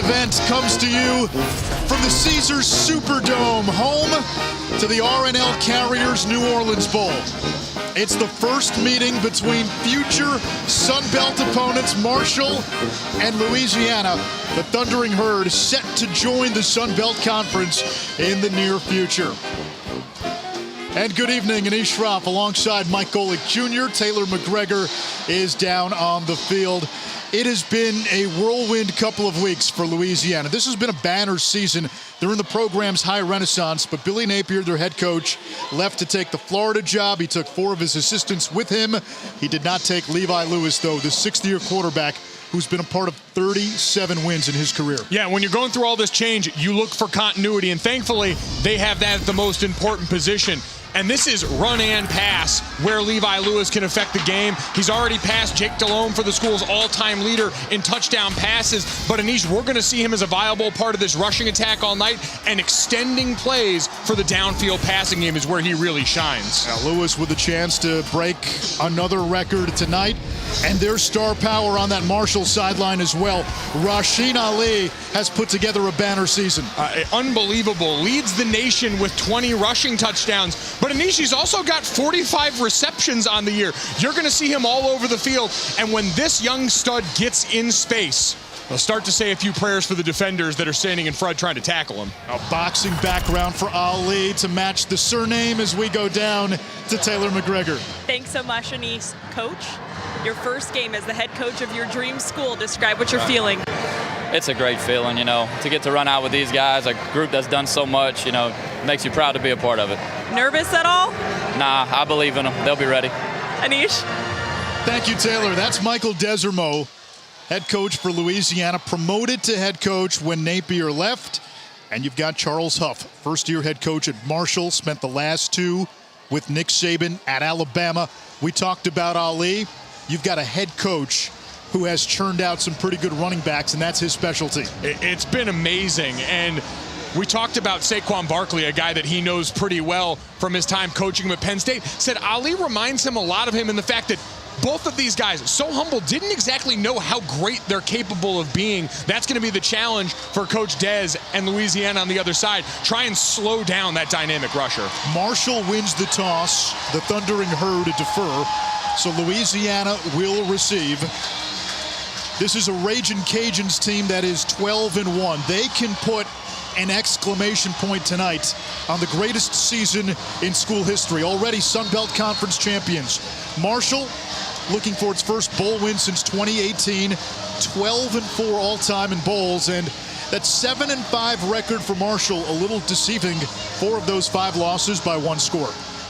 Event comes to you from the Caesars Superdome, home to the RNL Carriers New Orleans Bowl. It's the first meeting between future Sun Belt opponents Marshall and Louisiana. The Thundering Herd set to join the Sun Belt Conference in the near future. And good evening, Anish Shroff alongside Mike Golick Jr. Taylor McGregor is down on the field. It has been a whirlwind couple of weeks for Louisiana. This has been a banner season. They're in the program's high renaissance, but Billy Napier, their head coach, left to take the Florida job. He took 4 of his assistants with him. He did not take Levi Lewis, though, the 6th-year quarterback who's been a part of 37 wins in his career. Yeah, when you're going through all this change, you look for continuity, and thankfully, they have that at the most important position. And this is run and pass where Levi Lewis can affect the game. He's already passed Jake Delhomme for the school's all-time leader in touchdown passes. But Anish, we're going to see him as a viable part of this rushing attack all night, and extending plays for the downfield passing game is where he really shines. Now Lewis with a chance to break another record tonight, and their star power on that Marshall sideline as well. Ragin Ali has put together a banner season. Unbelievable. Leads the nation with 20 rushing touchdowns. But Anish, he's also got 45 receptions on the year. You're going to see him all over the field. And when this young stud gets in space, they'll start to say a few prayers for the defenders that are standing in front trying to tackle him. A boxing background for Ali to match the surname as we go down to Taylor McGregor. Thanks so much, Anish. Coach, your first game as the head coach of your dream school. Describe what you're feeling. It's a great feeling, to get to run out with these guys, a group that's done so much, makes you proud to be a part of it. Nervous at all? Nah, I believe in them. They'll be ready. Anish? Thank you, Taylor. That's Michael Desormeaux, head coach for Louisiana, promoted to head coach when Napier left. And you've got Charles Huff, first-year head coach at Marshall, spent the last 2 with Nick Saban at Alabama. We talked about Ali. You've got a head coach who has churned out some pretty good running backs, and that's his specialty. It's been amazing, and we talked about Saquon Barkley, a guy that he knows pretty well from his time coaching him at Penn State. Said Ali reminds him a lot of him in the fact that both of these guys, so humble, didn't exactly know how great they're capable of being. That's going to be the challenge for Coach Dez and Louisiana on the other side. Try and slow down that dynamic rusher. Marshall wins the toss. The Thundering Herd defer, so Louisiana will receive. This is a Ragin Cajuns team that is 12-1. They can put an exclamation point tonight on the greatest season in school history. Already Sun Belt Conference champions. Marshall looking for its first bowl win since 2018. 12-4 all-time in bowls, and that 7-5 record for Marshall a little deceiving. 4 of those 5 losses by 1 score.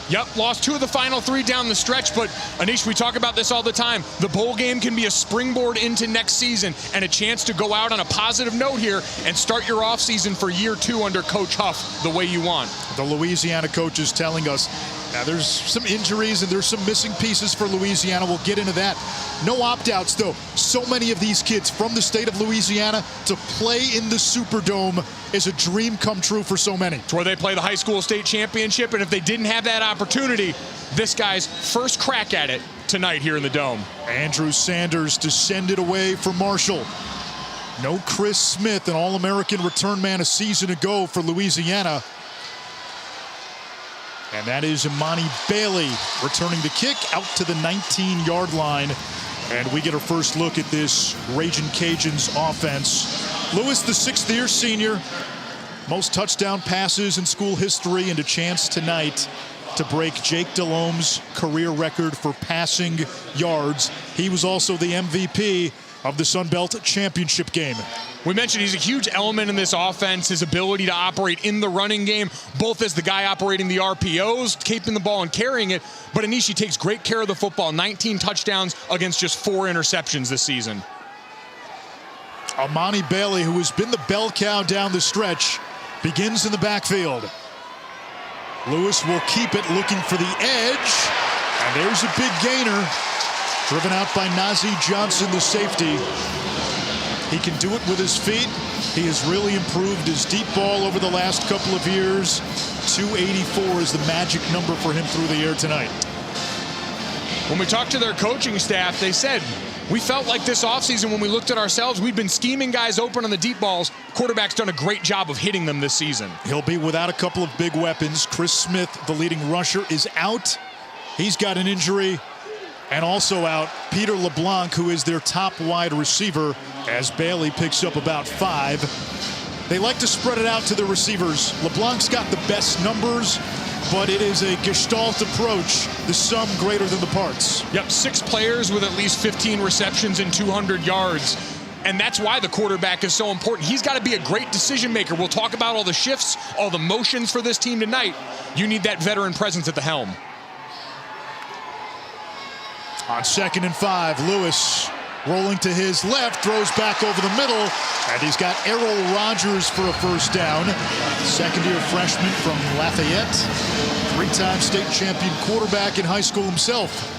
Yep, lost 2 of the final 3 down the stretch, but Anish, we talk about this all the time. The bowl game can be a springboard into next season and a chance to go out on a positive note here and start your offseason for year 2 under Coach Huff the way you want. The Louisiana coach is telling us now there's some injuries and there's some missing pieces for Louisiana. We'll get into that. No opt-outs, though. So many of these kids from the state of Louisiana to play in the Superdome is a dream come true for so many. It's where they play the high school state championship, and if they didn't have that opportunity, this guy's first crack at it tonight here in the Dome. Andrew Sanders to send it away for Marshall. No Chris Smith, an All-American return man a season ago for Louisiana. And that is Imani Bailey returning the kick out to the 19-yard line. And we get our first look at this Ragin Cajuns offense. Lewis, the 6th-year senior, most touchdown passes in school history, and a chance tonight to break Jake Delhomme's career record for passing yards. He was also the MVP of the Sun Belt Championship game. We mentioned he's a huge element in this offense, his ability to operate in the running game, both as the guy operating the RPOs, keeping the ball and carrying it, but Anish takes great care of the football. 19 touchdowns against just 4 interceptions this season. Imani Bailey, who has been the bell cow down the stretch, begins in the backfield. Lewis will keep it, looking for the edge, and there's a big gainer. Driven out by Nazeeh Johnson, the safety. He can do it with his feet. He has really improved his deep ball over the last couple of years. 284 is the magic number for him through the air tonight. When we talked to their coaching staff, they said We felt like this offseason when we looked at ourselves, we'd been scheming guys open on the deep balls. Quarterback's done a great job of hitting them this season. He'll be without a couple of big weapons. Chris Smith, the leading rusher, is out. He's got an injury. And also out, Peter LeBlanc, who is their top wide receiver, as Bailey picks up about 5. They like to spread it out to the receivers. LeBlanc's got the best numbers, but it is a gestalt approach, the sum greater than the parts. Yep, 6 players with at least 15 receptions and 200 yards. And that's why the quarterback is so important. He's got to be a great decision maker. We'll talk about all the shifts, all the motions for this team tonight. You need that veteran presence at the helm. On 2nd and 5, Lewis rolling to his left, throws back over the middle, and he's got Errol Rogers for a first down. Second-year freshman from Lafayette, 3-time state champion quarterback in high school himself.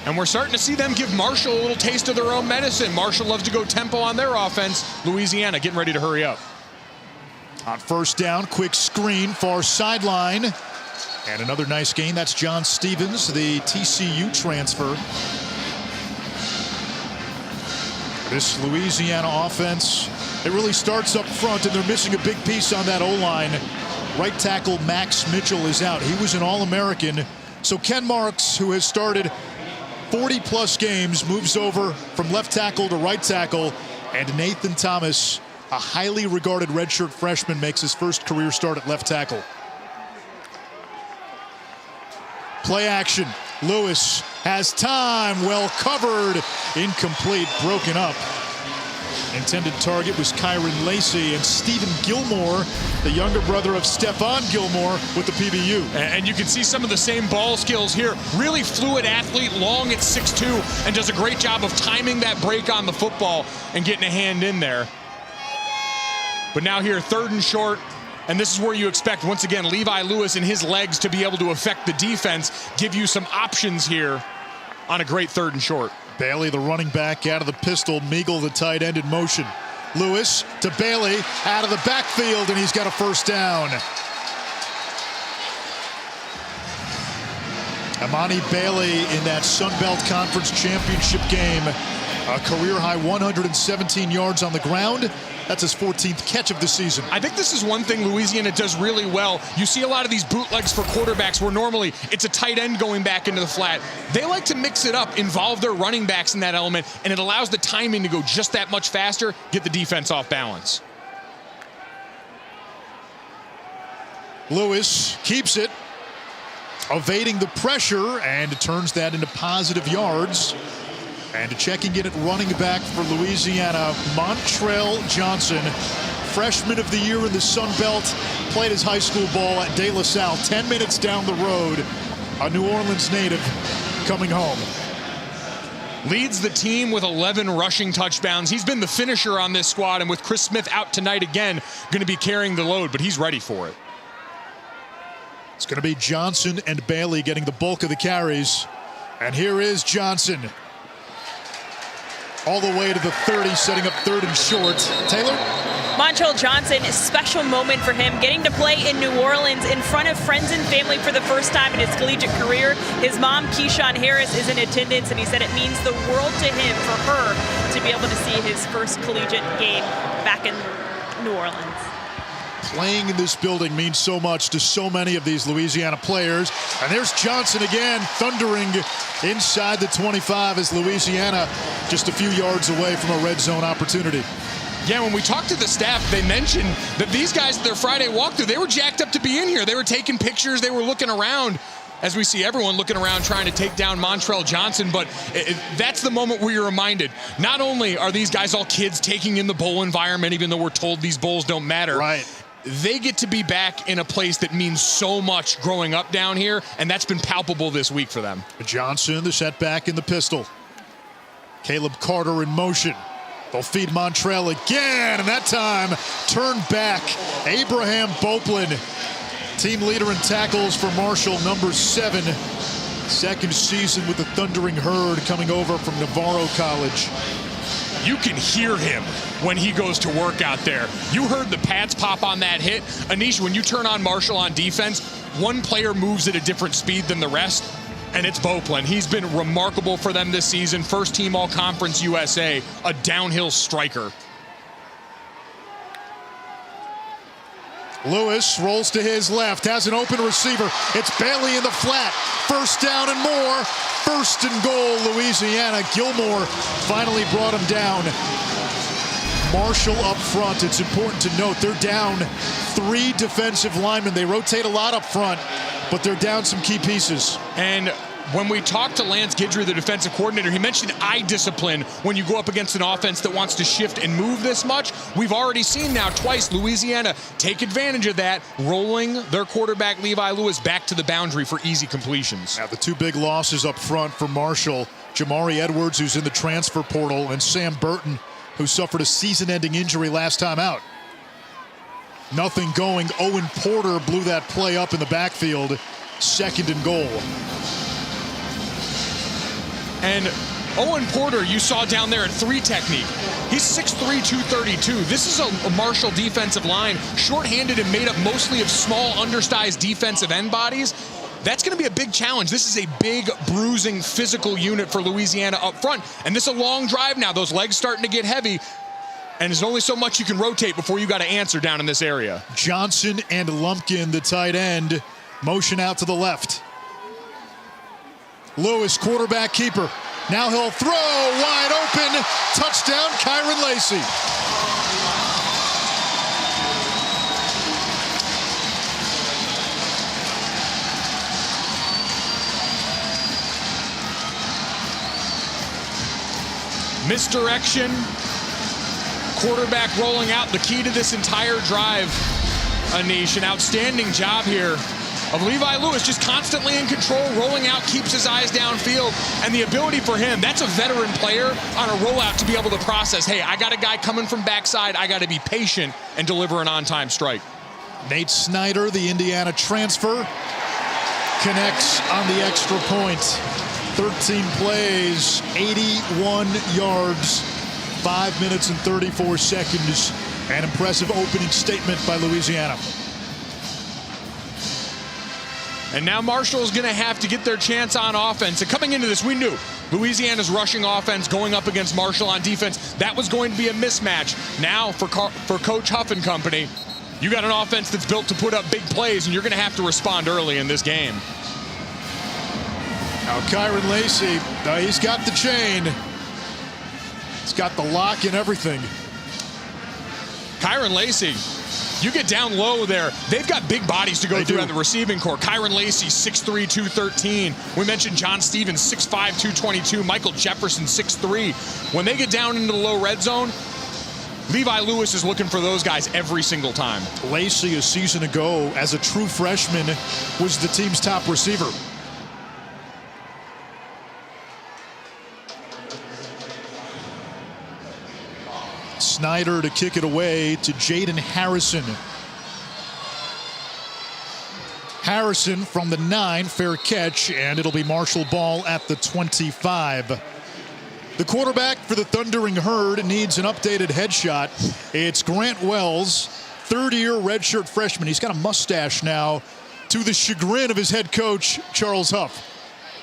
And we're starting to see them give Marshall a little taste of their own medicine. Marshall loves to go tempo on their offense. Louisiana getting ready to hurry up. On first down, quick screen, far sideline. And another nice gain. That's John Stevens, the TCU transfer. This Louisiana offense, it really starts up front, and they're missing a big piece on that O-line. Right tackle Max Mitchell is out. He was an All-American. So Ken Marks, who has started 40-plus games, moves over from left tackle to right tackle. And Nathan Thomas, a highly regarded redshirt freshman, makes his first career start at left tackle. Play action. Lewis has time. Well covered. Incomplete. Broken up. Intended target was Kyron Lacey, and Stephen Gilmore, the younger brother of Stephon Gilmore, with the PBU. And you can see some of the same ball skills here. Really fluid athlete, long at 6'2", and does a great job of timing that break on the football and getting a hand in there. But now here, 3rd and short. And this is where you expect, once again, Levi Lewis and his legs to be able to affect the defense, give you some options here on a great 3rd and short. Bailey, the running back, out of the pistol. Meagle, the tight end, in motion. Lewis to Bailey, out of the backfield, and he's got a first down. Amani Bailey in that Sun Belt Conference Championship game. A career-high 117 yards on the ground. That's his 14th catch of the season. I think this is one thing Louisiana does really well. You see a lot of these bootlegs for quarterbacks where normally it's a tight end going back into the flat. They like to mix it up, involve their running backs in that element, and it allows the timing to go just that much faster, get the defense off balance. Lewis keeps it, evading the pressure, and turns that into positive yards. And checking in at running back for Louisiana, Montrell Johnson, freshman of the year in the Sun Belt, played his high school ball at De La Salle, 10 minutes down the road, a New Orleans native coming home. Leads the team with 11 rushing touchdowns. He's been the finisher on this squad, and with Chris Smith out tonight again, going to be carrying the load, but he's ready for it. It's going to be Johnson and Bailey getting the bulk of the carries. And here is Johnson. All the way to the 30, setting up 3rd and short. Taylor? Montrell Johnson, a special moment for him, getting to play in New Orleans in front of friends and family for the first time in his collegiate career. His mom, Keyshawn Harris, is in attendance, and he said it means the world to him for her to be able to see his first collegiate game back in New Orleans. Playing in this building means so much to so many of these Louisiana players. And there's Johnson again, thundering inside the 25 as Louisiana just a few yards away from a red zone opportunity. Yeah, when we talked to the staff, they mentioned that these guys at their Friday walkthrough, they were jacked up to be in here. They were taking pictures. They were looking around, as we see everyone looking around trying to take down Montrell Johnson. But that's the moment where you're reminded, not only are these guys all kids taking in the bowl environment, even though we're told these bowls don't matter. Right. They get to be back in a place that means so much growing up down here, and that's been palpable this week for them. Johnson, the setback in the pistol. Caleb Carter in motion. They'll feed Montrell again, and that time turned back. Abraham Boplin, team leader in tackles for Marshall, number 7. Second season with the Thundering Herd, coming over from Navarro College. You can hear him when he goes to work out there. You heard the pads pop on that hit. Anish, when you turn on Marshall on defense, one player moves at a different speed than the rest. And it's Boplin. He's been remarkable for them this season. First team All-Conference USA, a downhill striker. Lewis rolls to his left, has an open receiver. It's Bailey in the flat. First down and more. First and goal, Louisiana. Gilmore finally brought him down. Marshall up front. It's important to note they're down 3 defensive linemen. They rotate a lot up front, but they're down some key pieces. And when we talked to Lance Guidry, the defensive coordinator, he mentioned eye discipline when you go up against an offense that wants to shift and move this much. We've already seen now twice Louisiana take advantage of that, rolling their quarterback Levi Lewis back to the boundary for easy completions. Now the 2 big losses up front for Marshall, Jamari Edwards, who's in the transfer portal, and Sam Burton, who suffered a season-ending injury last time out. Nothing going. Owen Porter blew that play up in the backfield. Second and goal. And Owen Porter, you saw down there at 3 technique. He's 6'3", 232. This is a Marshall defensive line, shorthanded and made up mostly of small, undersized defensive end bodies. That's going to be a big challenge. This is a big, bruising, physical unit for Louisiana up front. And this is a long drive now. Those legs starting to get heavy. And there's only so much you can rotate before you got to answer down in this area. Johnson and Lumpkin, the tight end, motion out to the left. Lewis, quarterback keeper. Now he'll throw wide open. Touchdown, Kyron Lacey. Misdirection. Quarterback rolling out. The key to this entire drive, Anish. An outstanding job here of Levi Lewis, just constantly in control, rolling out, keeps his eyes downfield, and the ability for him, that's a veteran player on a rollout to be able to process, hey, I got a guy coming from backside, I got to be patient and deliver an on-time strike. Nate Snyder, the Indiana transfer, connects on the extra point. 13 plays, 81 yards, 5 minutes and 34 seconds. An impressive opening statement by Louisiana. And now Marshall's going to have to get their chance on offense. And coming into this, we knew Louisiana's rushing offense going up against Marshall on defense, that was going to be a mismatch. Now for Coach Huff and company, you got an offense that's built to put up big plays, and you're going to have to respond early in this game. Now Kyron Lacey, he's got the chain. He's got the lock and everything. Kyron Lacey, you get down low there. They've got big bodies to go through on the receiving core. Kyron Lacey, 6'3", 213. We mentioned John Stevens, 6'5", 222. Michael Jefferson, 6'3". When they get down into the low red zone, Levi Lewis is looking for those guys every single time. Lacey, a season ago, as a true freshman, was the team's top receiver. Snyder to kick it away to Jaden Harrison. Harrison from the 9, fair catch, and it'll be Marshall ball at the 25. The quarterback for the Thundering Herd needs an updated headshot. It's Grant Wells, third-year redshirt freshman. He's got a mustache now, to the chagrin of his head coach, Charles Huff.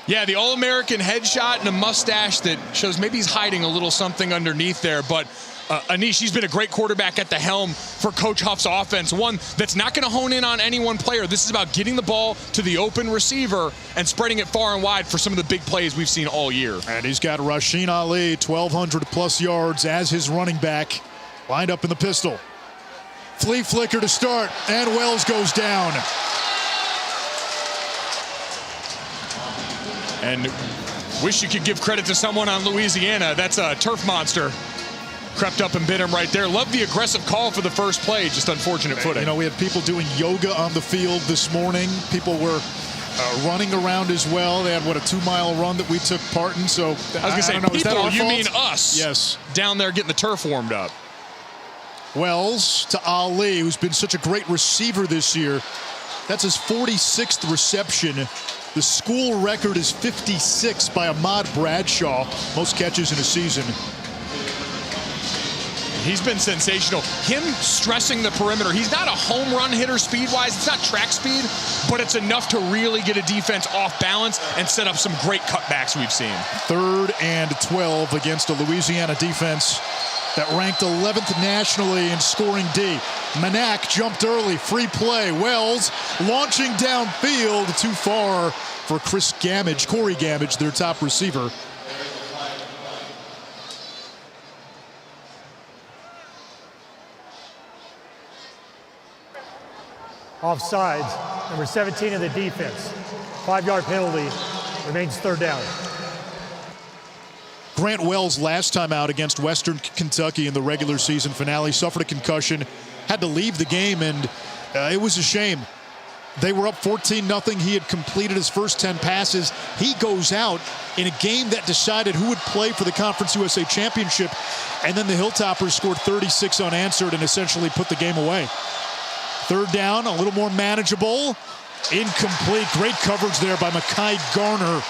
Yeah, the All-American headshot and a mustache that shows maybe he's hiding a little something underneath there, but Anish, he's been a great quarterback at the helm for Coach Huff's offense. One that's not going to hone in on any one player. This is about getting the ball to the open receiver and spreading it far and wide for some of the big plays we've seen all year. And he's got Rasheen Ali, 1,200-plus yards as his running back, lined up in the pistol. Flea flicker to start, and Wells goes down. And wish you could give credit to someone on Louisiana. That's a turf monster. Crept up and bit him right there. Love the aggressive call for the first play, just unfortunate footing. You know, we had people doing yoga on the field this morning. People were running around as well. They had, what, a 2-mile run that we took part in. So I was going to say, know, people, you mean us? Yes. Down there getting the turf warmed up. Wells to Ali, who's been such a great receiver this year. That's his 46th reception. The school record is 56 by Ahmad Bradshaw. Most catches in a season. He's been sensational. Him stressing the perimeter. He's not a home run hitter speed-wise. It's not track speed, but it's enough to really get a defense off balance and set up some great cutbacks we've seen. 3rd and 12 against a Louisiana defense that ranked 11th nationally in scoring D. Manak jumped early, free play. Wells launching downfield, too far for Corey Gamage, their top receiver. Offsides, number 17 of the defense. 5-yard penalty, remains 3rd down. Grant Wells, last time out against Western Kentucky in the regular season finale, suffered a concussion, had to leave the game, and it was a shame. They were up 14-0. He had completed his first 10 passes. He goes out in a game that decided who would play for the Conference USA Championship, and then the Hilltoppers scored 36 unanswered and essentially put the game away. 3rd down, a little more manageable. Incomplete. Great coverage there by Mekhi Garner.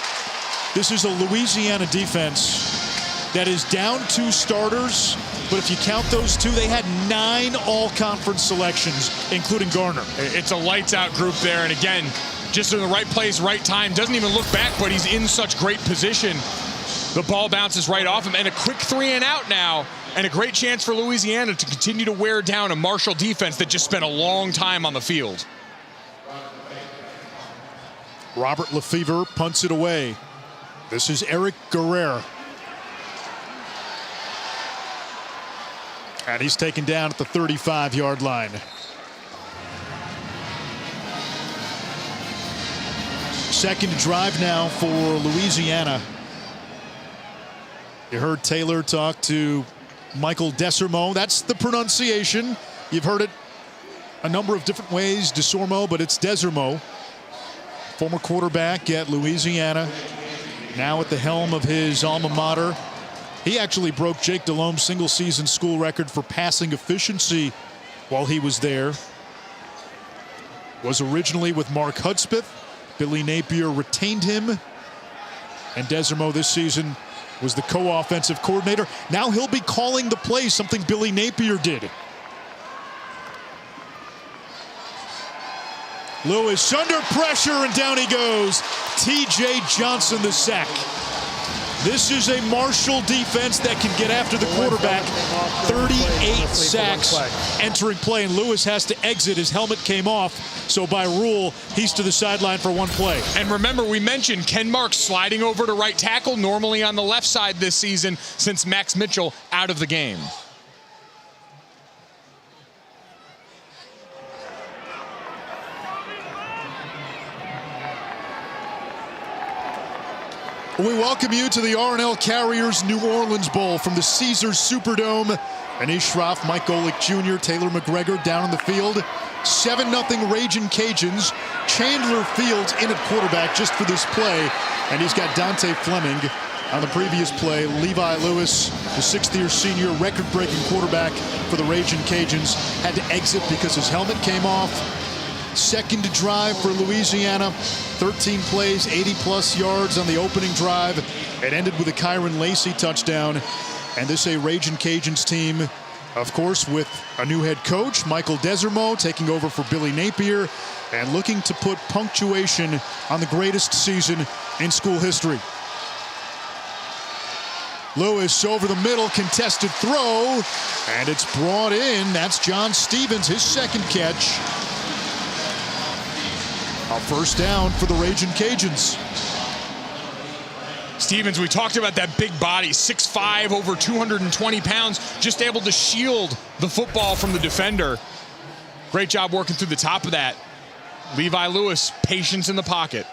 This is a Louisiana defense that is down 2 starters, but if you count those 2, they had 9 all-conference selections, including Garner. It's a lights-out group there, and again, just in the right place, right time. Doesn't even look back, but he's in such great position. The ball bounces right off him, and a quick 3-and-out now, and a great chance for Louisiana to continue to wear down a Marshall defense that just spent a long time on the field. Robert Lefevre punts it away. This is Eric Guerrero. And he's taken down at the 35-yard line. Second drive now for Louisiana. You heard Taylor talk to Michael Desormeaux. That's the pronunciation. You've heard it a number of different ways, Desormeaux, but it's Desormeaux. Former quarterback at Louisiana, now at the helm of his alma mater. He actually broke Jake Delhomme's single-season school record for passing efficiency while he was there. Was originally with Mark Hudspeth. Billy Napier retained him. And Desormeaux this season was the co-offensive coordinator. Now he'll be calling the plays, something Billy Napier did. Lewis under pressure, and down he goes. T.J. Johnson, the sack. This is a Marshall defense that can get after the quarterback. 38 sacks entering play, and Lewis has to exit. His helmet came off, so by rule, he's to the sideline for 1 play. And remember, we mentioned Ken Marks sliding over to right tackle, normally on the left side this season, since Max Mitchell out of the game. We welcome you to the R+L Carriers New Orleans Bowl from the Caesars Superdome. Anish Shroff, Mike Golick Jr., Taylor McGregor down in the field. 7-0 Ragin Cajuns. Chandler Fields in at quarterback just for this play. And he's got Dante Fleming on the previous play. Levi Lewis, the 6th-year senior, record-breaking quarterback for the Ragin Cajuns, had to exit because his helmet came off. Second drive for Louisiana. 13 plays, 80-plus yards on the opening drive. It ended with a Kyron Lacey touchdown. And this a Ragin Cajuns team, of course, with a new head coach, Michael Desormeaux, taking over for Billy Napier and looking to put punctuation on the greatest season in school history. Lewis over the middle, contested throw, and it's brought in. That's John Stevens, his second catch. A first down for the Ragin Cajuns. Stevens, we talked about that big body, 6'5", over 220 pounds, just able to shield the football from the defender. Great job working through the top of that. Levi Lewis, patience in the pocket.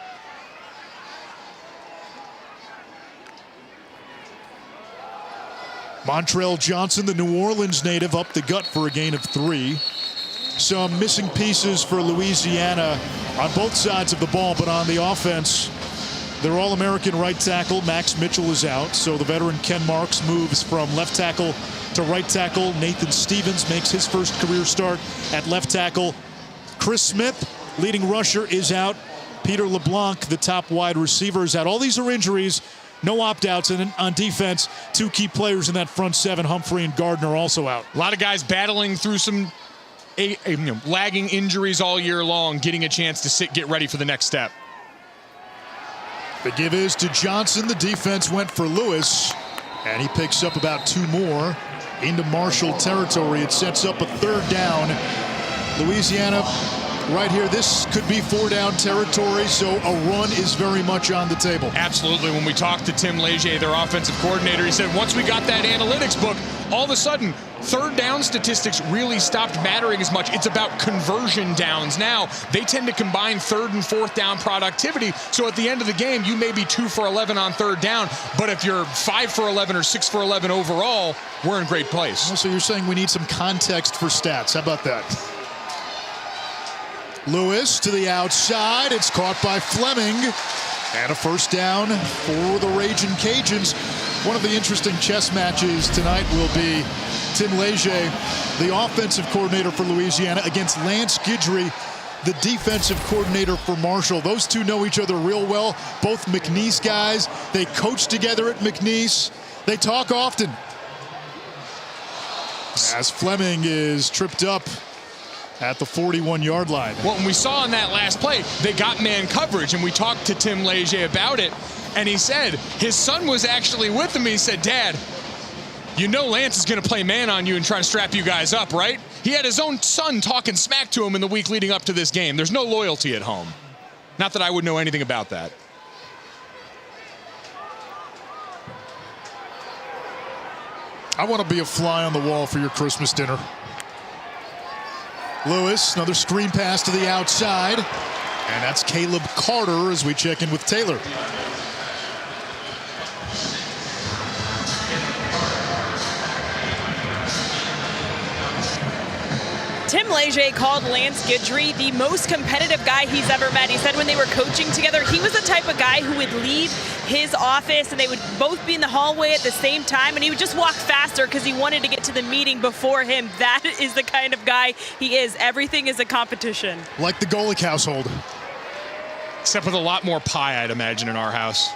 Montrell Johnson, the New Orleans native, up the gut for a gain of 3. Some missing pieces for Louisiana on both sides of the ball, but on the offense, their All-American right tackle, Max Mitchell, is out. So the veteran Ken Marks moves from left tackle to right tackle. Nathan Stevens makes his first career start at left tackle. Chris Smith, leading rusher, is out. Peter LeBlanc, the top wide receiver, is out. All these are injuries. no opt-outs, and on defense, 2 key players in that front 7, Humphrey and Gardner, also out. A lot of guys battling through some lagging injuries all year long, getting a chance to get ready for the next step. The give is to Johnson. The defense went for Lewis, and he picks up about 2 more into Marshall territory. It sets up a 3rd down. Louisiana right here, this could be 4-down territory, so a run is very much on the table. Absolutely. When we talked to Tim Leger, their offensive coordinator, he said once we got that analytics book, all of a sudden, 3rd down statistics really stopped mattering as much. It's about conversion downs now. They tend to combine 3rd and 4th down productivity, so at the end of the game, you may be 2 for 11 on 3rd down, but if you're 5 for 11 or 6 for 11 overall, we're in great place. So you're saying we need some context for stats. How about that? Lewis to the outside. It's caught by Fleming. And a 1st down for the Ragin Cajuns. One of the interesting chess matches tonight will be Tim Leger, the offensive coordinator for Louisiana, against Lance Guidry, the defensive coordinator for Marshall. Those two know each other real well. Both McNeese guys. They coach together at McNeese. They talk often. As Fleming is tripped up at the 41-yard line. Well, when we saw on that last play, they got man coverage, and we talked to Tim Leger about it, and he said his son was actually with him. He said, Dad, you know Lance is going to play man on you and try to strap you guys up, right? He had his own son talking smack to him in the week leading up to this game. There's no loyalty at home. Not that I would know anything about that. I want to be a fly on the wall for your Christmas dinner. Lewis, another screen pass to the outside. And that's Caleb Carter as we check in with Taylor. Tim Leger called Lance Guidry the most competitive guy he's ever met. He said when they were coaching together, he was the type of guy who would leave his office and they would both be in the hallway at the same time, and he would just walk faster because he wanted to get to the meeting before him. That is the kind of guy he is. Everything is a competition. Like the Golick household. Except with a lot more pie, I'd imagine, in our house.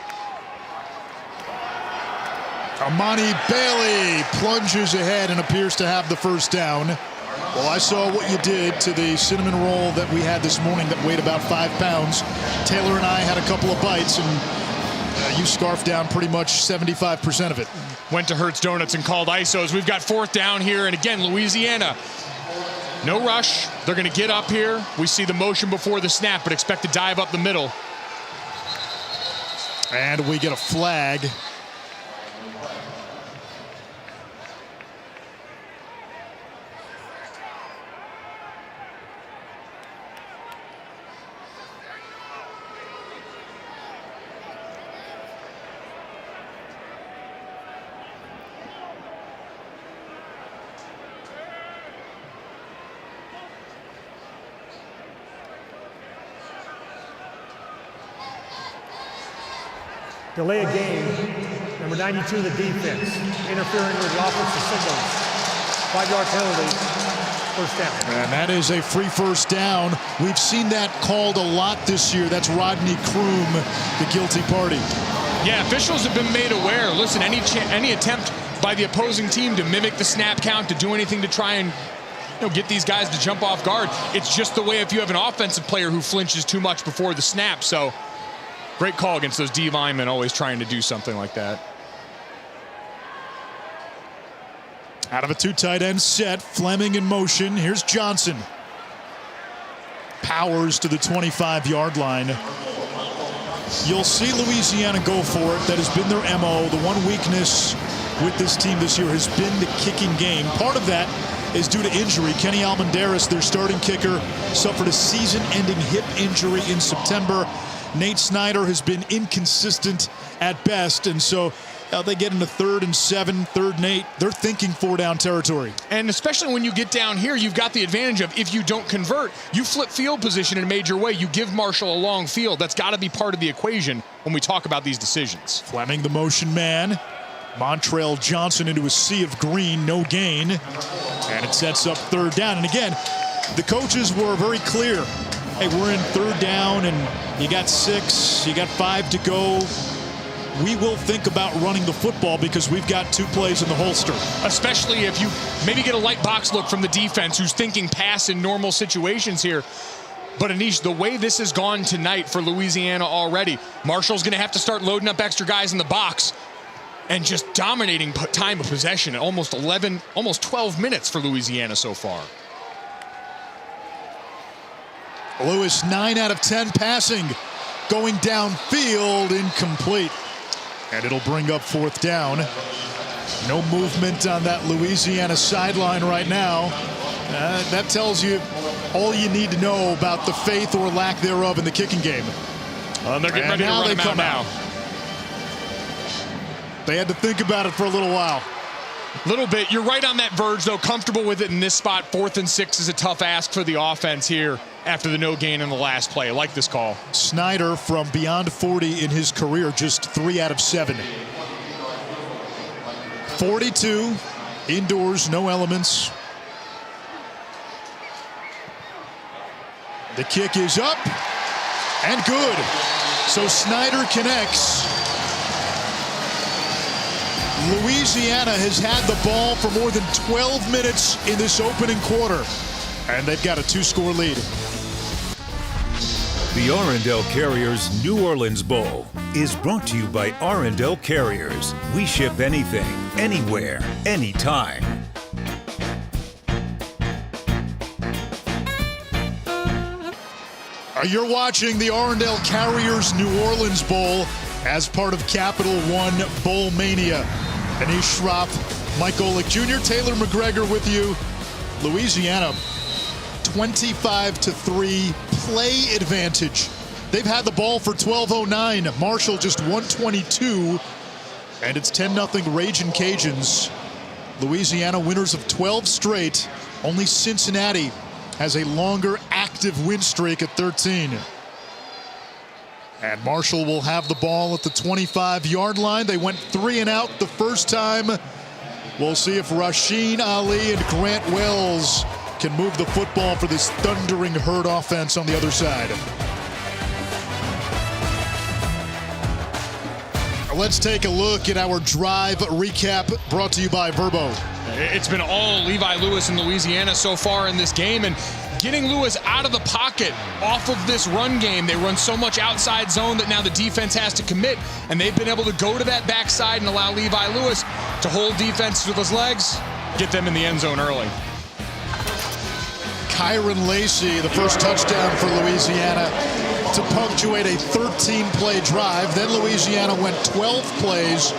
Amani Bailey plunges ahead and appears to have the 1st down. Well, I saw what you did to the cinnamon roll that we had this morning that weighed about 5 pounds. Taylor and I had a couple of bites, and you scarfed down pretty much 75% of it. Went to Hertz Donuts and called ISOs. We've got 4th down here, and again, Louisiana. No rush. They're going to get up here. We see the motion before the snap, but expect to dive up the middle. And we get a flag. Delay a game. Number 92, the defense. Interfering with the offensive signals. 5-yard penalty. 1st down. And that is a free 1st down. We've seen that called a lot this year. That's Rodney Kroom, the guilty party. Yeah, officials have been made aware. Listen, any attempt by the opposing team to mimic the snap count, to do anything to try and get these guys to jump off guard, it's just the way if you have an offensive player who flinches too much before the snap. So great call against those D linemen always trying to do something like that. Out of a 2 tight end set, Fleming in motion. Here's Johnson. Powers to the 25-yard line. You'll see Louisiana go for it. That has been their MO. The one weakness with this team this year has been the kicking game. Part of that is due to injury. Kenny Almendaris, their starting kicker, suffered a season-ending hip injury in September. Nate Snyder has been inconsistent at best, and so they get into 3rd and 7, 3rd and 8. They're thinking 4-down territory. And especially when you get down here, you've got the advantage of if you don't convert, you flip field position in a major way. You give Marshall a long field. That's got to be part of the equation when we talk about these decisions. Fleming, the motion man. Montrell Johnson into a sea of green, no gain. And it sets up 3rd down. And again, the coaches were very clear. Hey, we're in 3rd down, and you got 6, you got 5 to go. we will think about running the football because we've got 2 plays in the holster. Especially if you maybe get a light box look from the defense who's thinking pass in normal situations here. But Anish, the way this has gone tonight for Louisiana already, Marshall's going to have to start loading up extra guys in the box and just dominating time of possession at almost 12 minutes for Louisiana so far. Lewis, 9 out of 10 passing, going downfield, incomplete. And it'll bring up 4th down. No movement on that Louisiana sideline right now. That tells you all you need to know about the faith or lack thereof in the kicking game. They're getting ready to run them out now. They had to think about it for a little while. Little bit. You're right on that verge, though. Comfortable with it in this spot. 4th and 6 is a tough ask for the offense here after the no gain in the last play. I like this call. Snyder from beyond 40 in his career, just 3 out of 7. 42, indoors, no elements. The kick is up and good. So Snyder connects. Louisiana has had the ball for more than 12 minutes in this opening quarter, and they've got a 2-score lead. The R&L Carriers New Orleans Bowl is brought to you by R&L Carriers. We ship anything, anywhere, anytime. You're watching the R&L Carriers New Orleans Bowl as part of Capital One Bowl Mania. Anish Shroff, Mike Golick Jr., Taylor McGregor with you. Louisiana, 25-3 play advantage. They've had the ball for 12:09. Marshall just 122. And it's 10-0 Ragin Cajuns. Louisiana winners of 12 straight. Only Cincinnati has a longer active win streak at 13. And Marshall will have the ball at the 25-yard line. They went 3 and out the first time. We'll see if Ragin Ali and Grant Wells can move the football for this thundering herd offense on the other side. Let's take a look at our drive recap brought to you by Verbo. It's been all Levi Lewis in Louisiana so far in this game, and getting Lewis out of the pocket off of this run game. They run so much outside zone that now the defense has to commit, and they've been able to go to that backside and allow Levi Lewis to hold defense with his legs, get them in the end zone early. Kyron Lacey, the first touchdown for Louisiana to punctuate a 13-play drive. Then Louisiana went 12 plays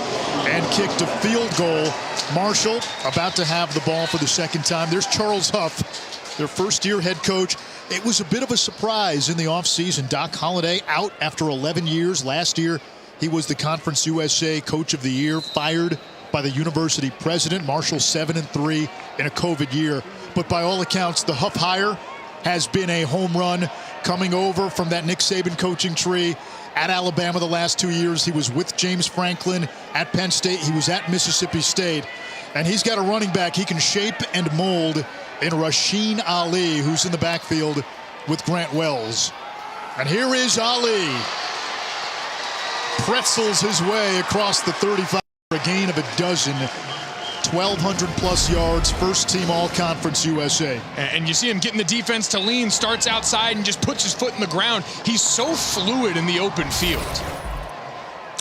and kicked a field goal. Marshall about to have the ball for the second time. There's Charles Huff, their first-year head coach. It was a bit of a surprise in the offseason. Doc Holliday out after 11 years. Last year, he was the Conference USA Coach of the Year, fired by the university president. Marshall 7-3 in a COVID year. But by all accounts, the Huff hire has been a home run, coming over from that Nick Saban coaching tree at Alabama the last 2 years. He was with James Franklin at Penn State. He was at Mississippi State. And he's got a running back he can shape and mold in Ragin Ali, who's in the backfield with Grant Wells. And here is Ali. Pretzels his way across the 35 for a gain of a dozen. 1,200-plus yards, first-team All-Conference USA. And you see him getting the defense to lean, starts outside and just puts his foot in the ground. He's so fluid in the open field.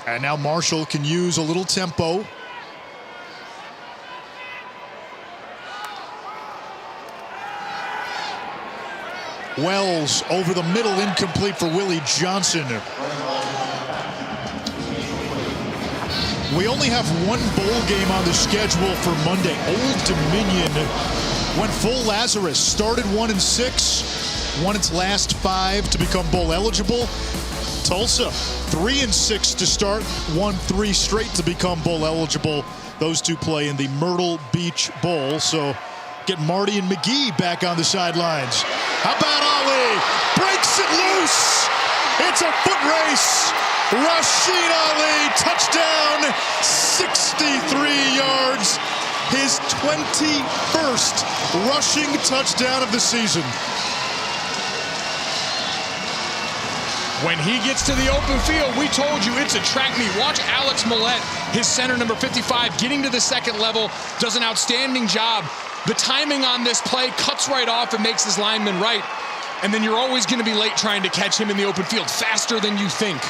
And now Marshall can use a little tempo. Wells over the middle, incomplete for Willie Johnson. We only have one bowl game on the schedule for Monday. Old Dominion went full Lazarus, started 1-6, won its last 5 to become bowl eligible. Tulsa 3-6 to start, won 3 straight to become bowl eligible. Those two play in the Myrtle Beach Bowl. So get Marty and McGee back on the sidelines. How about Ali? Breaks it loose. It's a foot race. Ragin Ali, touchdown, 63 yards, his 21st rushing touchdown of the season. When he gets to the open field, we told you it's a track meet. Watch Alex Millette, his center, number 55, getting to the second level, does an outstanding job. The timing on this play cuts right off and makes his lineman right. And then you're always going to be late trying to catch him in the open field, faster than you think.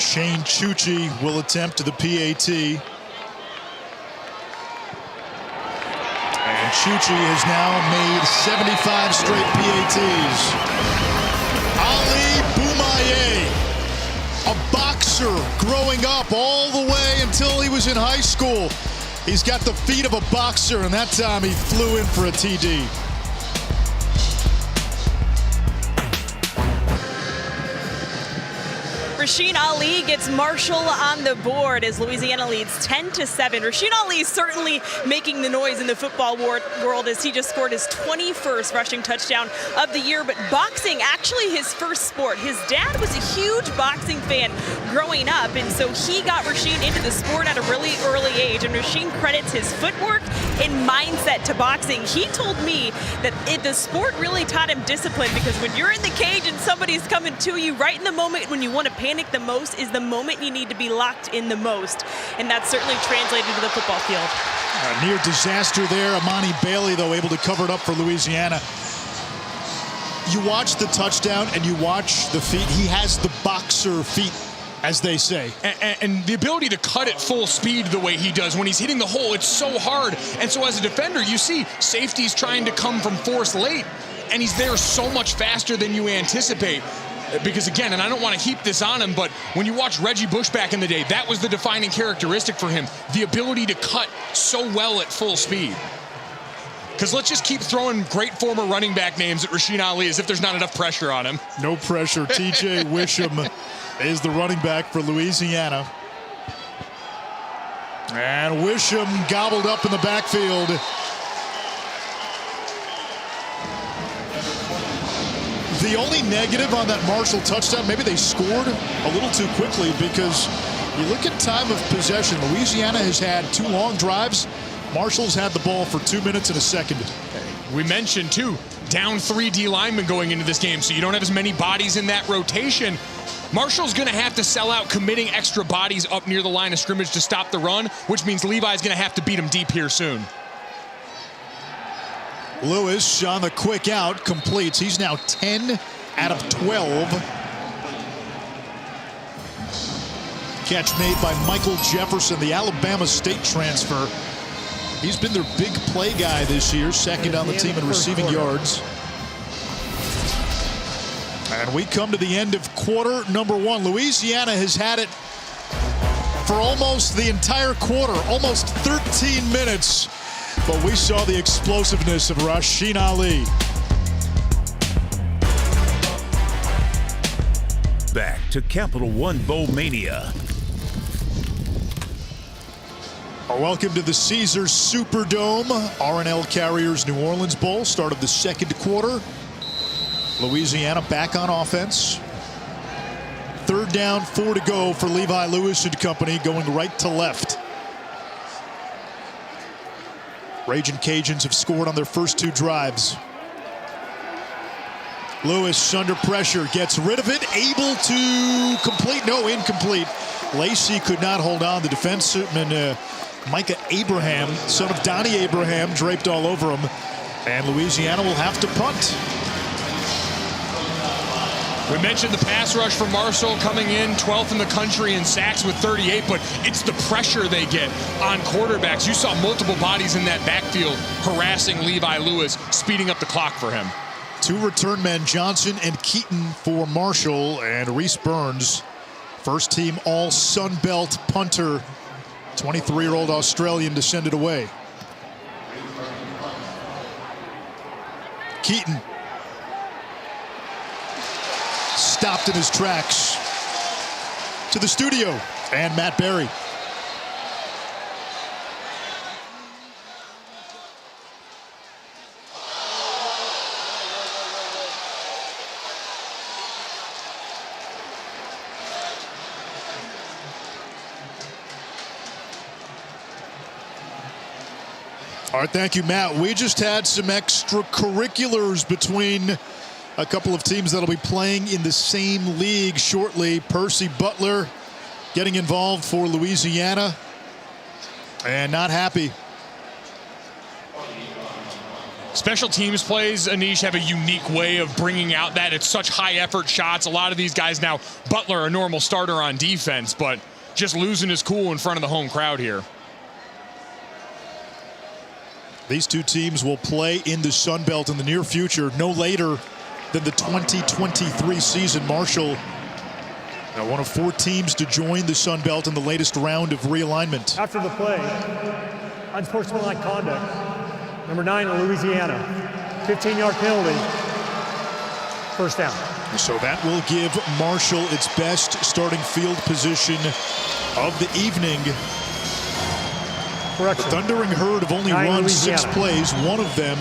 Shane Chucci will attempt the PAT. And Chucci has now made 75 straight PATs. Ali Boumaye, a boxer growing up all the way until he was in high school. He's got the feet of a boxer, and that time he flew in for a TD. Ragin Ali gets Marshall on the board as Louisiana leads 10-7. Ragin Ali is certainly making the noise in the football world as he just scored his 21st rushing touchdown of the year. But boxing, actually his first sport. His dad was a huge boxing fan growing up, and so he got Ragin into the sport at a really early age. And Ragin credits his footwork and mindset to boxing. He told me that the sport really taught him discipline, because when you're in the cage and somebody's coming to you right in the moment when you want to panic the most is the moment you need to be locked in the most. And that's certainly translated to the football field. A near disaster there. Amani Bailey, though, able to cover it up for Louisiana. You watch the touchdown and you watch the feet. He has the boxer feet, as they say. And the ability to cut at full speed the way he does when he's hitting the hole, it's so hard. And so as a defender, you see safeties trying to come from force late, and he's there so much faster than you anticipate. Because again, and I don't want to heap this on him, but when you watch Reggie Bush back in the day, that was the defining characteristic for him, the ability to cut so well at full speed. Because let's just keep throwing great former running back names at Ragin Ali as if there's not enough pressure on him. No pressure. TJ Wisham is the running back for Louisiana. And Wisham gobbled up in the backfield. The only negative on that Marshall touchdown, maybe they scored a little too quickly, because you look at time of possession. Louisiana has had 2 long drives. Marshall's had the ball for 2 minutes and a second. We mentioned, too, down 3 D linemen going into this game, so you don't have as many bodies in that rotation. Marshall's going to have to sell out, committing extra bodies up near the line of scrimmage to stop the run, which means Levi's going to have to beat him deep here soon. Lewis on the quick out, completes. He's now 10 out of 12. Catch made by Michael Jefferson, the Alabama State transfer. He's been their big play guy this year, second on the team in receiving yards. And we come to the end of quarter number 1. Louisiana has had it for almost the entire quarter, almost 13 minutes. But we saw the explosiveness of Ragin Ali. Back to Capital One Bowl Mania. Welcome to the Caesars Superdome. R&L Carriers New Orleans Bowl, start of the second quarter. Louisiana back on offense. 3rd down, 4 to go for Levi Lewis and company, going right to left. Ragin Cajuns have scored on their first 2 drives. Lewis under pressure, gets rid of it, able to complete, no, incomplete. Lacey could not hold on. The defenseman, Micah Abraham, son of Donnie Abraham, draped all over him. And Louisiana will have to punt. We mentioned the pass rush for Marshall coming in 12th in the country in sacks with 38, but it's the pressure they get on quarterbacks. You saw multiple bodies in that backfield harassing Levi Lewis, speeding up the clock for him. 2 return men, Johnson and Keaton for Marshall, and Reese Burns, first team all Sun Belt punter, 23-year-old Australian, to send it away. Keaton stopped in his tracks. To the studio, and Matt Berry. All right, thank you, Matt. We just had some extracurriculars between a couple of teams that'll be playing in the same league shortly. Percy Butler getting involved for Louisiana and not happy. Special teams plays, Anish, have a unique way of bringing out that. It's such high-effort shots. A lot of these guys now, Butler, a normal starter on defense, but just losing his cool in front of the home crowd here. These two teams will play in the Sun Belt in the near future, no later than the 2023 season. Marshall, one of 4 teams to join the Sun Belt in the latest round of realignment. After the play, unsportsmanlike conduct. Number 9, Louisiana, 15-yard penalty, first down. So that will give Marshall its best starting field position of the evening. Correction. The Thundering Herd have only run 6 plays, one of them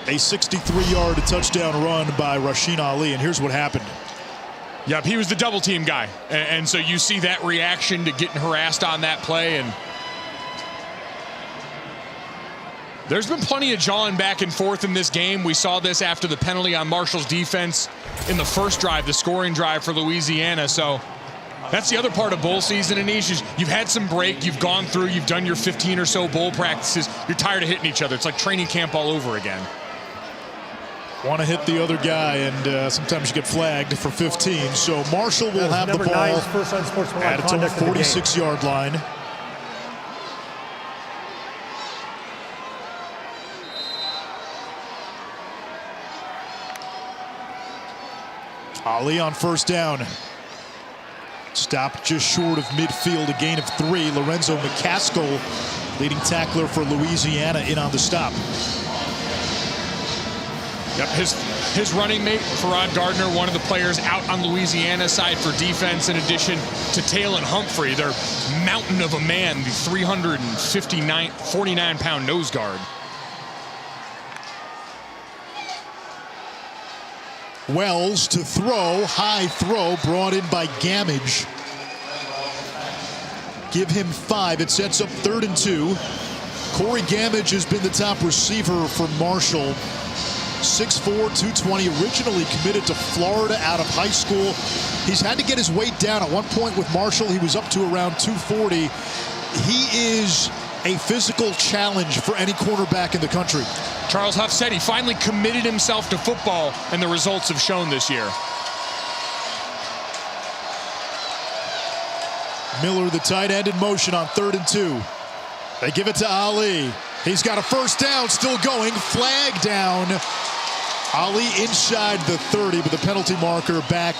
a 63-yard touchdown run by Ragin Ali, and here's what happened. Yep, he was the double team guy, and so you see that reaction to getting harassed on that play, and there's been plenty of jawing back and forth in this game. We saw this after the penalty on Marshall's defense in the first drive, the scoring drive for Louisiana. So that's the other part of bowl season, Anish, is you've had some break, you've gone through, you've done your 15 or so bowl practices. You're tired of hitting each other. It's like training camp all over again. Want to hit the other guy, and sometimes you get flagged for 15. So Marshall will have the ball at its own 46-yard line. Ali on first down. Stopped just short of midfield, a gain of 3. Lorenzo McCaskill, leading tackler for Louisiana, in on the stop. Yep, his running mate, Farrod Gardner, one of the players out on Louisiana's side for defense, in addition to Taylor Humphrey, their mountain of a man, the 49-pound nose guard. Wells to throw, high throw brought in by Gamage. Give him 5. It sets up 3rd and 2. Corey Gamage has been the top receiver for Marshall. 6'4", 220, originally committed to Florida out of high school. He's had to get his weight down. At one point with Marshall, he was up to around 240. He is a physical challenge for any cornerback in the country. Charles Huff said he finally committed himself to football, and the results have shown this year. Miller, the tight end, in motion on 3rd and 2. They give it to Ali. He's got a first down, still going. Flag down. Ali inside the 30, but the penalty marker back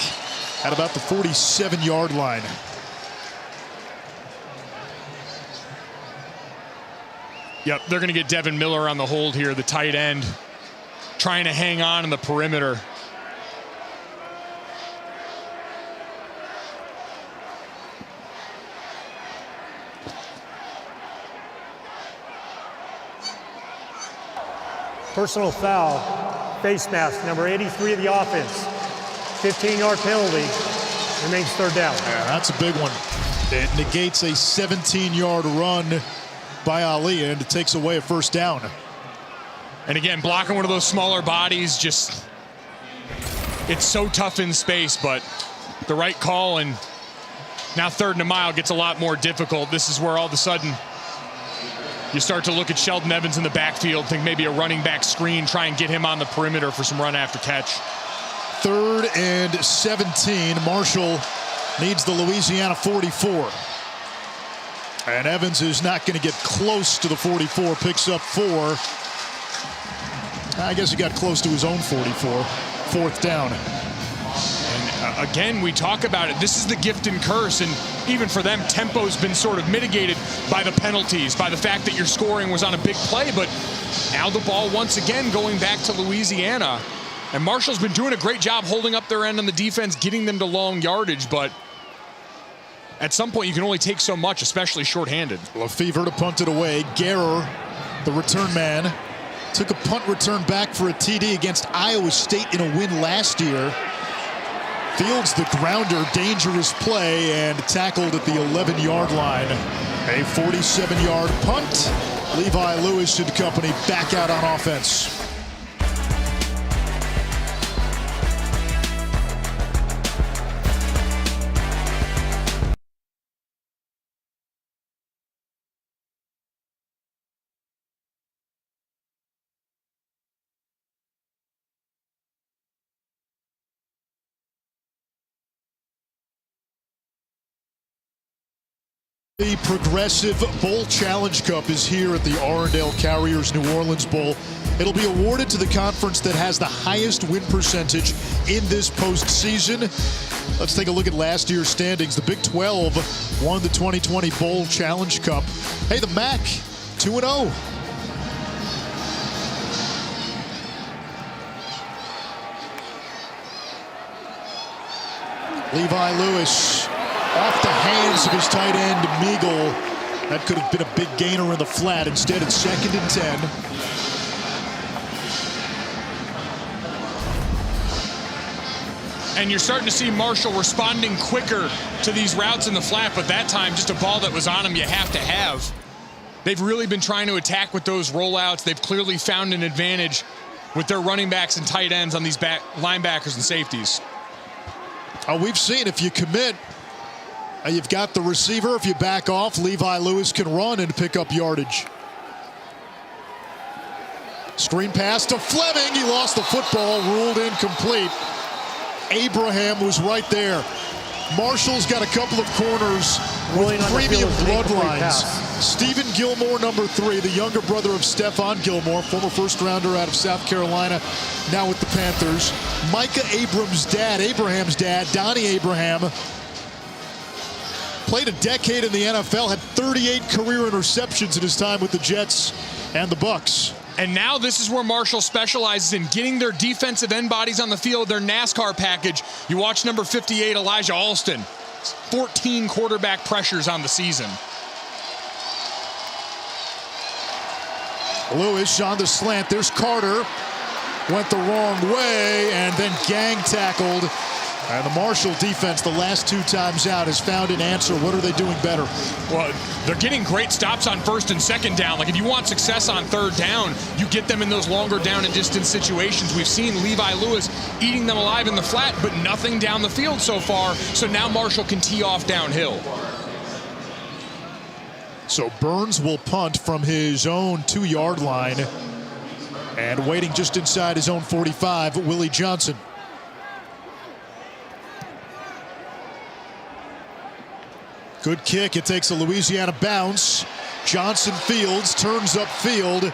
at about the 47-yard line. Yep, they're going to get Devin Miller on the hold here, the tight end, trying to hang on in the perimeter. Personal foul, face mask, number 83 of the offense. 15-yard penalty, remains 3rd down. Yeah, that's a big one. It negates a 17-yard run by Ali, and it takes away a first down. And again, blocking one of those smaller bodies, just, it's so tough in space, but the right call, and now 3rd and a mile gets a lot more difficult. This is where all of a sudden you start to look at Sheldon Evans in the backfield, think maybe a running back screen, try and get him on the perimeter for some run after catch. 3rd and 17. Marshall needs the Louisiana 44. And Evans is not going to get close to the 44, picks up 4. I guess he got close to his own 44. 4th down. And again, we talk about it. This is the gift and curse, and even for them, tempo's been sort of mitigated by the penalties, by the fact that your scoring was on a big play, but now the ball once again going back to Louisiana. And Marshall's been doing a great job holding up their end on the defense, getting them to long yardage, but at some point, you can only take so much, especially shorthanded. Lefevre to punt it away. Guerrer, the return man, took a punt return back for a TD against Iowa State in a win last year. Fields the grounder, dangerous play, and tackled at the 11-yard line. A 47-yard punt. Levi Lewis and company back out on offense. The Progressive Bowl Challenge Cup is here at the Arendelle Carriers New Orleans Bowl. It'll be awarded to the conference that has the highest win percentage in this postseason. Let's take a look at last year's standings. The Big 12 won the 2020 Bowl Challenge Cup. Hey, the MAC, 2-0. Levi Lewis off the hands of his tight end, Meagle. That could have been a big gainer in the flat. Instead, it's 2nd and 10. And you're starting to see Marshall responding quicker to these routes in the flat, but that time just a ball that was on him you have to have. They've really been trying to attack with those rollouts. They've clearly found an advantage with their running backs and tight ends on these linebackers and safeties. We've seen if you commit, you've got the receiver. If you back off, Levi Lewis can run and pick up yardage. Screen pass to Fleming. He lost the football, ruled incomplete. Abraham was right there. Marshall's got a couple of corners with premium bloodlines. Stephen Gilmore, number 3, the younger brother of Stephon Gilmore, former first-rounder out of South Carolina, now with the Panthers. Micah Abraham's dad, Donnie Abraham, played a decade in the NFL, had 38 career interceptions in his time with the Jets and the Bucks. And now this is where Marshall specializes in getting their defensive end bodies on the field, their NASCAR package. You watch number 58, Elijah Alston, 14 quarterback pressures on the season. Lewis on the slant. There's Carter. Went the wrong way and then gang tackled. And the Marshall defense the last 2 times out has found an answer. What are they doing better? Well, they're getting great stops on 1st and 2nd down. Like if you want success on 3rd down, you get them in those longer down and distance situations. We've seen Levi Lewis eating them alive in the flat, but nothing down the field so far. So now Marshall can tee off downhill. So Burns will punt from his own 2-yard line. And waiting just inside his own 45, Willie Johnson. Good kick. It takes a Louisiana bounce. Johnson fields, turns upfield,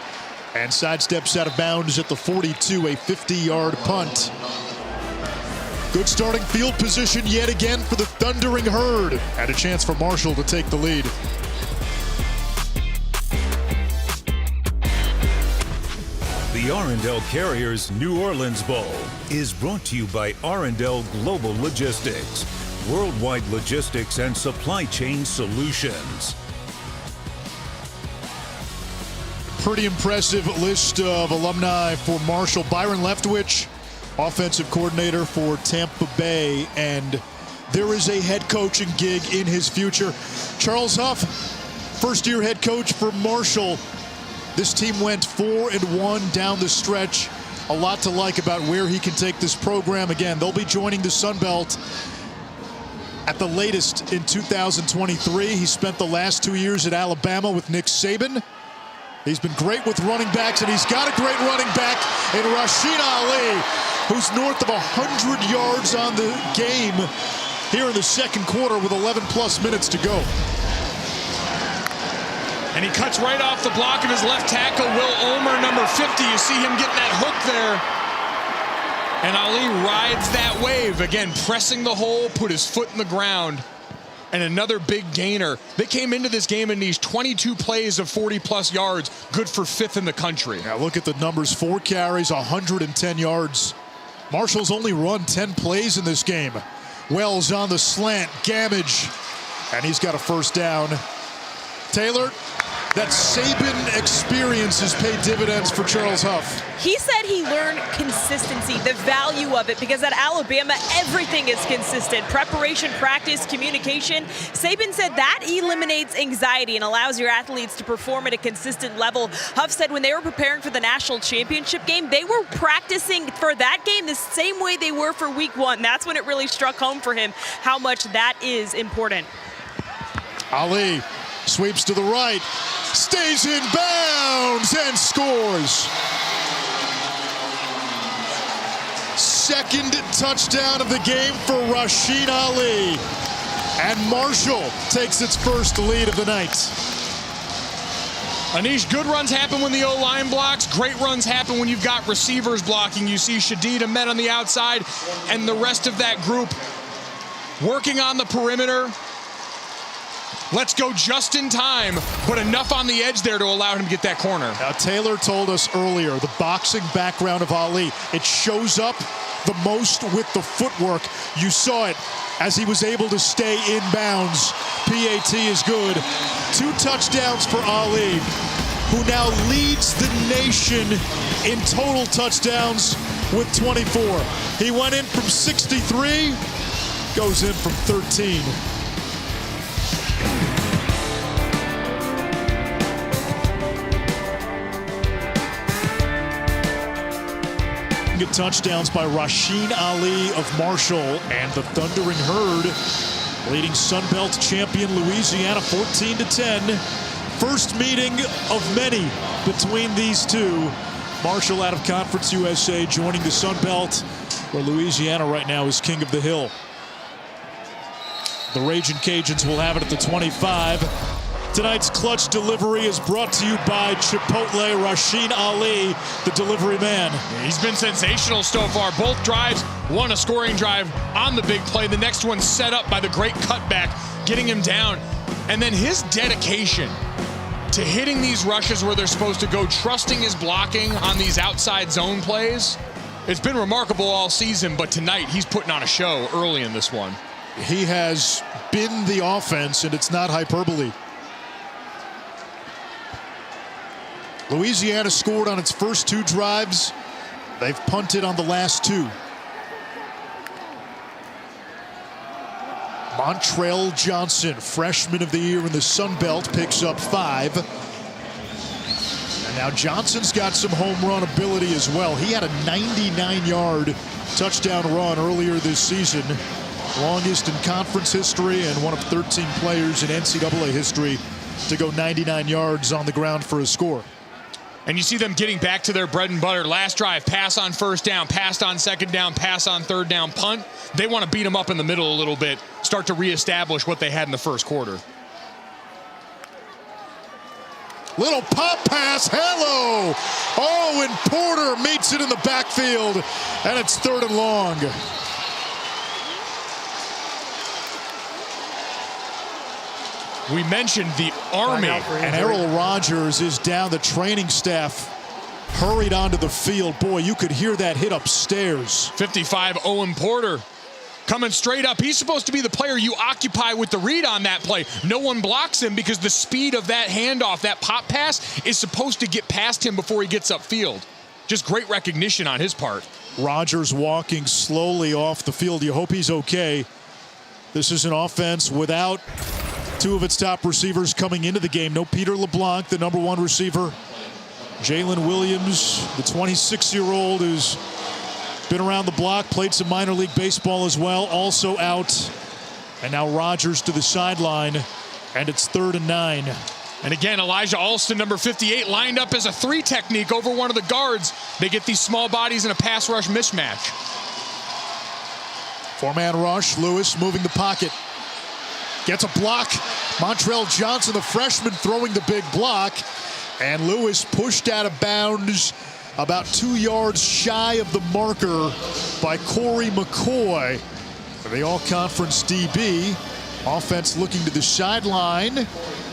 and sidesteps out of bounds at the 42, a 50-yard punt. Good starting field position yet again for the Thundering Herd. And a chance for Marshall to take the lead. The Arendelle Carriers New Orleans Bowl is brought to you by Arendelle Global Logistics, worldwide logistics and supply chain solutions. Pretty impressive list of alumni for Marshall. Byron Leftwich, offensive coordinator for Tampa Bay, and there is a head coaching gig in his future. Charles Huff, first-year head coach for Marshall. This team went 4-1 down the stretch. A lot to like about where he can take this program. Again, they'll be joining the Sun Belt at the latest in 2023. He spent the last 2 years at Alabama with Nick Saban. He's been great with running backs, and he's got a great running back in Ragin Ali, who's north of 100 yards on the game here in the 2nd quarter with 11+ minutes to go. And he cuts right off the block of his left tackle, Will Ulmer, number 50. You see him getting that hook there. And Ali rides that wave. Again, pressing the hole, put his foot in the ground. And another big gainer. They came into this game in these 22 plays of 40+ yards, good for 5th in the country. Now look at the numbers, 4 carries, 110 yards. Marshall's only run 10 plays in this game. Wells on the slant, Gamage, and he's got a 1st down. Taylor, that Saban experience has paid dividends for Charles Huff. He said he learned consistency, the value of it, because at Alabama, everything is consistent. Preparation, practice, communication. Saban said that eliminates anxiety and allows your athletes to perform at a consistent level. Huff said when they were preparing for the national championship game, they were practicing for that game the same way they were for week 1. That's when it really struck home for him how much that is important. Ali sweeps to the right, stays in bounds, and scores. 2nd touchdown of the game for Ragin Ali. And Marshall takes its first lead of the night. Anish, good runs happen when the O-line blocks. Great runs happen when you've got receivers blocking. You see Shadid Ahmed on the outside and the rest of that group working on the perimeter. Let's go just in time, but enough on the edge there to allow him to get that corner. Now, Taylor told us earlier, the boxing background of Ali, it shows up the most with the footwork. You saw it as he was able to stay in bounds. PAT is good. 2 touchdowns for Ali, who now leads the nation in total touchdowns with 24. He went in from 63, goes in from 13. Touchdowns by Ragin Ali of Marshall, and the Thundering Herd leading Sun Belt champion Louisiana 14-10. First meeting of many between these two. Marshall out of Conference USA joining the Sun Belt, where Louisiana right now is king of the hill. The Ragin Cajuns will have it at the 25. Tonight's clutch delivery is brought to you by Chipotle. Ragin Ali, the delivery man. He's been sensational so far. Both drives, one a scoring drive on the big play. The next one set up by the great cutback, getting him down. And then his dedication to hitting these rushes where they're supposed to go, trusting his blocking on these outside zone plays. It's been remarkable all season, but tonight he's putting on a show early in this one. He has been the offense, and it's not hyperbole. Louisiana scored on its first 2 drives. They've punted on the last 2. Montrell Johnson, freshman of the year in the Sun Belt, picks up 5. And now Johnson's got some home run ability as well. He had a 99-yard touchdown run earlier this season. Longest in conference history and one of 13 players in NCAA history to go 99 yards on the ground for a score. And you see them getting back to their bread and butter. Last drive, pass on first down, pass on second down, pass on third down, punt. They want to beat them up in the middle a little bit, start to reestablish what they had in the first quarter. Little pop pass, hello! Oh, and Porter meets it in the backfield, and it's 3rd and long. We mentioned the Army. And Errol Rogers is down. The training staff hurried onto the field. Boy, you could hear that hit upstairs. 55, Owen Porter coming straight up. He's supposed to be the player you occupy with the read on that play. No one blocks him because the speed of that handoff, that pop pass, is supposed to get past him before he gets upfield. Just great recognition on his part. Rogers walking slowly off the field. You hope he's okay. This is an offense without 2 of its top receivers coming into the game. No Peter LeBlanc, the #1 receiver. Jalen Williams, the 26-year-old who's been around the block, played some minor league baseball as well, also out. And now Rogers to the sideline, and it's 3rd and 9. And again, Elijah Alston, number 58, lined up as a 3 technique over one of the guards. They get these small bodies in a pass rush mismatch. 4-man rush, Lewis moving the pocket. Gets a block. Montrell Johnson, the freshman, throwing the big block. And Lewis pushed out of bounds about 2 yards shy of the marker by Corey McCoy. The all-conference DB. Offense looking to the sideline.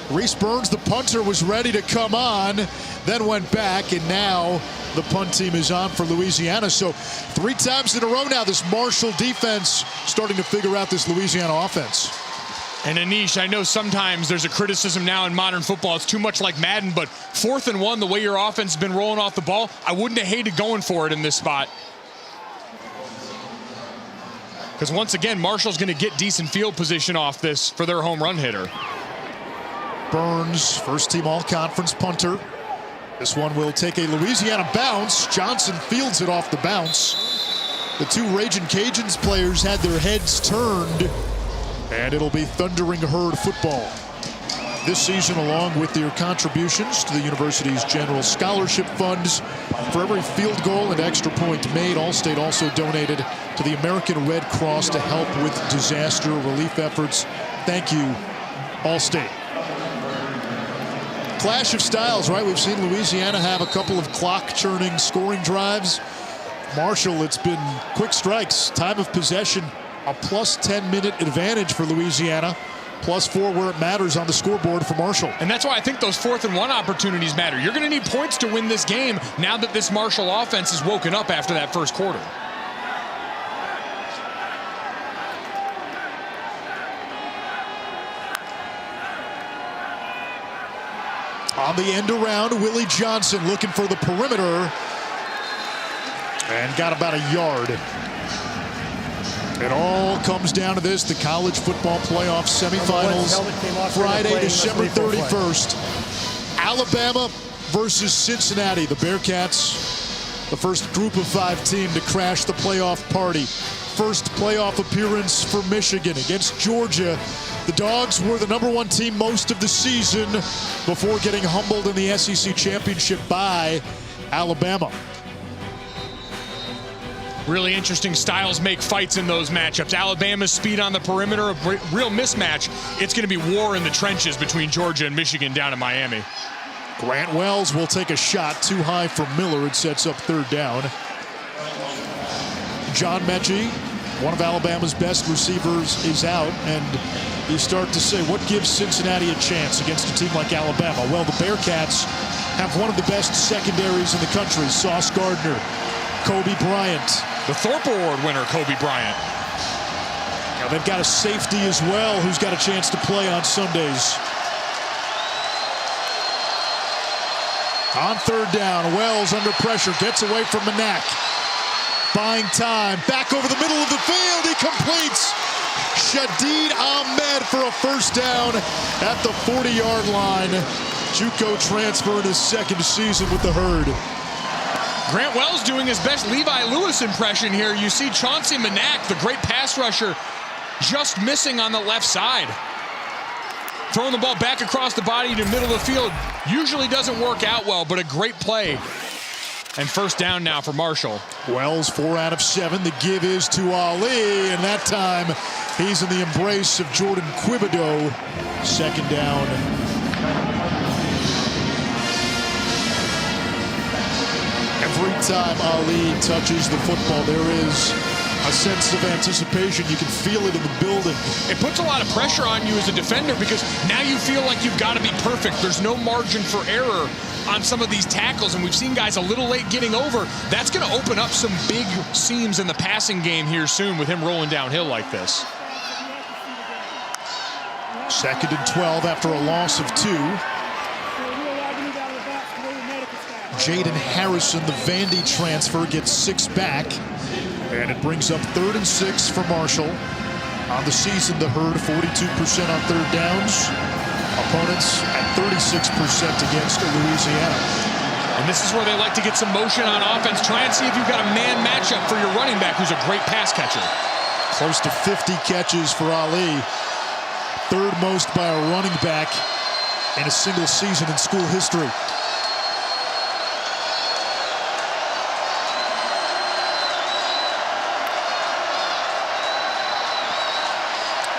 Reese Burns, the punter, was ready to come on, then went back, and now the punt team is on for Louisiana. So 3 times in a row now, this Marshall defense starting to figure out this Louisiana offense. And Anish, I know sometimes there's a criticism now in modern football. It's too much like Madden, but 4th and 1, the way your offense has been rolling off the ball, I wouldn't have hated going for it in this spot. Because once again, Marshall's going to get decent field position off this for their home run hitter. Burns, first team all-conference punter. This one will take a Louisiana bounce. Johnson fields it off the bounce. The 2 Ragin Cajuns players had their heads turned, and it'll be Thundering Herd football. this season, along with their contributions to the university's general scholarship funds. For every field goal and extra point made, Allstate also donated to the American Red Cross to help with disaster relief efforts. Thank you, Allstate. Clash of styles, right? We've seen Louisiana have a couple of clock-churning scoring drives. Marshall, it's been quick strikes. Time of possession, a plus 10-minute advantage for Louisiana. +4 where it matters on the scoreboard for Marshall. And that's why I think those 4th and 1 opportunities matter. You're going to need points to win this game now that this Marshall offense is woken up after that first quarter. On the end around, Willie Johnson looking for the perimeter. And got about a yard. It all comes down to this, the college football playoff semifinals, Friday, December 31st. Alabama versus Cincinnati. The Bearcats, the first group of 5 team to crash the playoff party. First playoff appearance for Michigan against Georgia. The Dogs were the #1 team most of the season before getting humbled in the SEC championship by Alabama. Really interesting styles make fights in those matchups. Alabama's speed on the perimeter, a real mismatch. It's going to be war in the trenches between Georgia and Michigan down in Miami. Grant Wells will take a shot too high for Miller. It sets up 3rd down. John Mechie, one of Alabama's best receivers, is out, and you start to say, what gives Cincinnati a chance against a team like Alabama? Well, the Bearcats have one of the best secondaries in the country. Sauce Gardner, Kobe Bryant. The Thorpe Award winner, Kobe Bryant. Now they've got a safety as well who's got a chance to play on Sundays. On 3rd down, Wells under pressure, gets away from Manak. Buying time, back over the middle of the field, he completes. Shadid Ahmed for a 1st down at the 40-yard line. JUCO transfer in his 2nd season with the Herd. Grant Wells doing his best Levi Lewis impression here. You see Chauncey Manak, the great pass rusher, just missing on the left side. Throwing the ball back across the body to the middle of the field usually doesn't work out well, but a great play. And 1st down now for Marshall. Wells 4 out of 7. The give is to Ali, and that time he's in the embrace of Jordan Quibido. 2nd down. Every time Ali touches the football, there is a sense of anticipation. You can feel it in the building. It puts a lot of pressure on you as a defender because now you feel like you've got to be perfect. There's no margin for error on some of these tackles, and we've seen guys a little late getting over. That's going to open up some big seams in the passing game here soon with him rolling downhill like this. 2nd and 12 after a loss of 2. Jaden Harrison, the Vandy transfer, gets 6 back. And it brings up 3rd and 6 for Marshall. On the season, the Herd 42% on 3rd downs. Opponents at 36% against Louisiana. And this is where they like to get some motion on offense. Try and see if you've got a man matchup for your running back, who's a great pass catcher. Close to 50 catches for Ali. 3rd most by a running back in a single season in school history.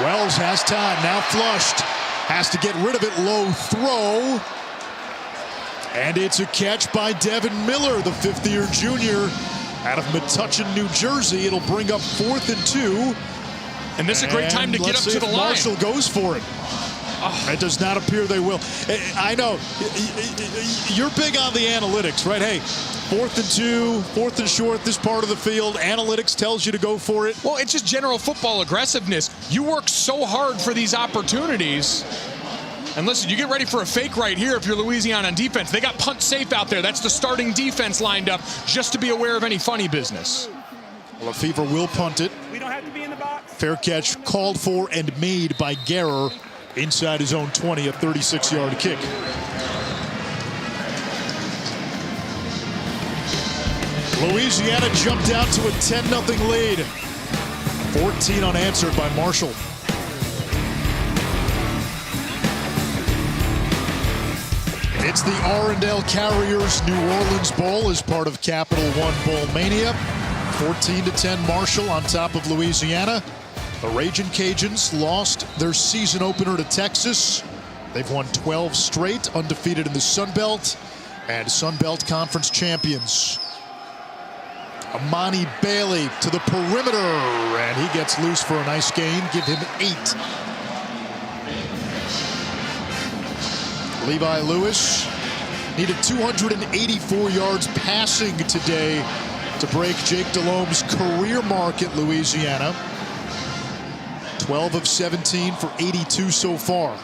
Wells has time, now flushed. Has to get rid of it, low throw. And it's a catch by Devin Miller, the 5th-year junior out of Metuchen, New Jersey. It'll bring up 4th and 2. And this is a great time to get up to the line. Marshall goes for it. Oh. It does not appear they will. I know, you're big on the analytics, right? Hey, 4th and 2, 4th and short, this part of the field. Analytics tells you to go for it. Well, it's just general football aggressiveness. You work so hard for these opportunities. And listen, you get ready for a fake right here if you're Louisiana on defense. They got punt safe out there. That's the starting defense lined up just to be aware of any funny business. Lefevre will punt it. We don't have to be in the box. Fair catch called for and made by Guerrer inside his own 20, a 36-yard kick. Louisiana jumped out to a 10-0 lead. 14 unanswered by Marshall. It's the R&L Carriers New Orleans Bowl as part of Capital One Bowl Mania. 14-10 Marshall on top of Louisiana. The Ragin Cajuns lost their season opener to Texas. They've won 12 straight, undefeated in the Sun Belt, and Sun Belt Conference champions. Amani Bailey to the perimeter, and he gets loose for a nice gain. Give him 8. Levi Lewis needed 284 yards passing today to break Jake Delhomme's career mark at Louisiana. 12 of 17 for 82 so far.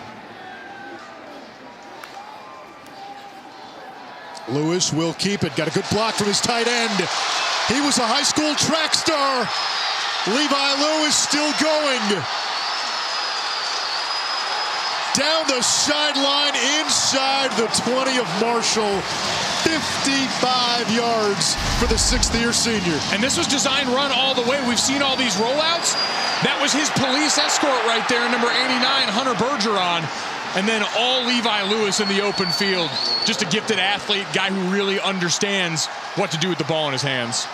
Lewis will keep it. Got a good block from his tight end. He was a high school track star. Levi Lewis still going. Down the sideline, inside the 20 of Marshall. 55 yards for the 6th-year senior. And this was design run all the way. We've seen all these rollouts. That was his police escort right there, number 89, Hunter Bergeron. And then all Levi Lewis in the open field. Just a gifted athlete, guy who really understands what to do with the ball in his hands.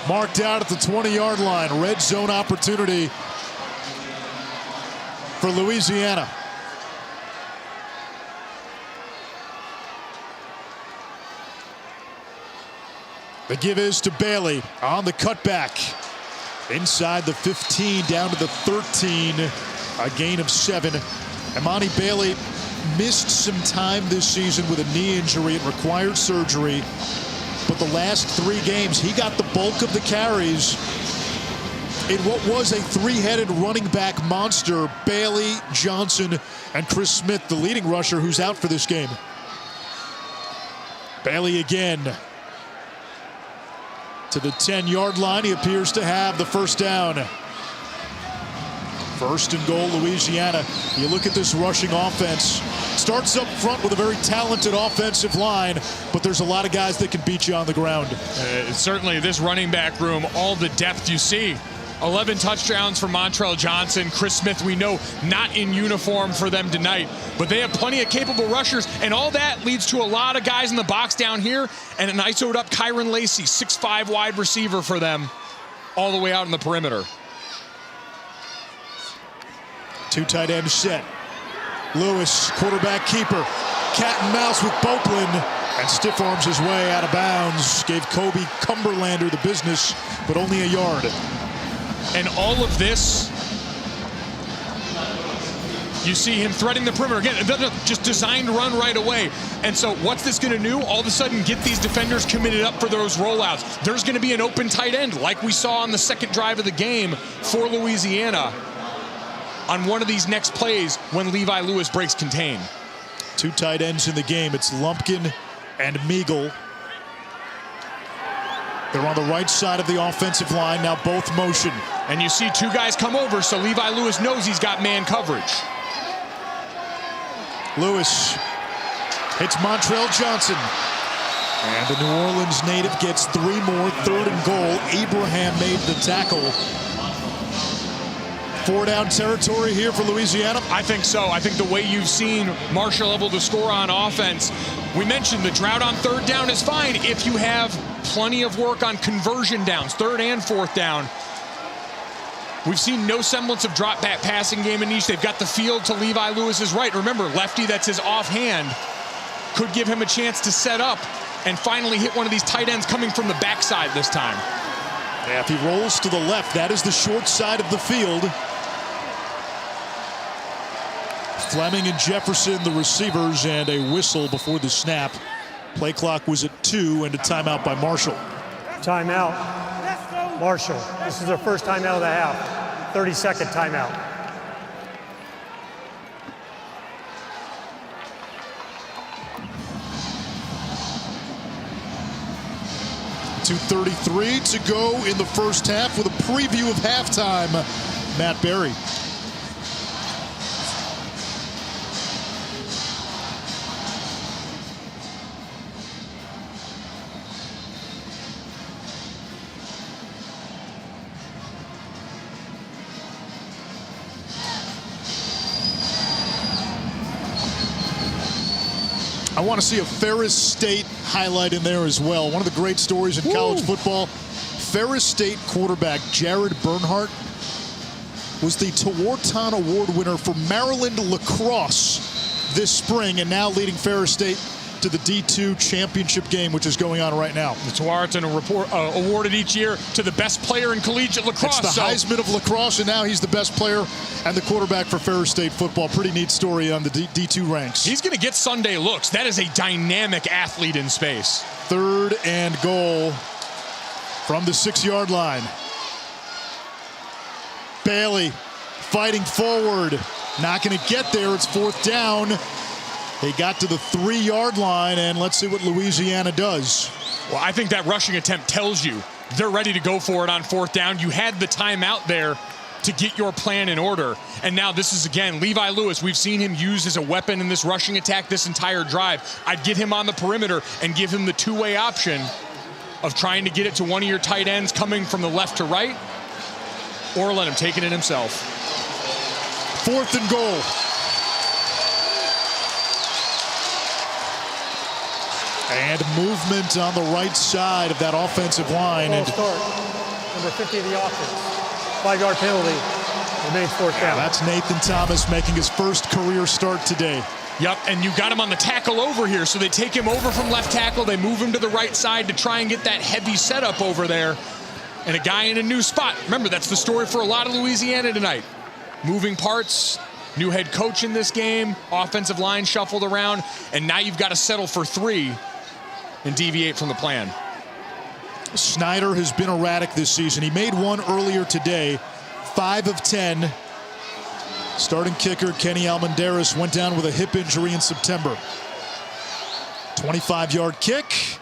Marked out at the 20-yard line. Red zone opportunity for Louisiana. The give is to Bailey on the cutback. Inside the 15, down to the 13. A gain of 7. Amani Bailey missed some time this season with a knee injury. It required surgery. But the last 3 games, he got the bulk of the carries in what was a 3-headed running back monster. Bailey, Johnson, and Chris Smith, the leading rusher, who's out for this game. Bailey again to the 10-yard line. He appears to have the first down. 1st and goal, Louisiana. You look at this rushing offense. Starts up front with a very talented offensive line, but there's a lot of guys that can beat you on the ground. Certainly this running back room, all the depth you see. 11 touchdowns for Montrell Johnson. Chris Smith, we know, not in uniform for them tonight, but they have plenty of capable rushers, and all that leads to a lot of guys in the box down here, and an ISO'd up Kyron Lacey, 6'5" wide receiver for them, all the way out in the perimeter. 2 tight ends set. Lewis, quarterback keeper. Cat and mouse with Boakland, and stiff arms his way out of bounds. Gave Kobe Cumberlander the business, but only a yard. And all of this, you see him threading the perimeter. Again, just designed to run right away. And so what's this going to do? All of a sudden get these defenders committed up for those rollouts. There's going to be an open tight end like we saw on the second drive of the game for Louisiana on one of these next plays when Levi Lewis breaks contain. 2 tight ends in the game. It's Lumpkin and Meagle. They're on the right side of the offensive line, now both motion. And you see 2 guys come over, so Levi Lewis knows he's got man coverage. Lewis hits Montrell Johnson. And the New Orleans native gets 3 more, 3rd and goal. Abraham made the tackle. 4-down territory here for Louisiana? I think so. I think the way you've seen Marshall able to score on offense, we mentioned the drought on 3rd down is fine if you have plenty of work on conversion downs, 3rd and 4th down. We've seen no semblance of drop back passing game in each. They've got the field to Levi Lewis's right. Remember, lefty, that's his offhand. Could give him a chance to set up and finally hit one of these tight ends coming from the backside this time. Yeah, if he rolls to the left, that is the short side of the field. Fleming and Jefferson, the receivers, and a whistle before the snap. Play clock was at 2 and a timeout by Marshall. Timeout. Marshall. This is their first timeout of the half. 30-second timeout. .233 to go in the first half with a preview of halftime. Matt Berry. want to see a Ferris State highlight in there as well. One of the great stories in college football. Ferris State quarterback Jared Bernhardt was the Tewaaraton Award winner for Maryland lacrosse this spring, and now leading Ferris State to the D2 championship game, which is going on right now. The Tewaaraton awarded each year to the best player in collegiate lacrosse. It's the Heisman of lacrosse, and now he's the best player and the quarterback for Ferris State football. Pretty neat story on the D2 ranks. He's going to get Sunday looks. That is a dynamic athlete in space. 3rd and goal from the 6-yard line. Bailey fighting forward. Not going to get there. It's 4th down. They got to the 3-yard line, and let's see what Louisiana does. Well, I think that rushing attempt tells you they're ready to go for it on 4th down. You had the timeout there to get your plan in order. And now this is, again, Levi Lewis. We've seen him used as a weapon in this rushing attack this entire drive. I'd get him on the perimeter and give him the two-way option of trying to get it to one of your tight ends coming from the left to right, or let him take it in himself. 4th and goal. And movement on the right side of that offensive line. Ball start. Number 50 of the offense. 5-yard penalty. Remains 4th down. That's Nathan Thomas making his first career start today. Yep, and you got him on the tackle over here. So they take him over from left tackle. They move him to the right side to try and get that heavy setup over there. And a guy in a new spot. Remember, that's the story for a lot of Louisiana tonight. Moving parts, new head coach in this game, offensive line shuffled around, and now you've got to settle for 3 and deviate from the plan. Snyder has been erratic this season. He made one earlier today, 5 of 10. Starting kicker Kenny Almendares went down with a hip injury in September. 25-yard kick,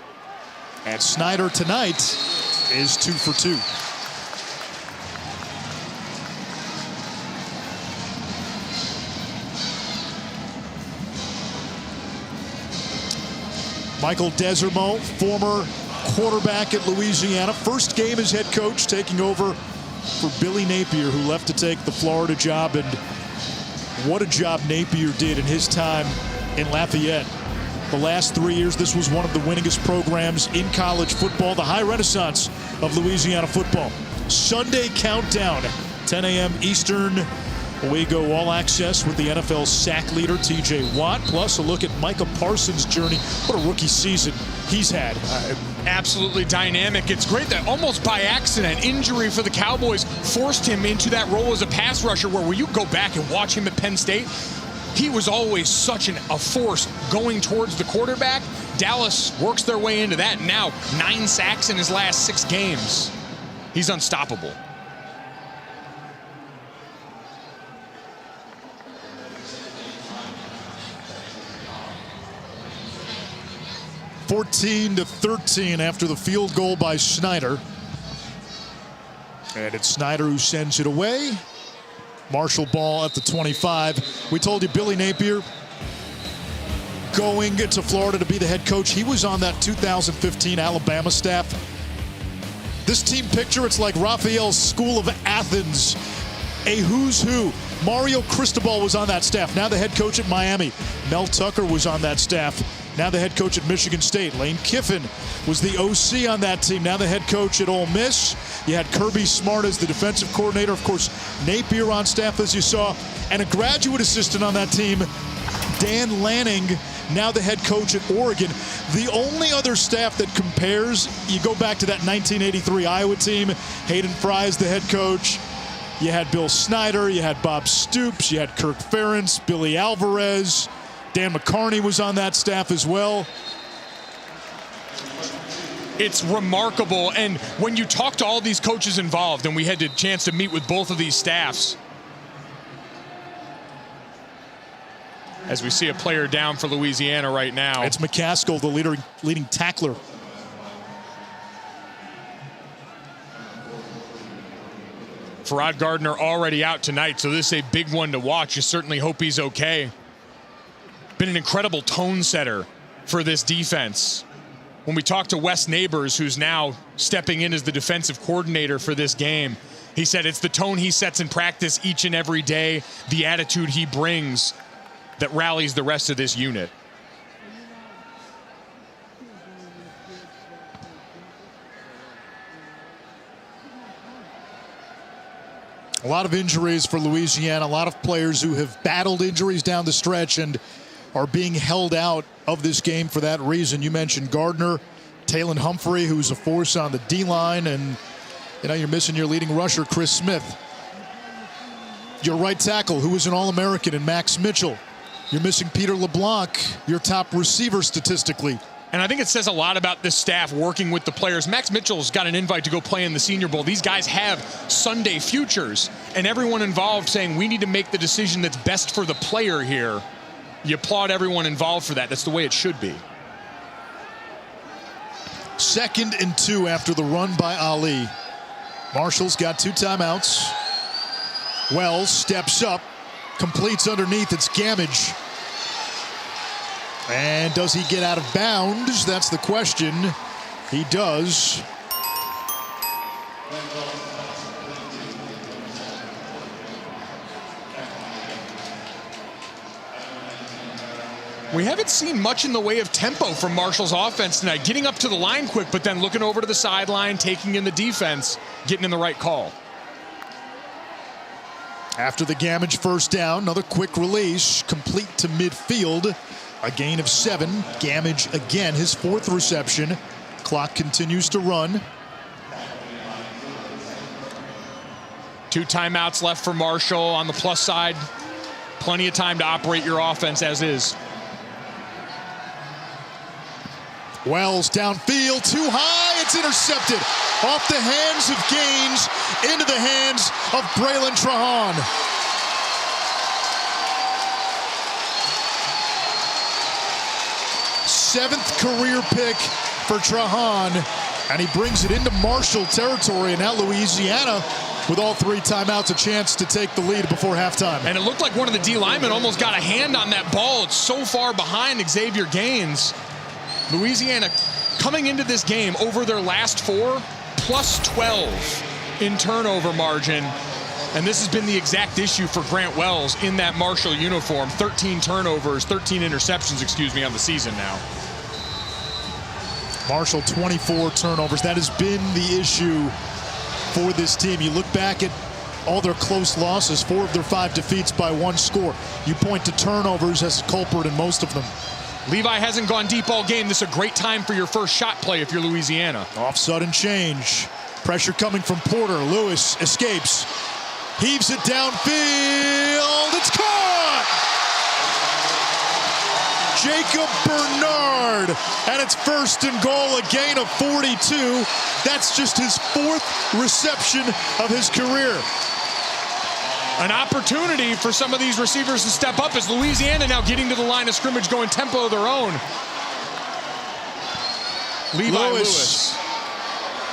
and Snyder tonight is 2 for 2. Michael Desormeaux, former quarterback at Louisiana. First game as head coach, taking over for Billy Napier, who left to take the Florida job. And what a job Napier did in his time in Lafayette. The last 3 years, this was one of the winningest programs in college football, the high renaissance of Louisiana football. Sunday countdown, 10 a.m. Eastern. We go all access with the NFL sack leader, T.J. Watt, plus a look at Micah Parsons' journey. What a rookie season he's had. Absolutely dynamic. It's great that almost by accident, injury for the Cowboys forced him into that role as a pass rusher, where when you go back and watch him at Penn State, he was always such a force going towards the quarterback. Dallas works their way into that. Now, 9 sacks in his last 6 games. He's unstoppable. (14-13) after the field goal by Snyder. And it's Snyder who sends it away. Marshall ball at the 25. We told you Billy Napier going to Florida to be the head coach. He was on that 2015 Alabama staff. This team picture, it's like Raphael's School of Athens. A who's who. Mario Cristobal was on that staff, now the head coach at Miami. Mel Tucker was on that staff, now the head coach at Michigan State. Lane Kiffin was the OC on that team, now the head coach at Ole Miss. You had Kirby Smart as the defensive coordinator. Of course, Napier on staff, as you saw, and a graduate assistant on that team, Dan Lanning, now the head coach at Oregon. The only other staff that compares, you go back to that 1983 Iowa team, Hayden Fry is the head coach. You had Bill Snyder, you had Bob Stoops, you had Kirk Ferentz, Billy Alvarez. Dan McCarney was on that staff as well. It's remarkable, and when you talk to all these coaches involved, and we had the chance to meet with both of these staffs, as we see a player down for Louisiana right now. It's McCaskill, the leading tackler. Farrod Gardner already out tonight, so this is a big one to watch. You certainly hope he's okay. Been an incredible tone setter for this defense. When we talked to Wes Neighbors, who's now stepping in as the defensive coordinator for this game, he said it's the tone he sets in practice each and every day, the attitude he brings that rallies the rest of this unit. A lot of injuries for Louisiana, a lot of players who have battled injuries down the stretch and are being held out of this game for that reason. You mentioned Gardner, Taylon Humphrey, who's a force on the D-line, and you're missing your leading rusher, Chris Smith. Your right tackle, who is an All-American, and Max Mitchell. You're missing Peter LeBlanc, your top receiver statistically. And I think it says a lot about this staff working with the players. Max Mitchell's got an invite to go play in the Senior Bowl. These guys have Sunday futures, and everyone involved saying we need to make the decision that's best for the player here. You applaud everyone involved for that. That's the way it should be. 2nd and 2 after the run by Ali. Marshall's got 2 timeouts. Wells steps up, completes underneath. It's Gamage. And does he get out of bounds? That's the question. He does. We haven't seen much in the way of tempo from Marshall's offense tonight. Getting up to the line quick, but then looking over to the sideline, taking in the defense, getting in the right call. After the Gamage first down, another quick release, complete to midfield. A gain of 7. Gamage again, his 4th reception. Clock continues to run. 2 timeouts left for Marshall. On the plus side, plenty of time to operate your offense as is. Wells downfield, too high, it's intercepted. Off the hands of Gaines, into the hands of Braylon Trahan. Seventh career pick for Trahan, and he brings it into Marshall territory, and now Louisiana, with all 3 timeouts, a chance to take the lead before halftime. And it looked like one of the D linemen almost got a hand on that ball. It's so far behind Xavier Gaines. Louisiana coming into this game over their last 4, plus 12 in turnover margin. And this has been the exact issue for Grant Wells in that Marshall uniform. 13 turnovers, 13 interceptions, on the season now. Marshall, 24 turnovers. That has been the issue for this team. You look back at all their close losses, 4 of their 5 defeats by 1 score. You point to turnovers as a culprit in most of them. Levi hasn't gone deep all game. This is a great time for your first shot play if you're Louisiana. Off sudden change. Pressure coming from Porter. Lewis escapes. Heaves it downfield. It's caught! Jacob Bernard. And it's 1st and goal, a gain of 42. That's just his 4th reception of his career. An opportunity for some of these receivers to step up as Louisiana now getting to the line of scrimmage, going tempo of their own. Levi Lewis.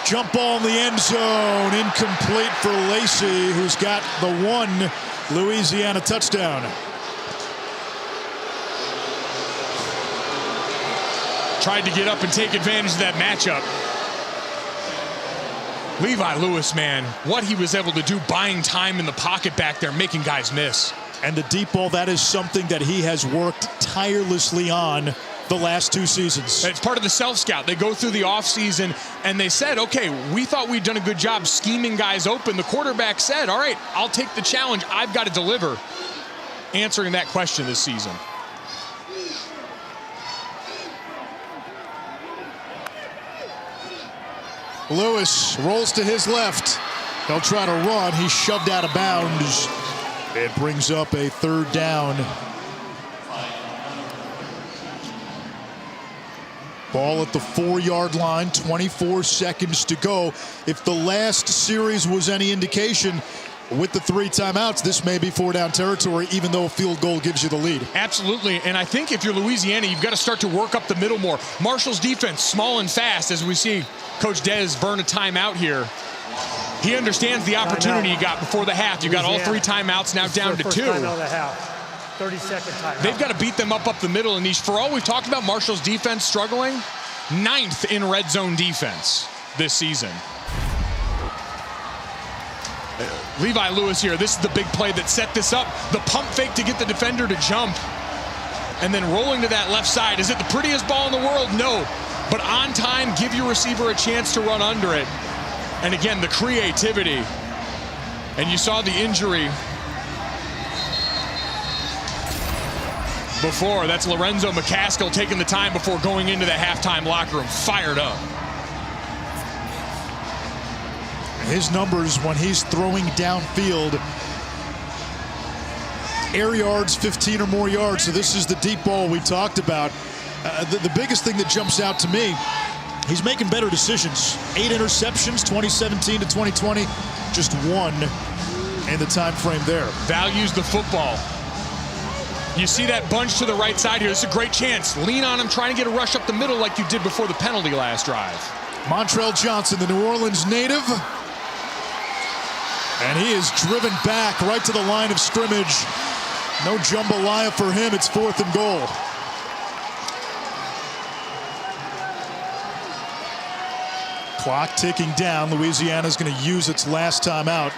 Jump ball in the end zone, incomplete for Lacey, who's got the 1 Louisiana touchdown. Tried to get up and take advantage of that matchup. Levi Lewis, man, what he was able to do buying time in the pocket back there, making guys miss. And the deep ball, that is something that he has worked tirelessly on the last 2 seasons. It's part of the self-scout. They go through the offseason and they said, okay, we thought we'd done a good job scheming guys open. The quarterback said, all right, I'll take the challenge. I've got to deliver. Answering that question this season. Lewis rolls to his left. They'll try to run. He's shoved out of bounds. It brings up a 3rd down. Ball at the 4-yard line, 24 seconds to go. If the last series was any indication, with the 3 timeouts, this may be 4-down territory, even though a field goal gives you the lead. Absolutely, and I think if you're Louisiana, you've got to start to work up the middle more. Marshall's defense, small and fast, as we see Coach Dez burn a timeout here. He understands the opportunity you got before the half. You got all 3 timeouts now down to 2. Timeout of the half. 30-second timeout. They've got to beat them up the middle, and for all we've talked about Marshall's defense struggling, 9th in red zone defense this season. Levi Lewis here. This is the big play that set this up. The pump fake to get the defender to jump. And then rolling to that left side. Is it the prettiest ball in the world? No. But on time, give your receiver a chance to run under it. And again, the creativity And you saw the injury before. That's Lorenzo McCaskill taking the time before going into the halftime locker room, fired up. His numbers when he's throwing downfield, air yards, 15 or more yards. So this is the deep ball we talked about. The biggest thing that jumps out to me, he's making better decisions. 8 interceptions, 2017 to 2020, just 1 in the time frame there. Values the football. You see that bunch to the right side here. This is a great chance. Lean on him, trying to get a rush up the middle like you did before the penalty last drive. Montrell Johnson, the New Orleans native. And he is driven back right to the line of scrimmage. No jambalaya for him. It's 4th and goal. Clock ticking down. Louisiana's going to use its last timeout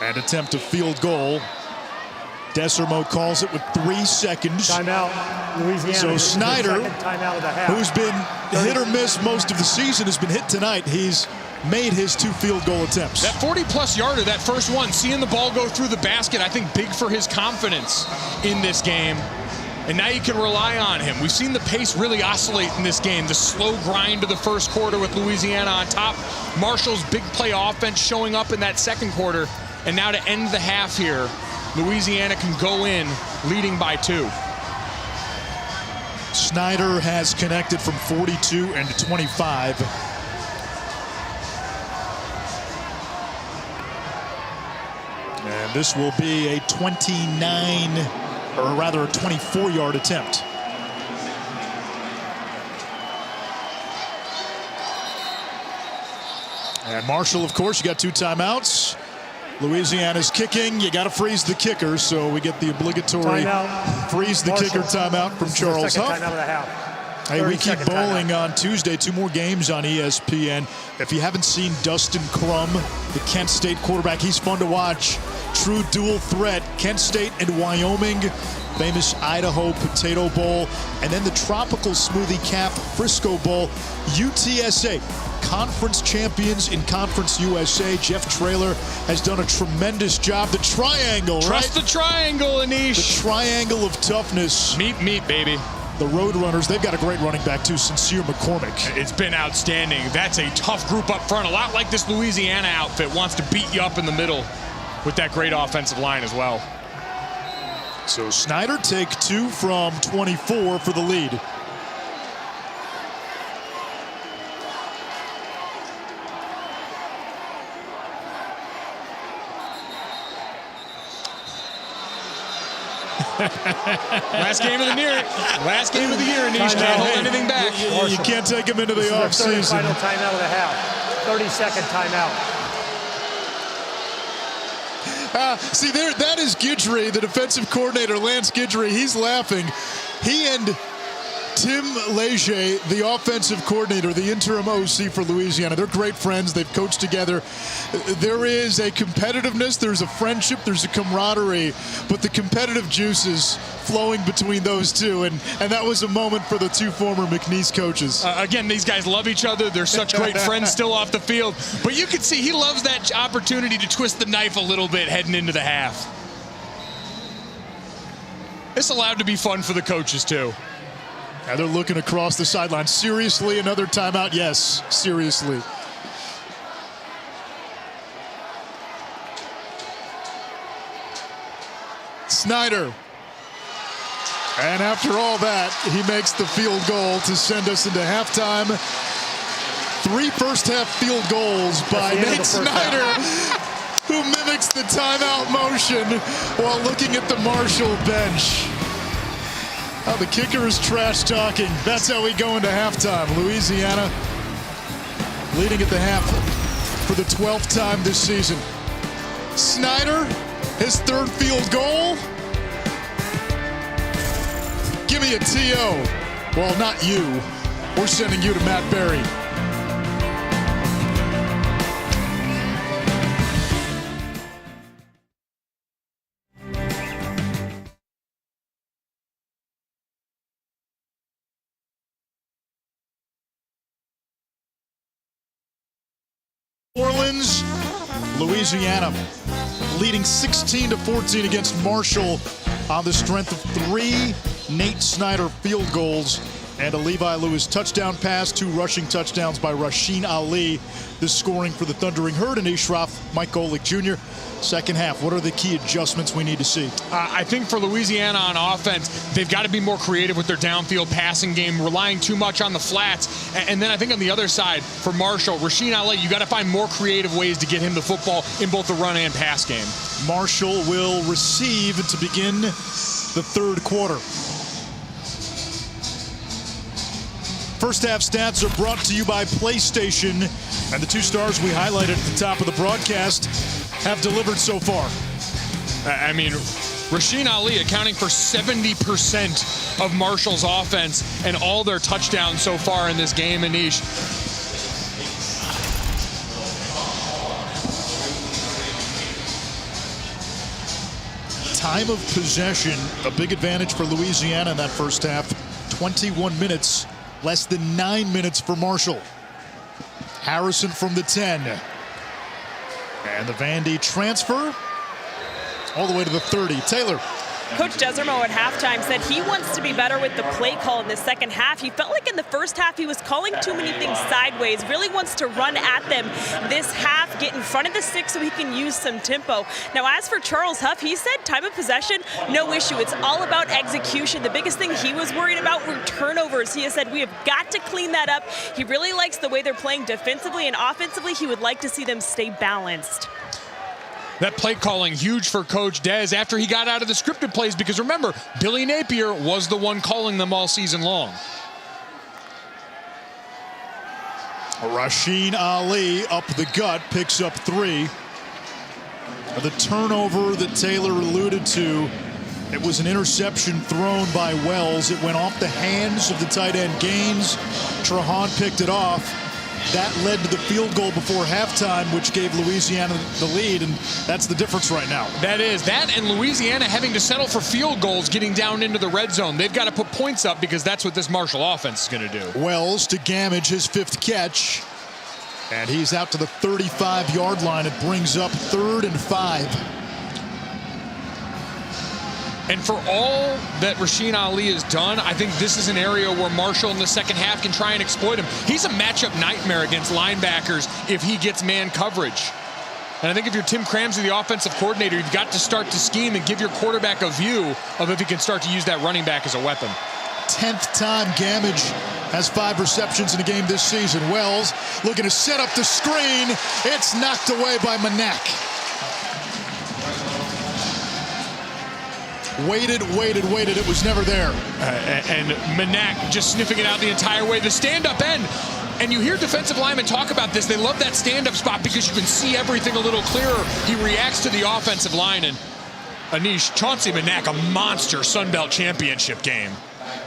and attempt a field goal. Desormeaux calls it with 3 seconds. Timeout, Louisiana. So Snyder, timeout of the half. who's been hit or miss most of the season, has been hit tonight. He's made his 2 field goal attempts. That 40-plus yarder, that first one, seeing the ball go through the basket, I think big for his confidence in this game. And now you can rely on him. We've seen the pace really oscillate in this game. The slow grind of the first quarter with Louisiana on top. Marshall's big play offense showing up in that second quarter. And now to end the half here, Louisiana can go in leading by 2. Snyder has connected from 42 and 25. And this will be a 29, or rather a 24-yard attempt. And Marshall, of course, you got 2 timeouts. Louisiana's kicking. You got to freeze the kicker, so we get the obligatory Timeout. freeze the Marshall. kicker timeout from Charles Huff. Huff. Timeout of the half. Hey, we keep 30-second bowling timeout. on Tuesday. 2 more games on ESPN. If you haven't seen Dustin Crum, the Kent State quarterback, he's fun to watch. True dual threat. Kent State and Wyoming. Famous Idaho Potato Bowl. And then the Tropical Smoothie Cap Frisco Bowl. UTSA. Conference champions in Conference USA. Jeff Traylor has done a tremendous job. The triangle, Trust right? the triangle, Anish. The triangle of toughness. Meat, baby. The Roadrunners, they've got a great running back too, Sincere McCormick. It's been outstanding. That's a tough group up front. A lot like this Louisiana outfit wants to beat you up in the middle with that great offensive line as well. So Snyder take 2 from 24 for the lead. Last game of the year. Last game of the year, Anish. Can't hold anything back. You can't take him into the This is their third offseason. final timeout of the half. 30-second timeout. See, that is Guidry, the defensive coordinator, Lance Guidry. He's laughing. He and Tim Leger, the offensive coordinator, the interim OC for Louisiana, they're great friends. They've coached together. There is a competitiveness, there's a friendship, there's a camaraderie, but the competitive juices flowing between those two, and that was a moment for the 2 former McNeese coaches. Again, these guys love each other. They're such great friends still off the field. But you can see he loves that opportunity to twist the knife a little bit heading into the half. It's allowed to be fun for the coaches, too. Now they're looking across the sideline. Seriously, another timeout? Yes, seriously. Snyder. And after all that, he makes the field goal to send us into halftime. 3 first-half field goals by Nate Snyder, who mimics the timeout motion while looking at the Marshall bench. Oh, the kicker is trash talking. That's how we go into halftime. Louisiana leading at the half for the 12th time this season. Snyder, his 3rd field goal. Give me a TO. Well, not you. We're sending you to Matt Berry. Orleans, Louisiana. leading 16-14 against Marshall on the strength of 3 Nate Snyder field goals and a Levi Lewis touchdown pass, 2 rushing touchdowns by Ragin Ali. This scoring for the Thundering Herd and Ishraff, Mike Golick Jr. Second half, what are the key adjustments we need to see? I think for Louisiana on offense, they've got to be more creative with their downfield passing game, relying too much on the flats. And then I think on the other side, for Marshall, Ragin Ali, you got to find more creative ways to get him the football in both the run and pass game. Marshall will receive to begin the third quarter. First half stats are brought to you by PlayStation, and the 2 stars we highlighted at the top of the broadcast have delivered so far. I mean, Ragin Ali accounting for 70% of Marshall's offense and all their touchdowns so far in this game, Anish. Time of possession, a big advantage for Louisiana in that first half. 21 minutes, less than 9 minutes for Marshall. Harrison from the 10. And the Vandy transfer all the way to the 30. Taylor. Coach Desormeaux at halftime said he wants to be better with the play call in the second half. He felt like in the first half he was calling too many things sideways, really wants to run at them this half, get in front of the 6 so he can use some tempo. Now, as for Charles Huff, he said time of possession, no issue. It's all about execution. The biggest thing he was worried about were turnovers. He has said we have got to clean that up. He really likes the way they're playing defensively and offensively. He would like to see them stay balanced. That play calling huge for Coach Des after he got out of the scripted plays, because remember, Billy Napier was the one calling them all season long. Ragin Ali up the gut, picks up 3. The turnover that Taylor alluded to, it was an interception thrown by Wells. It went off the hands of the tight end Gaines. Trahan picked it off. That led to the field goal before halftime, which gave Louisiana the lead, and that's the difference right now. That and Louisiana having to settle for field goals getting down into the red zone. They've got to put points up because that's what this Marshall offense is going to do. Wells to Gamage, his 5th catch, and he's out to the 35-yard line. It brings up 3rd and 5. And for all that Ragin Ali has done, I think this is an area where Marshall in the second half can try and exploit him. He's a matchup nightmare against linebackers if he gets man coverage. And I think if you're Tim Cramsey, the offensive coordinator, you've got to start to scheme and give your quarterback a view of if he can start to use that running back as a weapon. 10th time Gamage has 5 receptions in a game this season. Wells looking to set up the screen. It's knocked away by Manak. Waited. It was never there. And Manak just sniffing it out the entire way. The stand-up end. And you hear defensive linemen talk about this. They love that stand-up spot because you can see everything a little clearer. He reacts to the offensive line. And Anish, Chauncey Manak, a monster Sun Belt championship game.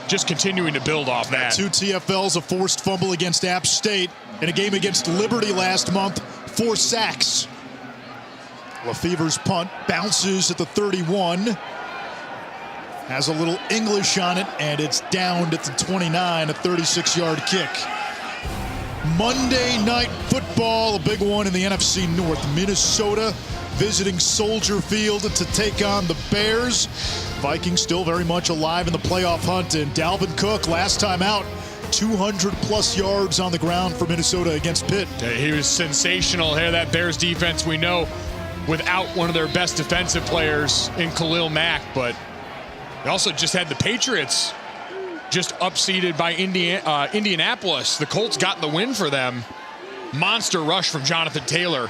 Just continuing to build off that. 2 TFLs, a forced fumble against App State. In a game against Liberty last month, 4 sacks. Lefever's punt bounces at the 31. Has a little English on it, and it's downed at the 29, a 36-yard kick. Monday Night Football, a big one in the NFC North. Minnesota visiting Soldier Field to take on the Bears. Vikings still very much alive in the playoff hunt, and Dalvin Cook, last time out, 200-plus yards on the ground for Minnesota against Pitt. He was sensational here. That Bears defense, we know, without one of their best defensive players in Khalil Mack, but they also just had the Patriots just upseeded by Indianapolis. The Colts got the win for them. Monster rush from Jonathan Taylor.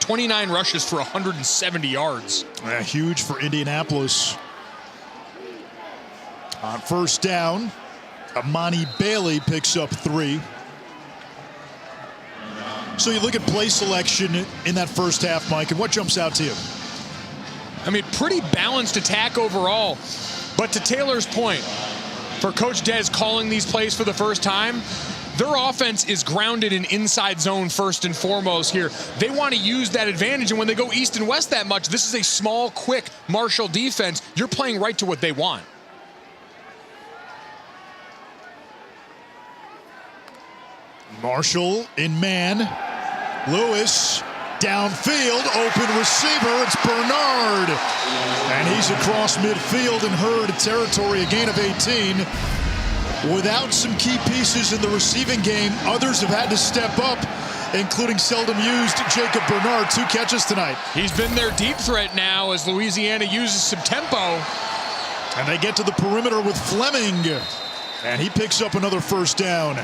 29 rushes for 170 yards. Huge for Indianapolis. On first down, Amani Bailey picks up 3. So you look at play selection in that first half, Mike, and what jumps out to you? I mean, pretty balanced attack overall. But to Taylor's point, for Coach Des calling these plays for the first time, their offense is grounded in inside zone first and foremost here. They want to use that advantage, and when they go east and west that much, this is a small, quick Marshall defense. You're playing right to what they want. Marshall in man. Lewis Downfield, open receiver, it's Bernard. And he's across midfield in herd territory, a gain of 18. Without some key pieces in the receiving game, others have had to step up, including seldom used Jacob Bernard. 2 catches tonight. He's been their deep threat now as Louisiana uses some tempo. And they get to the perimeter with Fleming. And he picks up another first down.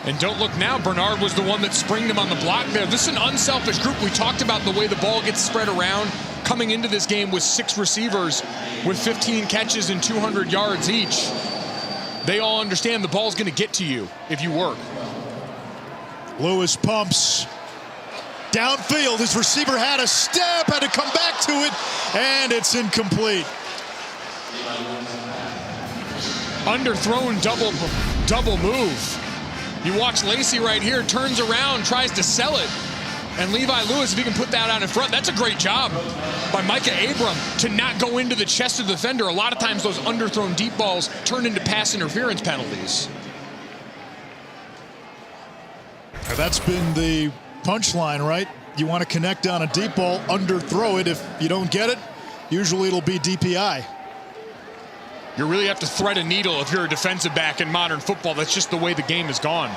And don't look now, Bernard was the one that springed him on the block there. This is an unselfish group. We talked about the way the ball gets spread around. Coming into this game with 6 receivers with 15 catches and 200 yards each. They all understand the ball's going to get to you if you work. Lewis pumps. Downfield, his receiver had a step, had to come back to it, and it's incomplete. Underthrown double move. You watch Lacey right here, turns around, tries to sell it. And Levi Lewis, if he can put that out in front, that's a great job by Micah Abram to not go into the chest of the defender. A lot of times those underthrown deep balls turn into pass interference penalties. That's been the punchline, right? You want to connect on a deep ball, underthrow it. If you don't get it, usually it'll be DPI. You really have to thread a needle if you're a defensive back in modern football. That's just the way the game has gone.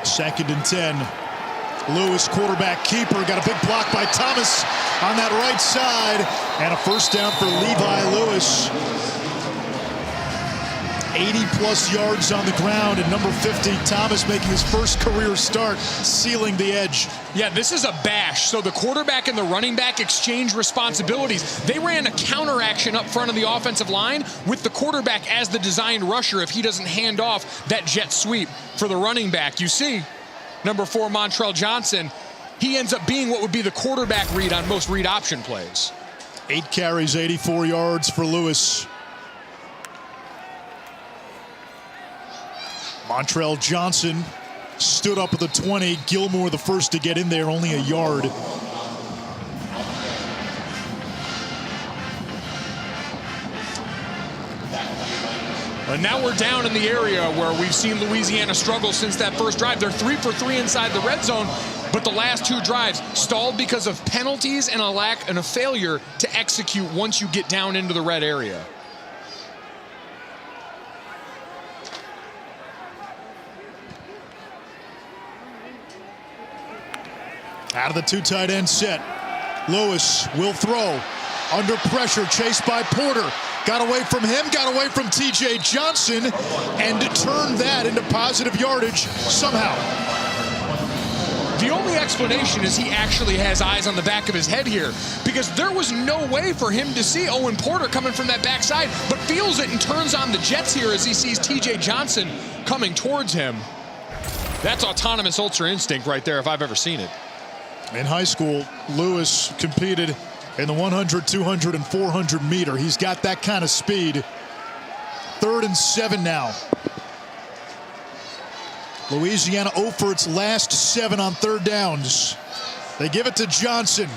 2nd and 10. Lewis, quarterback keeper, got a big block by Thomas on that right side. And a first down for Levi Lewis. 80-plus yards on the ground, and number 50, Thomas, making his first career start, sealing the edge. Yeah, this is a bash. So the quarterback and the running back exchange responsibilities. They ran a counter action up front of the offensive line with the quarterback as the designed rusher if he doesn't hand off that jet sweep for the running back. You see, number 4, Montrell Johnson, he ends up being what would be the quarterback read on most read option plays. 8 carries, 84 yards for Lewis. Montrell Johnson stood up at the 20. Gilmore the first to get in there, only a yard. And now we're down in the area where we've seen Louisiana struggle since that first drive. They're 3 for 3 inside the red zone, but the last 2 drives stalled because of penalties and a failure to execute once you get down into the red area. Out of the 2 tight end set. Lewis will throw. Under pressure, chased by Porter. Got away from him, got away from T.J. Johnson, and turned that into positive yardage somehow. The only explanation is he actually has eyes on the back of his head here, because there was no way for him to see Owen Porter coming from that backside, but feels it and turns on the jets here as he sees T.J. Johnson coming towards him. That's autonomous ultra instinct right there if I've ever seen it. In high school, Lewis competed in the 100, 200, and 400 meter. He's got that kind of speed. 3rd and 7 now. Louisiana 0 for its last 7 on 3rd downs. They give it to Johnson,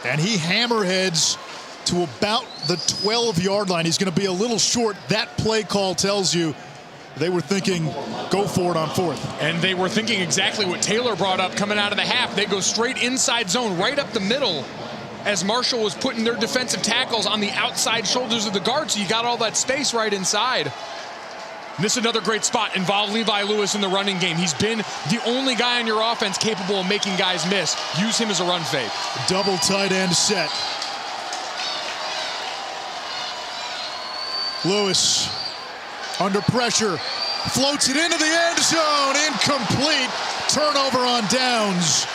and he hammerheads to about the 12-yard line. He's going to be a little short. That play call tells you they were thinking, go for it on 4th. And they were thinking exactly what Taylor brought up coming out of the half. They go straight inside zone, right up the middle, as Marshall was putting their defensive tackles on the outside shoulders of the guard, so you got all that space right inside. And this is another great spot. Involve Levi Lewis in the running game. He's been the only guy on your offense capable of making guys miss. Use him as a run fake. Double tight end set. Lewis under pressure, floats it into the end zone, incomplete. Turnover on downs.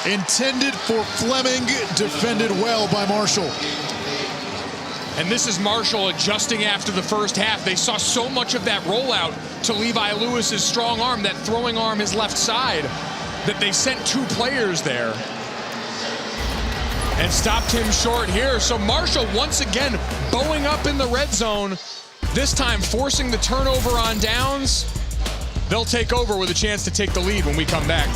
Intended for Fleming, defended well by Marshall. And this is Marshall adjusting after the first half. They saw so much of that rollout to Levi Lewis's strong arm, that throwing arm, his left side, that they sent 2 players there and stopped him short here. So Marshall once again bowing up in the red zone, this time forcing the turnover on downs. They'll take over with a chance to take the lead when we come back.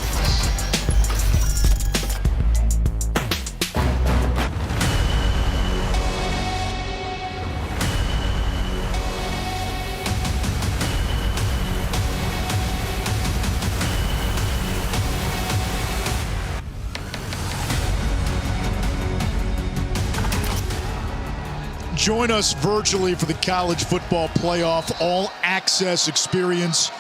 Join us virtually for the College Football Playoff All-Access experience.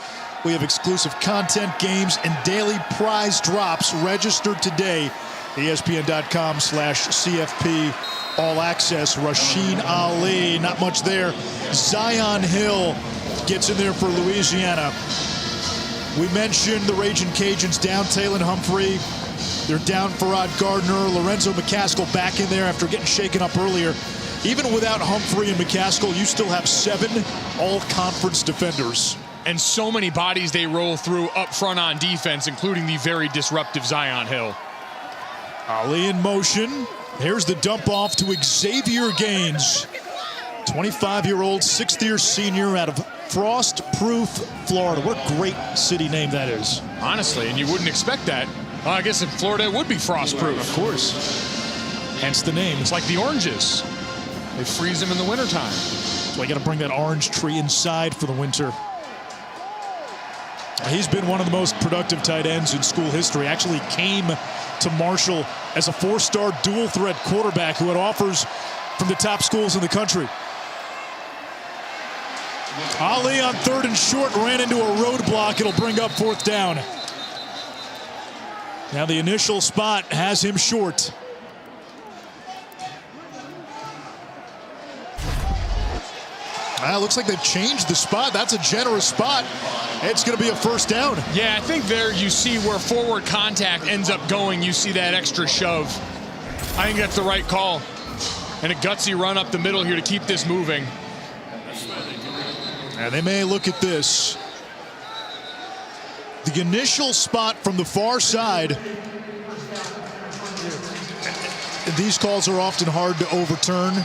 We have exclusive content, games, and daily prize drops. Register today. ESPN.com/CFP All-Access. Ragin Ali, not much there. Zion Hill gets in there for Louisiana. We mentioned the Ragin Cajuns down Taylor Humphrey. They're down Farrod Gardner. Lorenzo McCaskill back in there after getting shaken up earlier. Even without Humphrey and McCaskill, you still have 7 all-conference defenders. And so many bodies they roll through up front on defense, including the very disruptive Zion Hill. Ali in motion. Here's the dump off to Xavier Gaines. 25-year-old, 6th-year senior out of Frostproof, Florida. What a great city name that is. Honestly, and you wouldn't expect that. Well, I guess in Florida it would be frostproof. Of course. Hence the name. It's like the oranges. They freeze them in the wintertime. So I got to bring that orange tree inside for the winter. He's been one of the most productive tight ends in school history. Actually came to Marshall as a 4-star dual threat quarterback who had offers from the top schools in the country. Ali on 3rd and short ran into a roadblock. It'll bring up 4th down. Now the initial spot has him short. Looks like they've changed the spot. That's a generous spot. It's going to be a 1st down. Yeah, I think there you see where forward contact ends up going. You see that extra shove. I think that's the right call. And a gutsy run up the middle here to keep this moving. And they may look at this. The initial spot from the far side. These calls are often hard to overturn.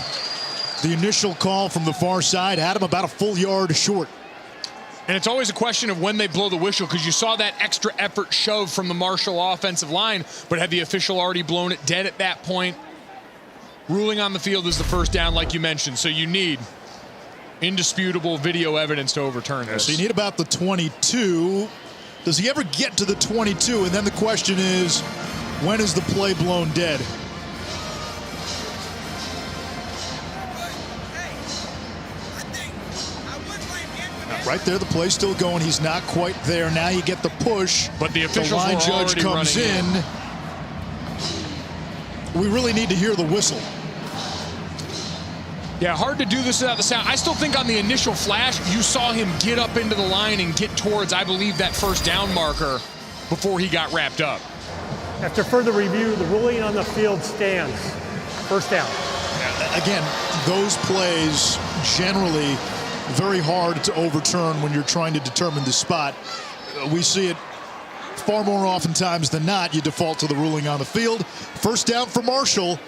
The initial call from the far side had him about a full yard short. And it's always a question of when they blow the whistle, because you saw that extra effort shove from the Marshall offensive line, but had the official already blown it dead at that point? Ruling on the field is the 1st down, like you mentioned, so you need indisputable video evidence to overturn this. So you need about the 22. Does he ever get to the 22? And then the question is, when is the play blown dead? Right there, the play's still going. He's not quite there. Now you get the push. But the officials the line judge comes in. We really need to hear the whistle. Yeah, hard to do this without the sound. I still think on the initial flash, you saw him get up into the line and get towards, I believe, that 1st down marker before he got wrapped up. After further review, the ruling on the field stands. 1st down. Again, those plays generally very hard to overturn when you're trying to determine the spot. We see it far more oftentimes than not. You default to the ruling on the field. 1st down for Marshall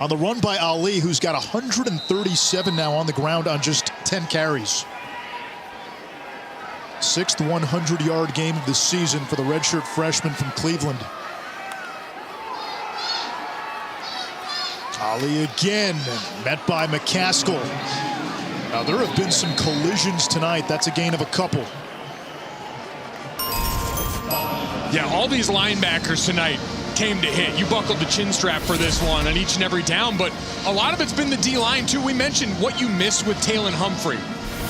on the run by Ali, who's got 137 now on the ground on just 10 carries. 6th 100-yard game of the season for the redshirt freshman from Cleveland. Ali again, met by McCaskill. Now, there have been some collisions tonight. That's a gain of a couple. Yeah, all these linebackers tonight came to hit. You buckled the chin strap for this one on each and every down, but a lot of it's been the D-line, too. We mentioned what you missed with Taylor Humphrey.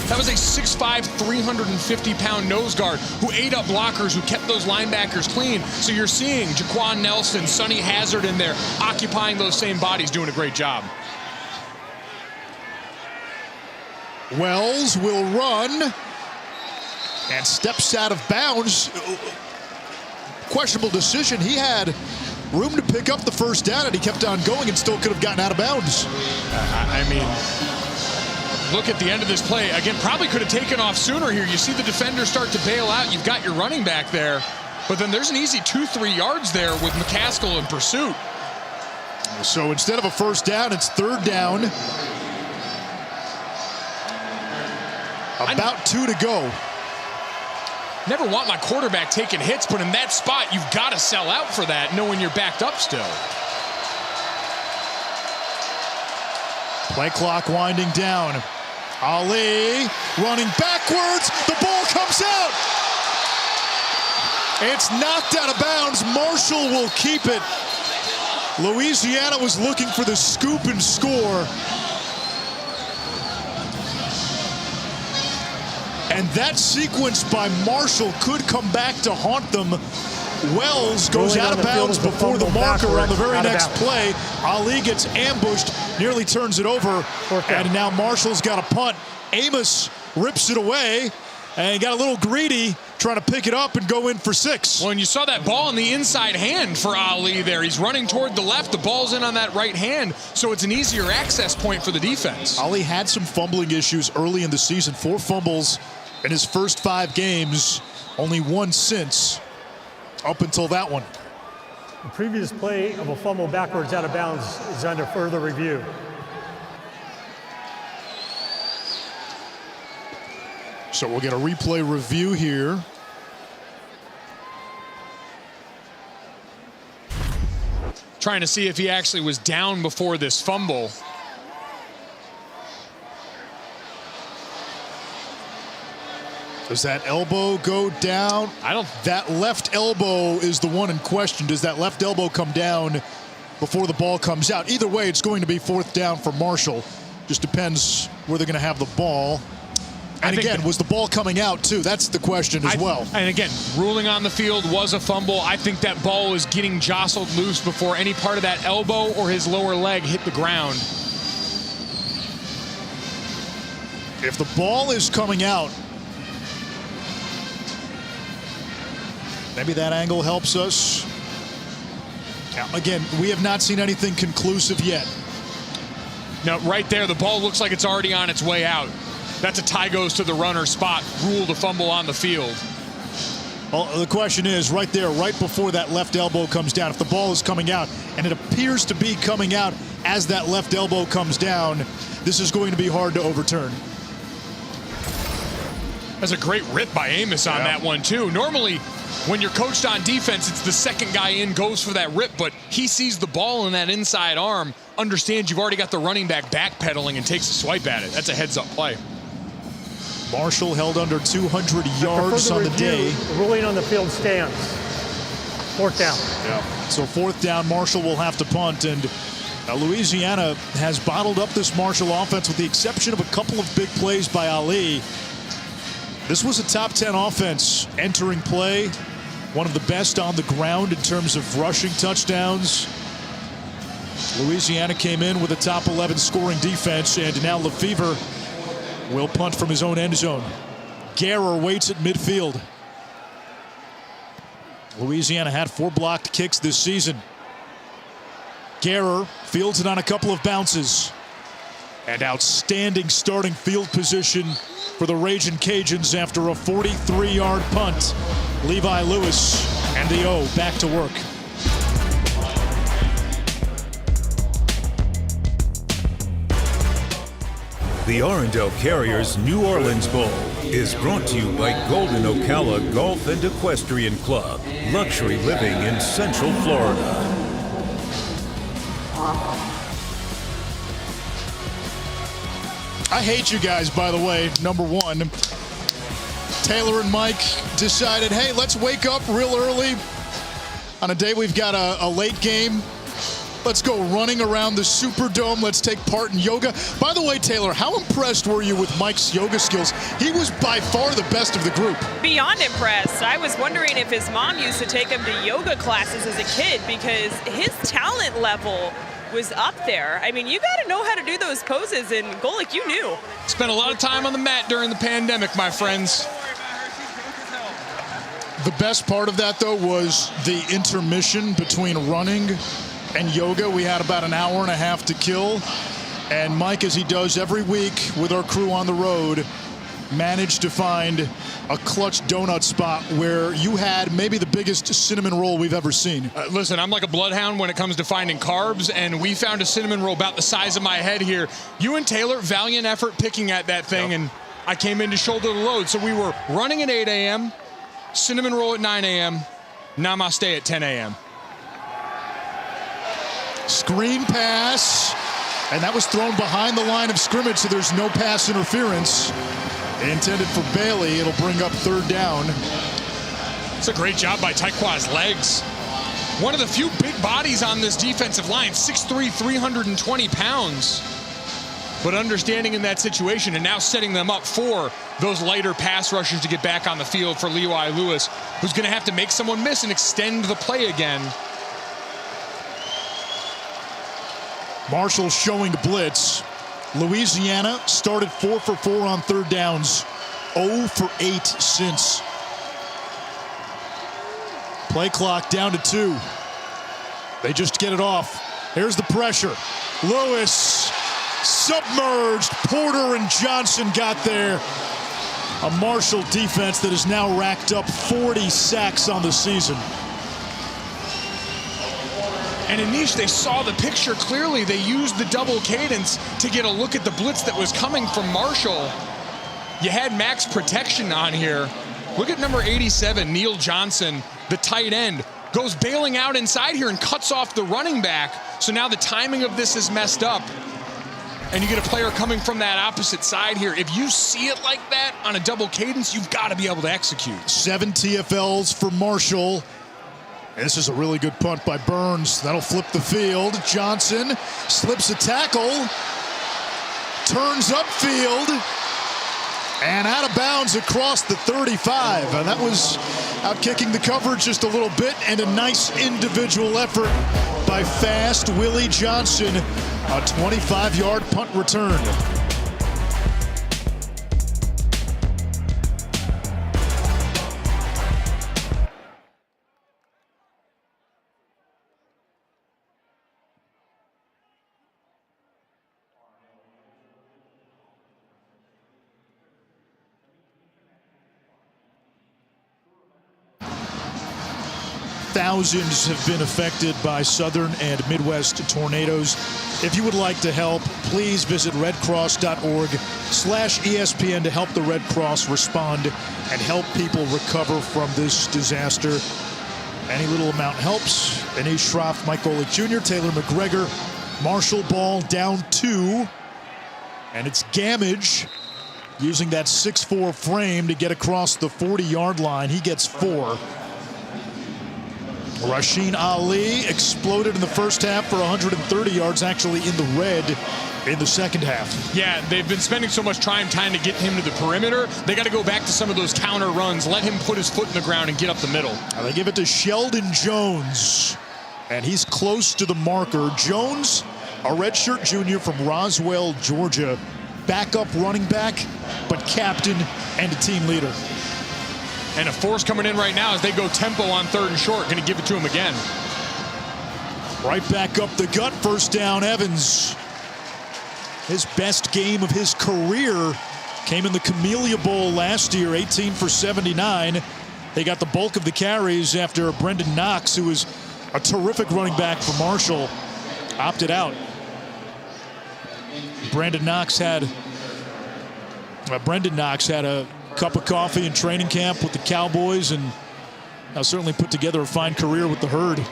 That was a 6'5", 350-pound nose guard who ate up blockers, who kept those linebackers clean. So you're seeing Jaquan Nelson, Sonny Hazard in there, occupying those same bodies, doing a great job. Wells will run and steps out of bounds. Questionable decision. He had room to pick up the 1st down, and he kept on going and still could have gotten out of bounds. I mean, look at the end of this play. Again, probably could have taken off sooner here. You see the defender start to bail out. You've got your running back there, but then there's an easy 2-3 yards there with McCaskill in pursuit. So instead of a 1st down, it's 3rd down. About 2 to go. Never want my quarterback taking hits, but in that spot, you've got to sell out for that, knowing you're backed up still. Play clock winding down. Ali running backwards. The ball comes out. It's knocked out of bounds. Marshall will keep it. Louisiana was looking for the scoop and score. And that sequence by Marshall could come back to haunt them. Wells goes out of bounds before the marker on the very next play. Ali gets ambushed, nearly turns it over, and now Marshall's got a punt. Amos rips it away and got a little greedy, trying to pick it up and go in for 6. Well, and you saw that ball in the inside hand for Ali there. He's running toward the left. The ball's in on that right hand, so it's an easier access point for the defense. Ali had some fumbling issues early in the season. 4 fumbles in his first 5 games, only 1 since. Up until that one. The previous play of a fumble backwards out of bounds is under further review. So we'll get a replay review here. Trying to see if he actually was down before this fumble. Does that elbow go down? That left elbow is the one in question. Does that left elbow come down before the ball comes out? Either way, it's going to be 4th down for Marshall. Just depends where they're going to have the ball. And again, was the ball coming out too? That's the question as well. And again, ruling on the field was a fumble. I think that ball was getting jostled loose before any part of that elbow or his lower leg hit the ground. If the ball is coming out, maybe that angle helps us. Again, we have not seen anything conclusive yet. No, right there, the ball looks like it's already on its way out. That's a tie goes to the runner spot. Rule the fumble on the field. Well, the question is, right there, right before that left elbow comes down, if the ball is coming out, and it appears to be coming out as that left elbow comes down, this is going to be hard to overturn. That's a great rip by Amos on that one, too. Normally, when you're coached on defense, it's the second guy in goes for that rip, but he sees the ball in that inside arm, understands you've already got the running back backpedaling and takes a swipe at it. That's a heads-up play. Marshall held under 200 yards on the day. The ruling on the field stands. 4th down. Yeah. So 4th down, Marshall will have to punt, and Louisiana has bottled up this Marshall offense with the exception of a couple of big plays by Ali. This was a top 10 offense entering play, one of the best on the ground in terms of rushing touchdowns. Louisiana came in with a top 11 scoring defense, and now Lefevre will punt from his own end zone. Guerrer waits at midfield. Louisiana had 4 blocked kicks this season. Guerrer fields it on a couple of bounces. And outstanding starting field position for the Ragin Cajuns after a 43-yard punt. Levi Lewis and the O back to work. The Arundel Carriers New Orleans Bowl is brought to you by Golden Ocala Golf and Equestrian Club, luxury living in Central Florida. I hate you guys, by the way. Number one, Taylor and Mike decided, hey, let's wake up real early on a day we've got a late game. Let's go running around the Superdome. Let's take part in yoga. By the way, Taylor, how impressed were you with Mike's yoga skills? He was by far the best of the group. Beyond impressed. I was wondering if his mom used to take him to yoga classes as a kid because his talent level was up there. I mean, you got to know how to do those poses, and Golic, you knew. Spent a lot of time on the mat during the pandemic, my friends. The best part of that, though, was the intermission between running and yoga. We had about an hour and a half to kill. And Mike, as he does every week with our crew on the road, managed to find a clutch donut spot where you had maybe the biggest cinnamon roll we've ever seen. Listen, I'm like a bloodhound when it comes to finding carbs, and we found a cinnamon roll about the size of my head here. You and Taylor, valiant effort picking at that thing, and I came in to shoulder the load. So we were running at 8 a.m., cinnamon roll at 9 a.m., namaste at 10 a.m. Screen pass, and that was thrown behind the line of scrimmage, so there's no pass interference. Intended for Bailey. It'll bring up 3rd down. It's a great job by Taekwon's legs. One of the few big bodies on this defensive line, 6'3", 320 pounds. but understanding in that situation and now setting them up for those lighter pass rushers to get back on the field for Levi Lewis, who's going to have to make someone miss and extend the play again. Marshall showing blitz. Louisiana started 4 for 4 on third downs, 0 for 8 since. Play clock down to 2. They just get it off. Here's the pressure. Lewis submerged. Porter and Johnson got there. A Marshall defense that has now racked up 40 sacks on the season. And Anish, they saw the picture clearly. They used the double cadence to get a look at the blitz that was coming from Marshall. You had max protection on here. Look at number 87, Neil Johnson, the tight end, goes bailing out inside here and cuts off the running back. So now the timing of this is messed up. And you get a player coming from that opposite side here. If you see it like that on a double cadence, you've got to be able to execute. 7 TFLs for Marshall. This is a really good punt by Burns. That'll flip the field. Johnson slips a tackle, turns upfield, and out of bounds across the 35. And that was out kicking the coverage just a little bit, and a nice individual effort by fast Willie Johnson. A 25-yard punt return. Thousands have been affected by southern and Midwest tornadoes. If you would like to help, please visit redcross.org/ESPN to help the Red Cross respond and help people recover from this disaster. Any little amount helps. Anish Shroff, Mike Golick Jr., Taylor McGregor, Marshall ball down 2. And it's Gamage using that 6'4" frame to get across the 40-yard line. He gets 4. Rasheen Ali exploded in the first half for 130 yards, actually in the red in the second half. Yeah, they've been spending so much time to get him to the perimeter. They got to go back to some of those counter runs, let him put his foot in the ground and get up the middle. Now they give it to Sheldon Jones, and he's close to the marker. Jones, a redshirt junior from Roswell, Georgia, backup running back, but captain and a team leader. And a force coming in right now as they go tempo on 3rd and short. Going to give it to him again. Right back up the gut. First down, Evans. His best game of his career came in the Camellia Bowl last year, 18 for 79. They got the bulk of the carries after Brendan Knox, who was a terrific running back for Marshall, opted out. Brendan Knox had a cup of coffee in training camp with the Cowboys, and certainly put together a fine career with the Herd.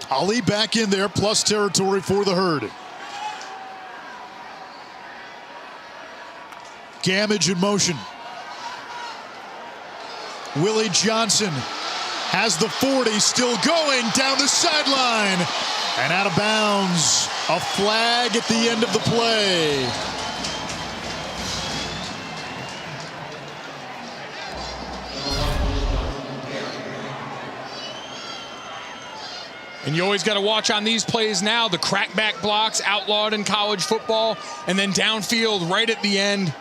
Ali back in there, plus territory for the Herd. Gamage in motion. Willie Johnson has the 40, still going down the sideline. And out of bounds. A flag at the end of the play. And you always got to watch on these plays now, the crackback blocks outlawed in college football, and then downfield right at the end,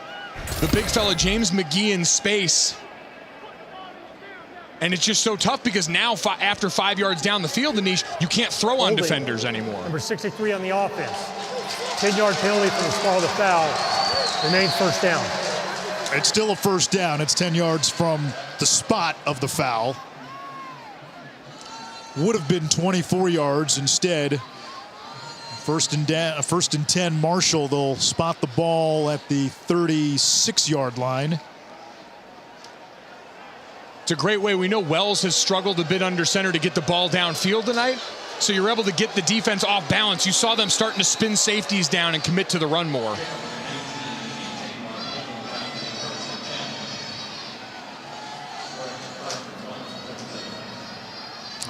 the big fella James McGee in space. And it's just so tough because now after 5 yards down the field, Anish, you can't throw on defenders anymore. Number 63 on the offense. 10-yard penalty for the spot of the foul. Remains first down. It's still a first down. It's 10 yards from the spot of the foul. Would have been 24 yards instead. First and 10, Marshall. They'll spot the ball at the 36-yard line. It's a great way. We know Wells has struggled a bit under center to get the ball downfield tonight. So you're able to get the defense off balance. You saw them starting to spin safeties down and commit to the run more.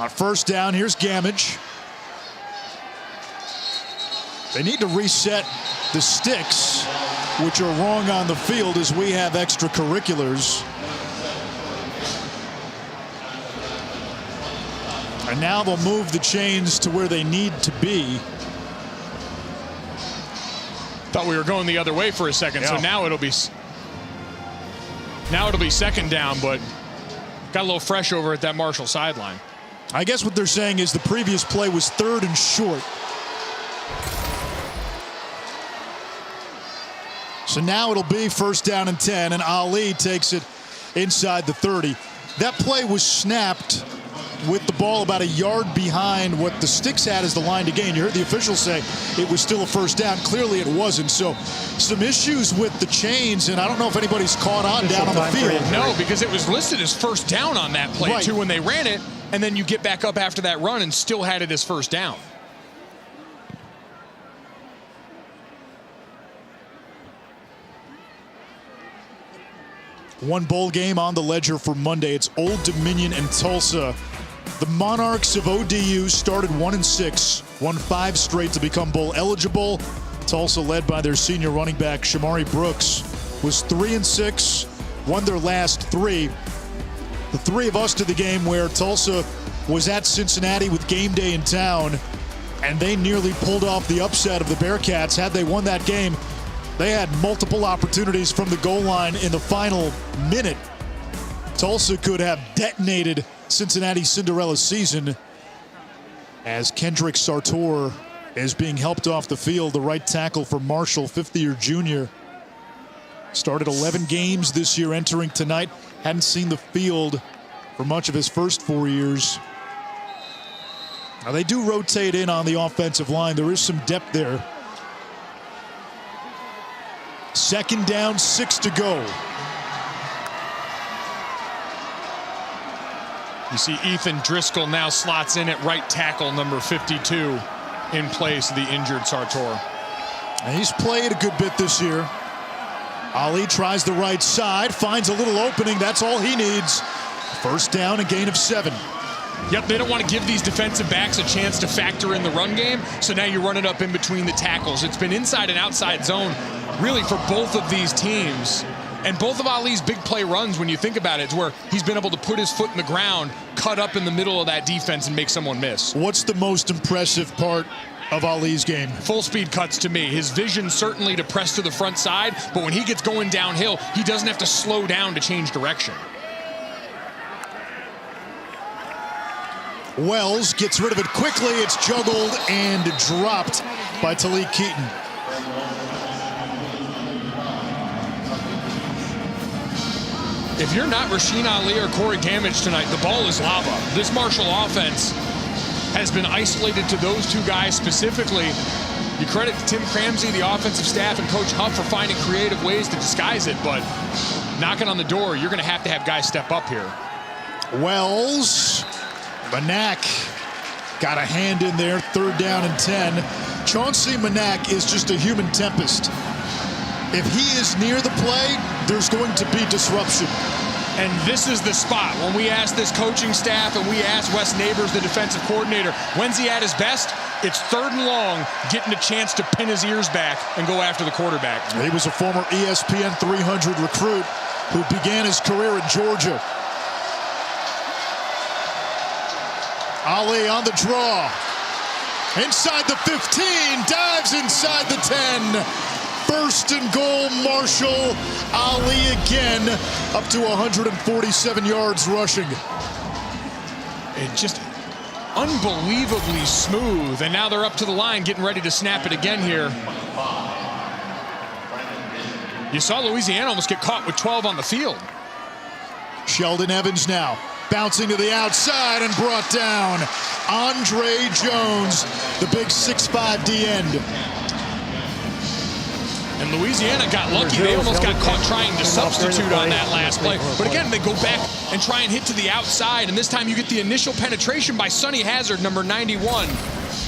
On first down, here's Gamage. They need to reset the sticks, which are wrong on the field as we have extracurriculars. And now they'll move the chains to where they need to be. Thought we were going the other way for a second, Yeah. so now it'll be second down, but got a little fresh over at that Marshall sideline. I guess what they're saying is the previous play was 3rd and short. So now it'll be 1st down and 10, and Ali takes it inside the 30. That play was snapped with the ball about a yard behind what the sticks had as the line to gain. You heard the officials say it was still a 1st down. Clearly it wasn't. So some issues with the chains, and I don't know if anybody's caught on down on the field. No, because it was listed as 1st down on that play, too, when they ran it, and then you get back up after that run and still had it as 1st down. One bowl game on the ledger for Monday. It's Old Dominion and Tulsa. The Monarchs of ODU started 1-6, won 5 straight to become bowl eligible. Tulsa, led by their senior running back Shamari Brooks, was 3-6, won their last 3. The 3 of us to the game where Tulsa was at Cincinnati with game day in town, and they nearly pulled off the upset of the Bearcats. Had they won that game, they had multiple opportunities from the goal line in the final minute. Tulsa could have detonated Cincinnati's Cinderella season, as Kendrick Sartor is being helped off the field, the right tackle for Marshall, 5th-year junior. Started 11 games this year, entering tonight. Hadn't seen the field for much of his first 4 years. Now they do rotate in on the offensive line. There is some depth there. 2nd down, 6 to go. You see Ethan Driscoll now slots in at right tackle, number 52, in place of the injured Sartor. And he's played a good bit this year. Ali tries the right side, finds a little opening. That's all he needs. 1st down, a gain of 7. Yep, they don't want to give these defensive backs a chance to factor in the run game, so now you run it up in between the tackles. It's been inside and outside zone, really, for both of these teams. And both of Ali's big play runs, when you think about it, is where he's been able to put his foot in the ground, cut up in the middle of that defense, and make someone miss. What's the most impressive part of Ali's game? Full speed cuts to me. His vision certainly to press to the front side, but when he gets going downhill, he doesn't have to slow down to change direction. Wells gets rid of it quickly. It's juggled and dropped by Talik Keaton. If you're not Rasheen Ali or Corey Gamage tonight, the ball is lava. This Marshall offense has been isolated to those 2 guys specifically. You credit Tim Cramsey, the offensive staff, and Coach Huff for finding creative ways to disguise it, but knocking on the door, you're going to have guys step up here. Wells, Manak got a hand in there, 3rd down and 10. Chauncey Manak is just a human tempest. If he is near the play, there's going to be disruption. And this is the spot. When we asked this coaching staff and we asked Wes Neighbors, the defensive coordinator, when's he at his best? It's 3rd and long, getting a chance to pin his ears back and go after the quarterback. He was a former ESPN 300 recruit who began his career at Georgia. Ali on the draw. Inside the 15, dives inside the 10. 1st and goal, Marshall. Ali again, up to 147 yards rushing. It just unbelievably smooth, and now they're up to the line, getting ready to snap it again here. You saw Louisiana almost get caught with 12 on the field. Sheldon Evans now bouncing to the outside and brought down. Andre Jones, the big 6'5" D end. And Louisiana got lucky. They almost got caught trying to substitute on that last play. But again, they go back and try and hit to the outside. And this time you get the initial penetration by Sonny Hazard, number 91.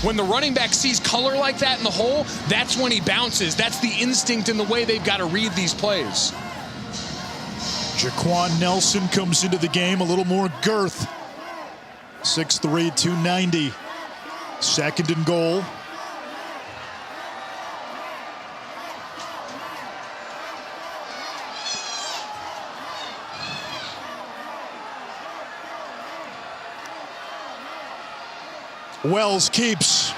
When the running back sees color like that in the hole, that's when he bounces. That's the instinct in the way they've got to read these plays. Jaquan Nelson comes into the game, a little more girth. 6'3", 290. 2nd and goal. Wells keeps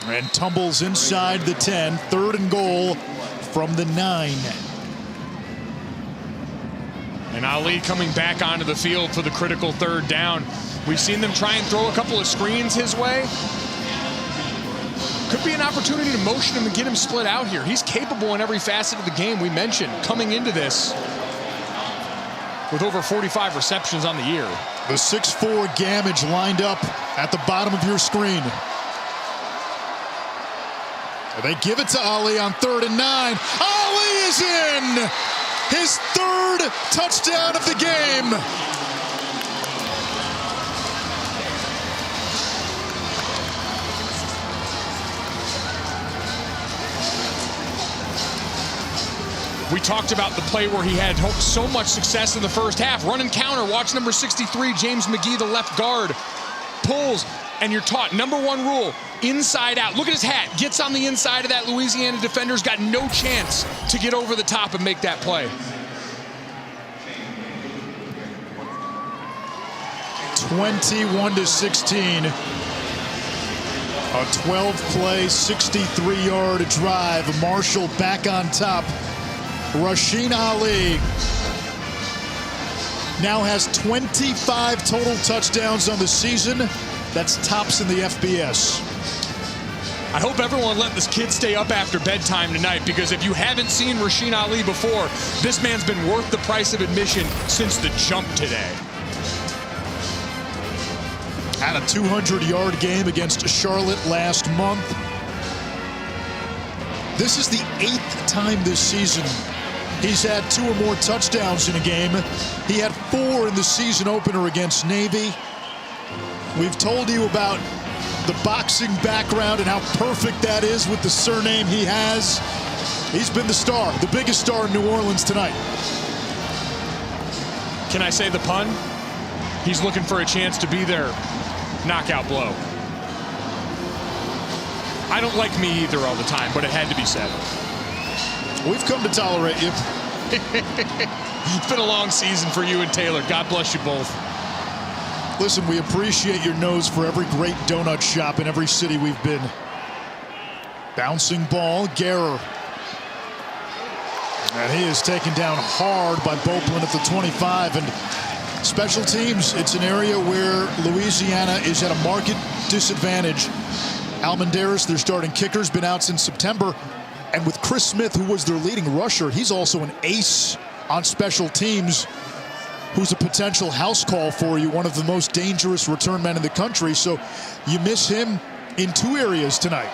and tumbles inside the 10. 3rd and goal from the 9. And Ali coming back onto the field for the critical 3rd down. We've seen them try and throw a couple of screens his way. Could be an opportunity to motion him and get him split out here. He's capable in every facet of the game. We mentioned coming into this with over 45 receptions on the year. The 6'4" Gamage lined up at the bottom of your screen. They give it to Ali on 3rd and 9. Ali is in! His 3rd touchdown of the game. We talked about the play where he had so much success in the first half. Run and counter. Watch number 63, James McGee, the left guard. Pulls, and you're taught, number 1 rule, inside out. Look at his hat. Gets on the inside of that Louisiana defender's got no chance to get over the top and make that play. 21-16. A 12-play, 63-yard drive. Marshall back on top. Ragin Ali now has 25 total touchdowns on the season. That's tops in the FBS. I hope everyone let this kid stay up after bedtime tonight, because if you haven't seen Ragin Ali before, this man's been worth the price of admission since the jump today. Had a 200-yard game against Charlotte last month. This is the 8th time this season he's had 2 or more touchdowns in a game. He had 4 in the season opener against Navy. We've told you about the boxing background and how perfect that is with the surname he has. He's been the star, the biggest star in New Orleans tonight. Can I say the pun? He's looking for a chance to be their knockout blow. I don't like me either all the time, but it had to be said. We've come to tolerate you. It's been a long season for you and Taylor. God bless you both. Listen, we appreciate your nose for every great donut shop in every city we've been. Bouncing ball, Guerrer. And he is taken down hard by Bopeland at the 25. And special teams, it's an area where Louisiana is at a market disadvantage. Almendares, their starting kicker, has been out since September. And with Chris Smith, who was their leading rusher, he's also an ace on special teams, who's a potential house call for you, one of the most dangerous return men in the country. So you miss him in 2 areas tonight.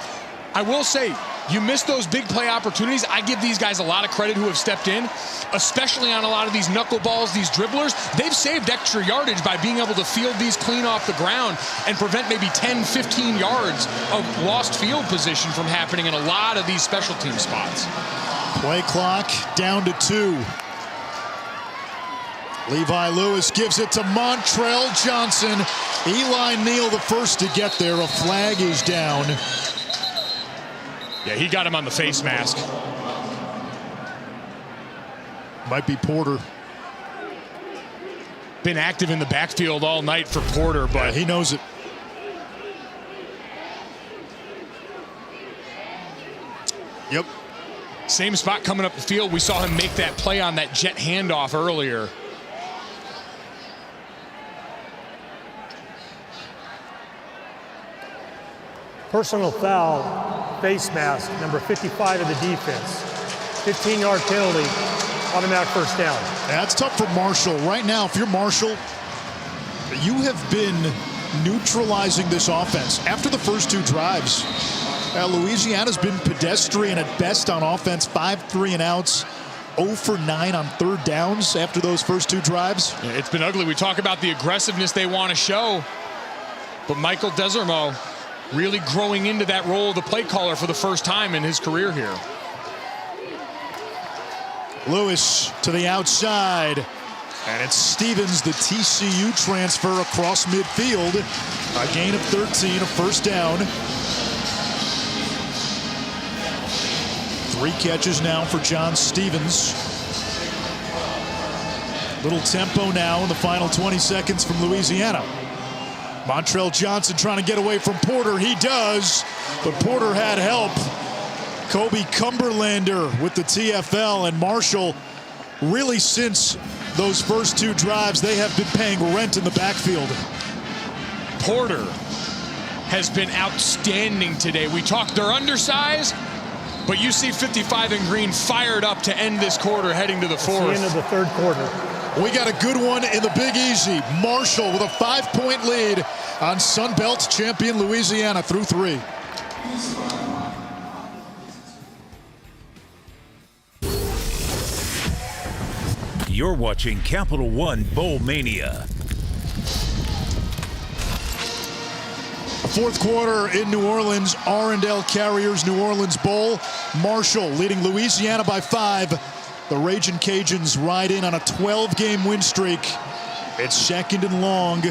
I will say, you miss those big play opportunities. I give these guys a lot of credit who have stepped in, especially on a lot of these knuckleballs, these dribblers. They've saved extra yardage by being able to field these clean off the ground and prevent maybe 10, 15 yards of lost field position from happening in a lot of these special team spots. Play clock down to 2. Levi Lewis gives it to Montrell Johnson. Eli Neal the first to get there. A flag is down. Yeah, he got him on the face mask. Might be Porter. Been active in the backfield all night for Porter, but yeah, he knows it. Yep. Same spot coming up the field. We saw him make that play on that jet handoff earlier. Personal foul, face mask, number 55 of the defense. 15-yard penalty, automatic first down. That's tough for Marshall. Right now, if you're Marshall, you have been neutralizing this offense. After the first 2 drives, Louisiana's been pedestrian at best on offense. 5 3-and-outs, 0 for 9 on 3rd downs after those first 2 drives. Yeah, it's been ugly. We talk about the aggressiveness they want to show, but Michael Desormeaux really growing into that role of the play caller for the first time in his career here. Lewis to the outside. And it's Stevens, the TCU transfer, across midfield. A gain of 13, a first down. 3 catches now for John Stevens. Little tempo now in the final 20 seconds from Louisiana. Montrell Johnson trying to get away from Porter. He does, but Porter had help. Kobe Cumberlander with the TFL, and Marshall, really since those first two drives, they have been paying rent in the backfield. Porter has been outstanding today. We talked they're undersized, but you see 55 in green fired up to end this quarter, heading to the fourth. It's the end of the third quarter. We got a good one in the Big Easy. Marshall with a 5-point lead on Sunbelt champion Louisiana through 3. You're watching Capital One Bowl Mania. Fourth quarter in New Orleans, R&L Carriers New Orleans Bowl. Marshall leading Louisiana by 5. The Ragin Cajuns ride in on a 12-game win streak. It's second and long.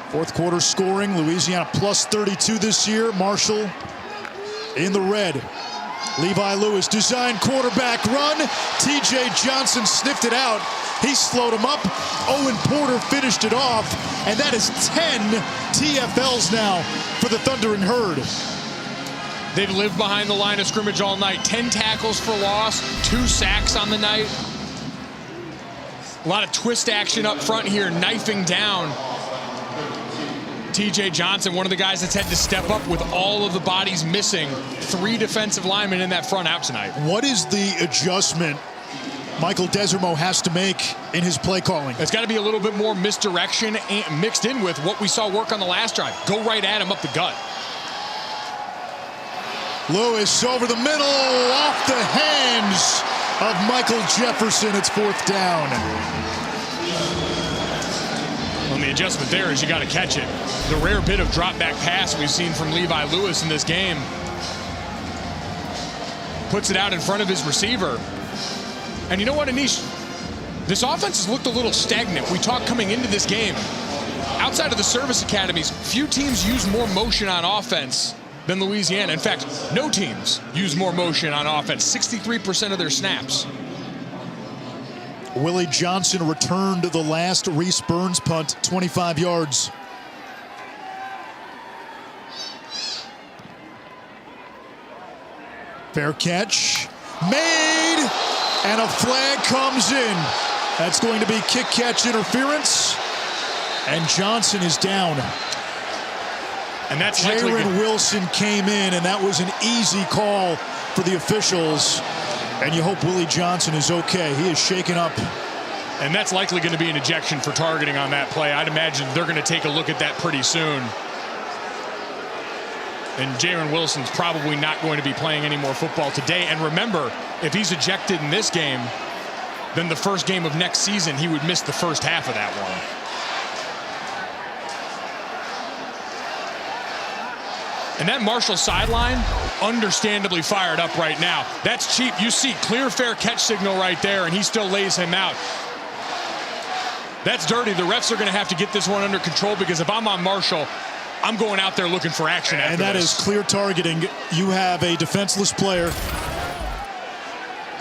Fourth quarter scoring, Louisiana plus 32 this year. Marshall in the red. Levi Lewis, design quarterback run. TJ Johnson sniffed it out. He slowed him up. Owen Porter finished it off. And that is 10 TFLs now for the Thundering Herd. They've lived behind the line of scrimmage all night. 10 tackles for loss, 2 sacks on the night. A lot of twist action up front here, knifing down TJ Johnson, one of the guys that's had to step up with all of the bodies missing. 3 defensive linemen in that front out tonight. What is the adjustment Michael Desormeaux has to make in his play calling? It's got to be a little bit more misdirection and mixed in with what we saw work on the last drive. Go right at him up the gut. Lewis over the middle, off the hands of Michael Jefferson. It's 4th down. Well, the adjustment there is you got to catch it. The rare bit of drop back pass we've seen from Levi Lewis in this game. Puts it out in front of his receiver. And you know what, Anish? This offense has looked a little stagnant. We talked coming into this game. Outside of the service academies, few teams use more motion on offense than Louisiana. In fact, no teams use more motion on offense. 63% of their snaps. Willie Johnson returned the last Reese Burns punt, 25 yards. Fair catch, made, and a flag comes in. That's going to be kick catch interference, and Johnson is down. And that's Jaron Wilson came in, and that was an easy call for the officials. And you hope Willie Johnson is okay. He is shaken up. And that's likely going to be an ejection for targeting on that play. I'd imagine they're going to take a look at that pretty soon. And Jaron Wilson's probably not going to be playing any more football today. And remember, if he's ejected in this game, then the first game of next season, he would miss the first half of that one. And that Marshall sideline, understandably fired up right now. That's cheap. You see clear fair catch signal right there, and he still lays him out. That's dirty. The refs are going to have to get this one under control, because if I'm on Marshall, I'm going out there looking for action after this. And that is clear targeting. You have a defenseless player.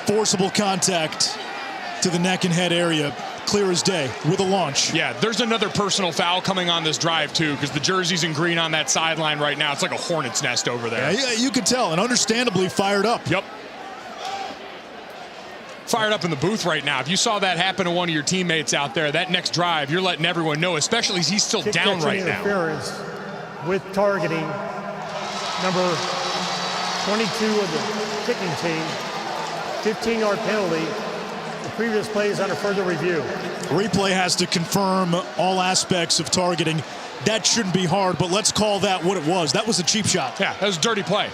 Forcible contact to the neck and head area. Clear as day with a launch. Yeah, there's another personal foul coming on this drive too, because the jersey's in green on that sideline right now. It's like a hornet's nest over there. Yeah, you can tell, and understandably fired up. Yep. Fired up in the booth right now. If you saw that happen to one of your teammates out there, that next drive, you're letting everyone know, especially as he's still down right now. Interference with targeting, number 22 of the kicking team, 15-yard penalty. The previous play is under further review. Replay has to confirm all aspects of targeting. That shouldn't be hard, but let's call that what it was. That was a cheap shot. Yeah, that was a dirty play.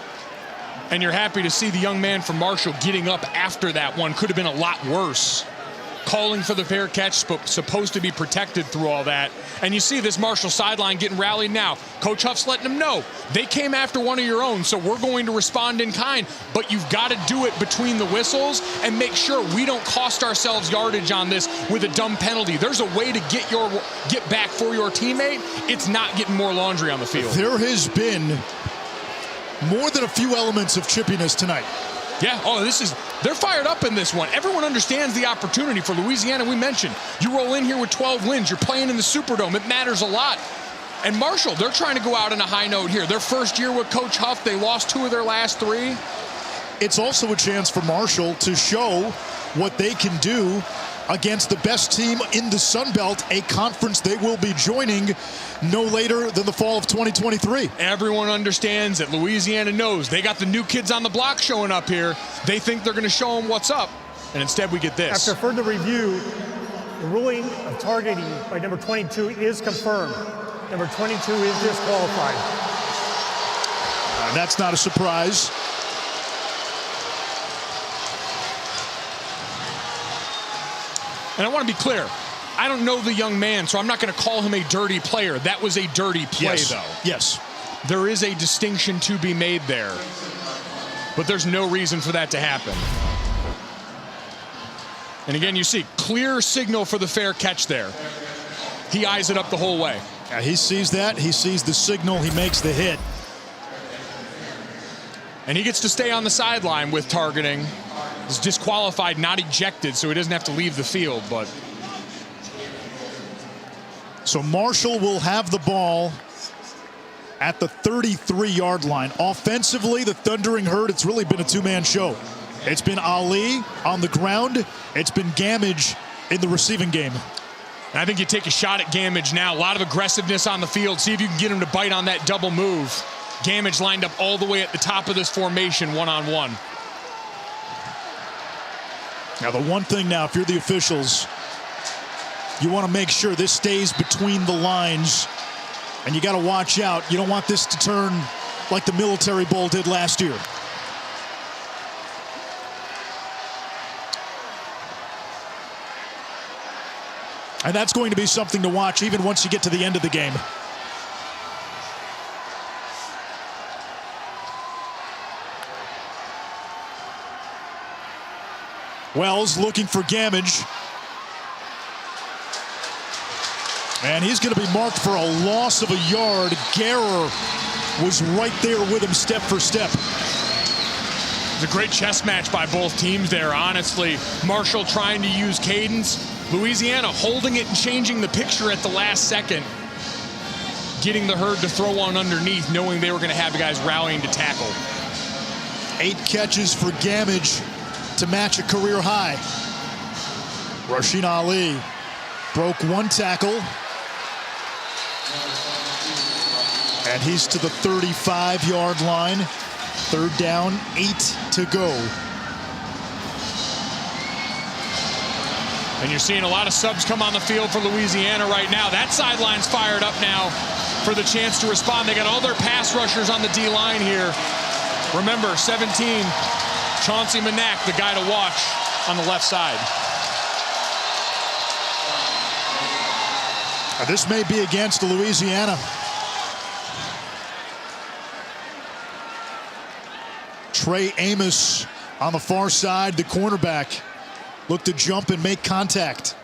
And you're happy to see the young man from Marshall getting up after that one. Could have been a lot worse. Calling for the fair catch, supposed to be protected through all that. And you see this Marshall sideline getting rallied now. Coach Huff's letting them know, they came after one of your own, so we're going to respond in kind. But you've got to do it between the whistles and make sure we don't cost ourselves yardage on this with a dumb penalty. There's a way to get back for your teammate. It's not getting more laundry on the field. There has been more than a few elements of chippiness tonight. Yeah, they're fired up in this one. Everyone understands the opportunity for Louisiana. We mentioned, you roll in here with 12 wins. You're playing in the Superdome. It matters a lot. And Marshall, they're trying to go out on a high note here. Their first year with Coach Huff, they lost 2 of their last 3. It's also a chance for Marshall to show what they can do against the best team in the Sun Belt, a conference they will be joining no later than the fall of 2023. Everyone understands that Louisiana knows they got the new kids on the block showing up here. They think they're going to show them what's up, and instead we get this. After further review, the ruling of targeting by number 22 is confirmed. Number 22 is disqualified. That's not a surprise. And I want to be clear, I don't know the young man, so I'm not going to call him a dirty player. That was a dirty play, Yes. though. Yes. There is a distinction to be made there, but there's no reason for that to happen. And again, you see, clear signal for the fair catch there. He eyes it up the whole way. Yeah, he sees that. He sees the signal. He makes the hit. And he gets to stay on the sideline with targeting. He's disqualified, not ejected, so he doesn't have to leave the field. But so Marshall will have the ball at the 33-yard line. Offensively, the Thundering Herd, it's really been a two-man show. It's been Ali on the ground. It's been Gamage in the receiving game. And I think you take a shot at Gamage now. A lot of aggressiveness on the field. See if you can get him to bite on that double move. Gamage lined up all the way at the top of this formation, one-on-one. Now, the one thing now, if you're the officials, you want to make sure this stays between the lines. And you got to watch out. You don't want this to turn like the Military Bowl did last year. And that's going to be something to watch even once you get to the end of the game. Wells looking for Gamage. And he's going to be marked for a loss of a yard. Guerrer was right there with him step for step. It's a great chess match by both teams there, honestly. Marshall trying to use cadence. Louisiana holding it and changing the picture at the last second. Getting the Herd to throw one underneath, knowing they were going to have guys rallying to tackle. 8 catches for Gamage to match a career high. Rasheen Ali broke 1 tackle. And he's to the 35-yard line. 3rd down, 8 to go. And you're seeing a lot of subs come on the field for Louisiana right now. That sideline's fired up now for the chance to respond. They got all their pass rushers on the D-line here. Remember, 17, Chauncey Manak, the guy to watch on the left side. This may be against Louisiana. Trey Amos on the far side, the cornerback, looked to jump and make contact.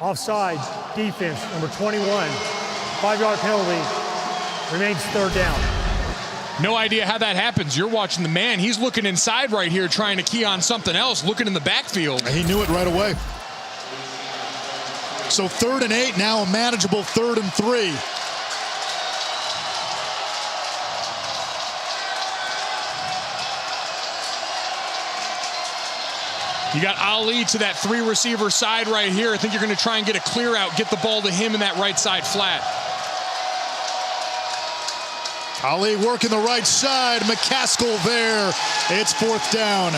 Offside defense, number 21. 5-yard penalty. Remains 3rd down. No idea how that happens. You're watching the man. He's looking inside right here, trying to key on something else, looking in the backfield. He knew it right away. So 3rd and 8, now a manageable 3rd and 3. You got Ali to that 3-receiver side right here. I think you're going to try and get a clear out, get the ball to him in that right side flat. Ali working the right side. McCaskill there. It's 4th down.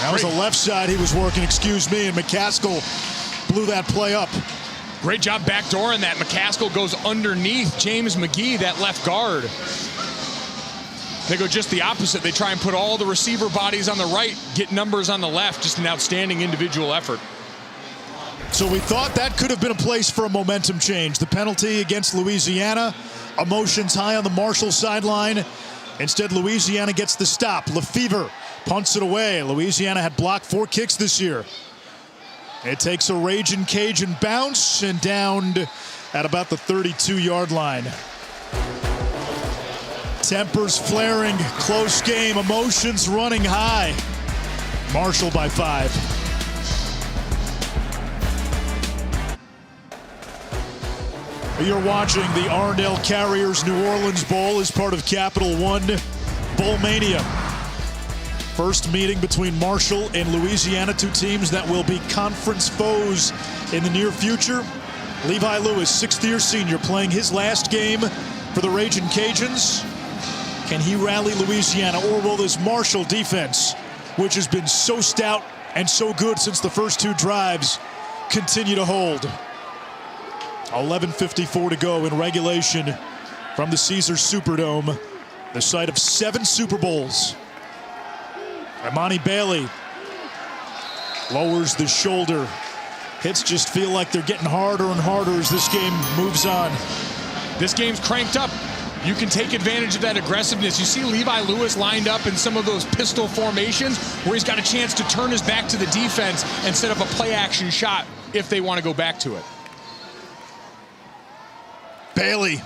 That was the left side he was working, excuse me, and McCaskill blew that play up. Great job backdooring that. McCaskill goes underneath James McGee, that left guard. They go just the opposite. They try and put all the receiver bodies on the right, get numbers on the left. Just an outstanding individual effort. So we thought that could have been a place for a momentum change. The penalty against Louisiana, emotions high on the Marshall sideline. Instead, Louisiana gets the stop. Lefevre punts it away. Louisiana had blocked 4 kicks this year. It takes a Ragin Cajun bounce and downed at about the 32-yard line. Tempers flaring, close game, emotions running high. Marshall by 5. You're watching the Arndale Carriers New Orleans Bowl as part of Capital One Bowl Mania. First meeting between Marshall and Louisiana, two teams that will be conference foes in the near future. Levi Lewis, sixth-year senior, playing his last game for the Ragin Cajuns. Can he rally Louisiana, or will this Marshall defense, which has been so stout and so good since the first two drives, continue to hold? 11:54 to go in regulation from the Caesars Superdome, the site of 7 Super Bowls. Imani Bailey lowers the shoulder. Hits just feel like they're getting harder and harder as this game moves on. This game's cranked up. You can take advantage of that aggressiveness. You see Levi Lewis lined up in some of those pistol formations where he's got a chance to turn his back to the defense and set up a play-action shot if they want to go back to it. Bailey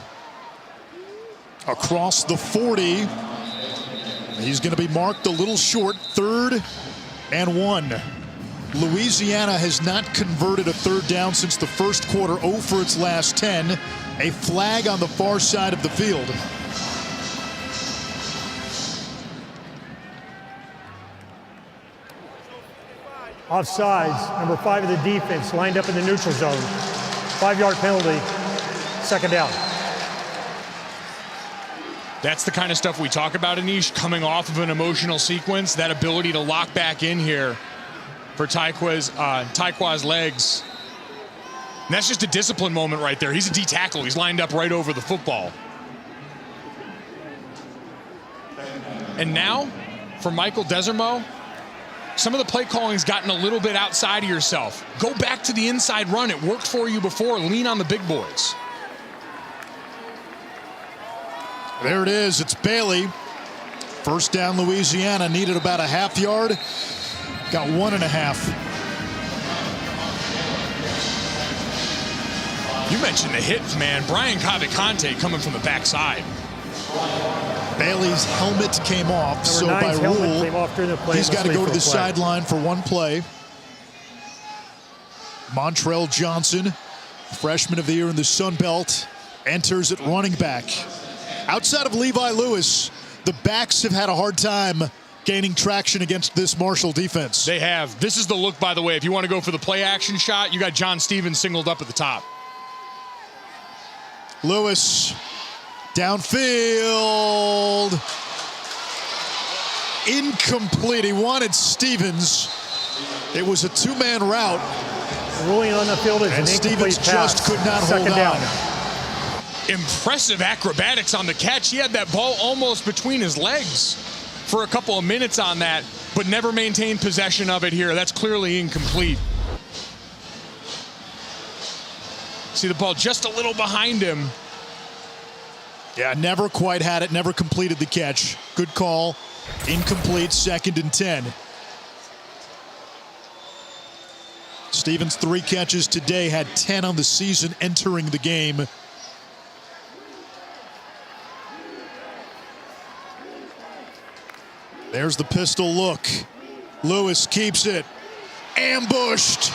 across the 40. He's going to be marked a little short, 3rd and 1. Louisiana has not converted a 3rd down since the first quarter, 0 for its last 10. A flag on the far side of the field. Offsides, number 5 of the defense lined up in the neutral zone. 5-yard penalty, 2nd down. That's the kind of stuff we talk about, Anish, coming off of an emotional sequence, that ability to lock back in here for Tyqua's legs. And that's just a discipline moment right there. He's a D tackle. He's lined up right over the football. And now, for Michael Desormeaux, some of the play calling's gotten a little bit outside of yourself. Go back to the inside run. It worked for you before. Lean on the big boys. There it is. It's Bailey. First down, Louisiana. Needed about a half yard. Got 1.5. You mentioned the hits, man. Brian Cavalcante coming from the backside. Bailey's helmet came off, so by rule, he's got to go to the sideline for one play. Montrell Johnson, freshman of the year in the Sun Belt, enters at running back. Outside of Levi Lewis, the backs have had a hard time gaining traction against this Marshall defense. They have. This is the look, by the way. If you want to go for the play-action shot, you got John Stevens singled up at the top. Lewis, downfield. Incomplete. He wanted Stevens. It was a 2-man route. Ruling on the field is and an incomplete Stevens pass. just could not hold down. on. Impressive acrobatics on the catch. He had that ball almost between his legs for a couple of minutes on that, but never maintained possession of it here. That's clearly incomplete. See the ball just a little behind him. Yeah, never quite had it, never completed the catch. Good call. Incomplete, 2nd and 10. Stevens, 3 catches today, had 10 on the season entering the game. There's the pistol look. Lewis keeps it. Ambushed.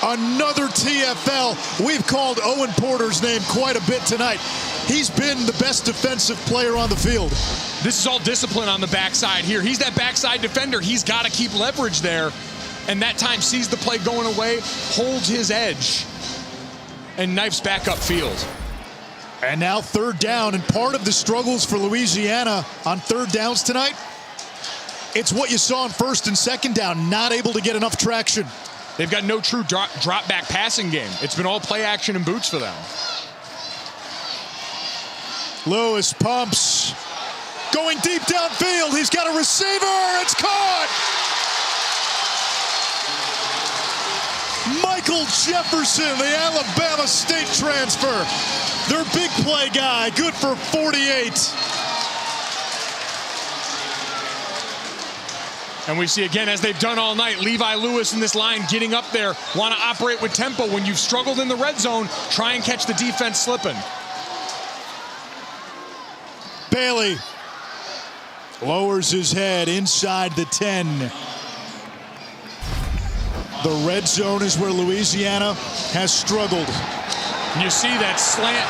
Another TFL. We've called Owen Porter's name quite a bit tonight. He's been the best defensive player on the field. This is all discipline on the backside here. He's that backside defender. He's got to keep leverage there. And that time sees the play going away, holds his edge, and knifes back upfield. And now 3rd down, and part of the struggles for Louisiana on 3rd downs tonight, it's what you saw on 1st and 2nd down, not able to get enough traction. They've got no true drop back passing game. It's been all play action and boots for them. Lewis pumps. Going deep downfield. He's got a receiver. It's caught. Michael Jefferson, the Alabama State transfer. Their big play guy. Good for 48. And we see again, as they've done all night, Levi Lewis in this line getting up there, want to operate with tempo. When you've struggled in the red zone, try and catch the defense slipping. Bailey lowers his head inside the 10. The red zone is where Louisiana has struggled. You see that slant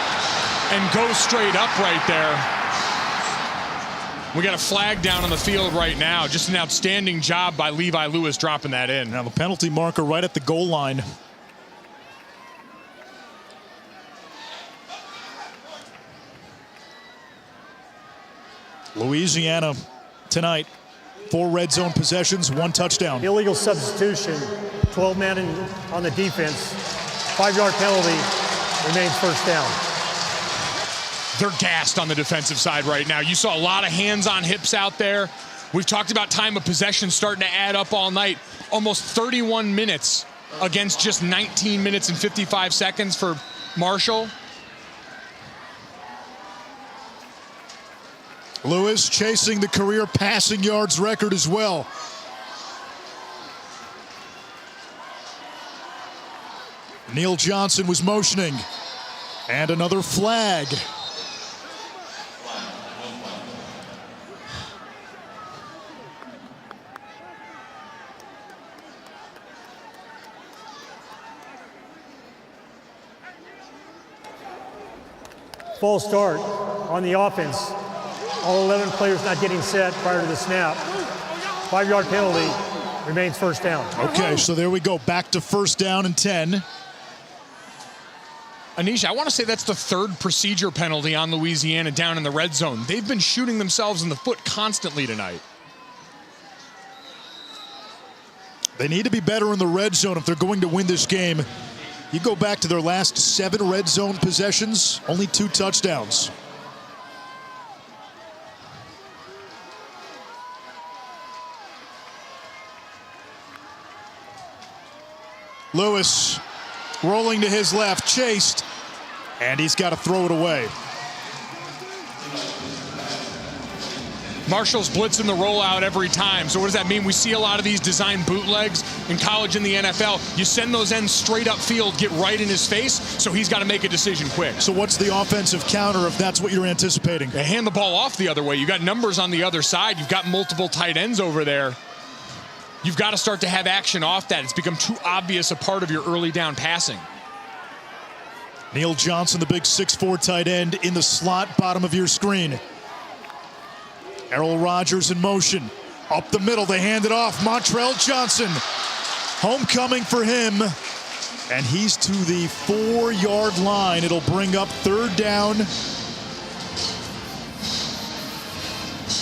and go straight up right there. We got a flag down on the field right now. Just an outstanding job by Levi Lewis dropping that in. Now the penalty marker right at the goal line. Louisiana tonight, 4 red zone possessions, 1 touchdown. Illegal substitution, 12 men on the defense, 5-yard penalty, remains first down. They're gassed on the defensive side right now. You saw a lot of hands on hips out there. We've talked about time of possession starting to add up all night. Almost 31 minutes against just 19 minutes and 55 seconds for Marshall. Lewis chasing the career passing yards record as well. Neal Johnson was motioning. And another flag. False start on the offense. All 11 players not getting set prior to the snap. 5-yard penalty, remains first down. Okay, so there we go. Back to first down and 10. Anisha, I want to say that's the 3rd procedure penalty on Louisiana down in the red zone. They've been shooting themselves in the foot constantly tonight. They need to be better in the red zone if they're going to win this game. You go back to their last 7 red zone possessions, only 2 touchdowns. Lewis rolling to his left, chased, and he's got to throw it away. Marshall's blitzing the rollout every time. So what does that mean? We see a lot of these design bootlegs in college and the NFL. You send those ends straight up field, get right in his face, so he's got to make a decision quick. So what's the offensive counter if that's what you're anticipating? They hand the ball off the other way. You got numbers on the other side. You've got multiple tight ends over there. You've got to start to have action off that. It's become too obvious a part of your early down passing. Neal Johnson, the big 6'4" tight end in the slot, bottom of your screen. Errol Rogers in motion. Up the middle, they hand it off. Montrell Johnson. Homecoming for him. And he's to the 4-yard line. It'll bring up 3rd down.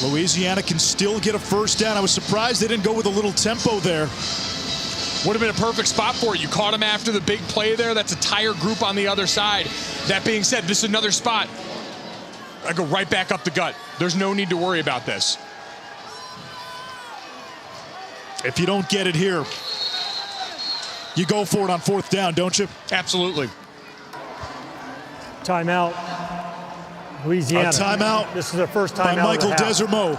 Louisiana can still get a first down. I was surprised they didn't go with a little tempo there. Would have been a perfect spot for it. You caught him after the big play there. That's a tire group on the other side. That being said, this is another spot. I go right back up the gut. There's no need to worry about this. If you don't get it here, you go for it on 4th down, don't you? Absolutely. Timeout. Louisiana. A timeout. This is the first by timeout Michael of the half. Desormeaux.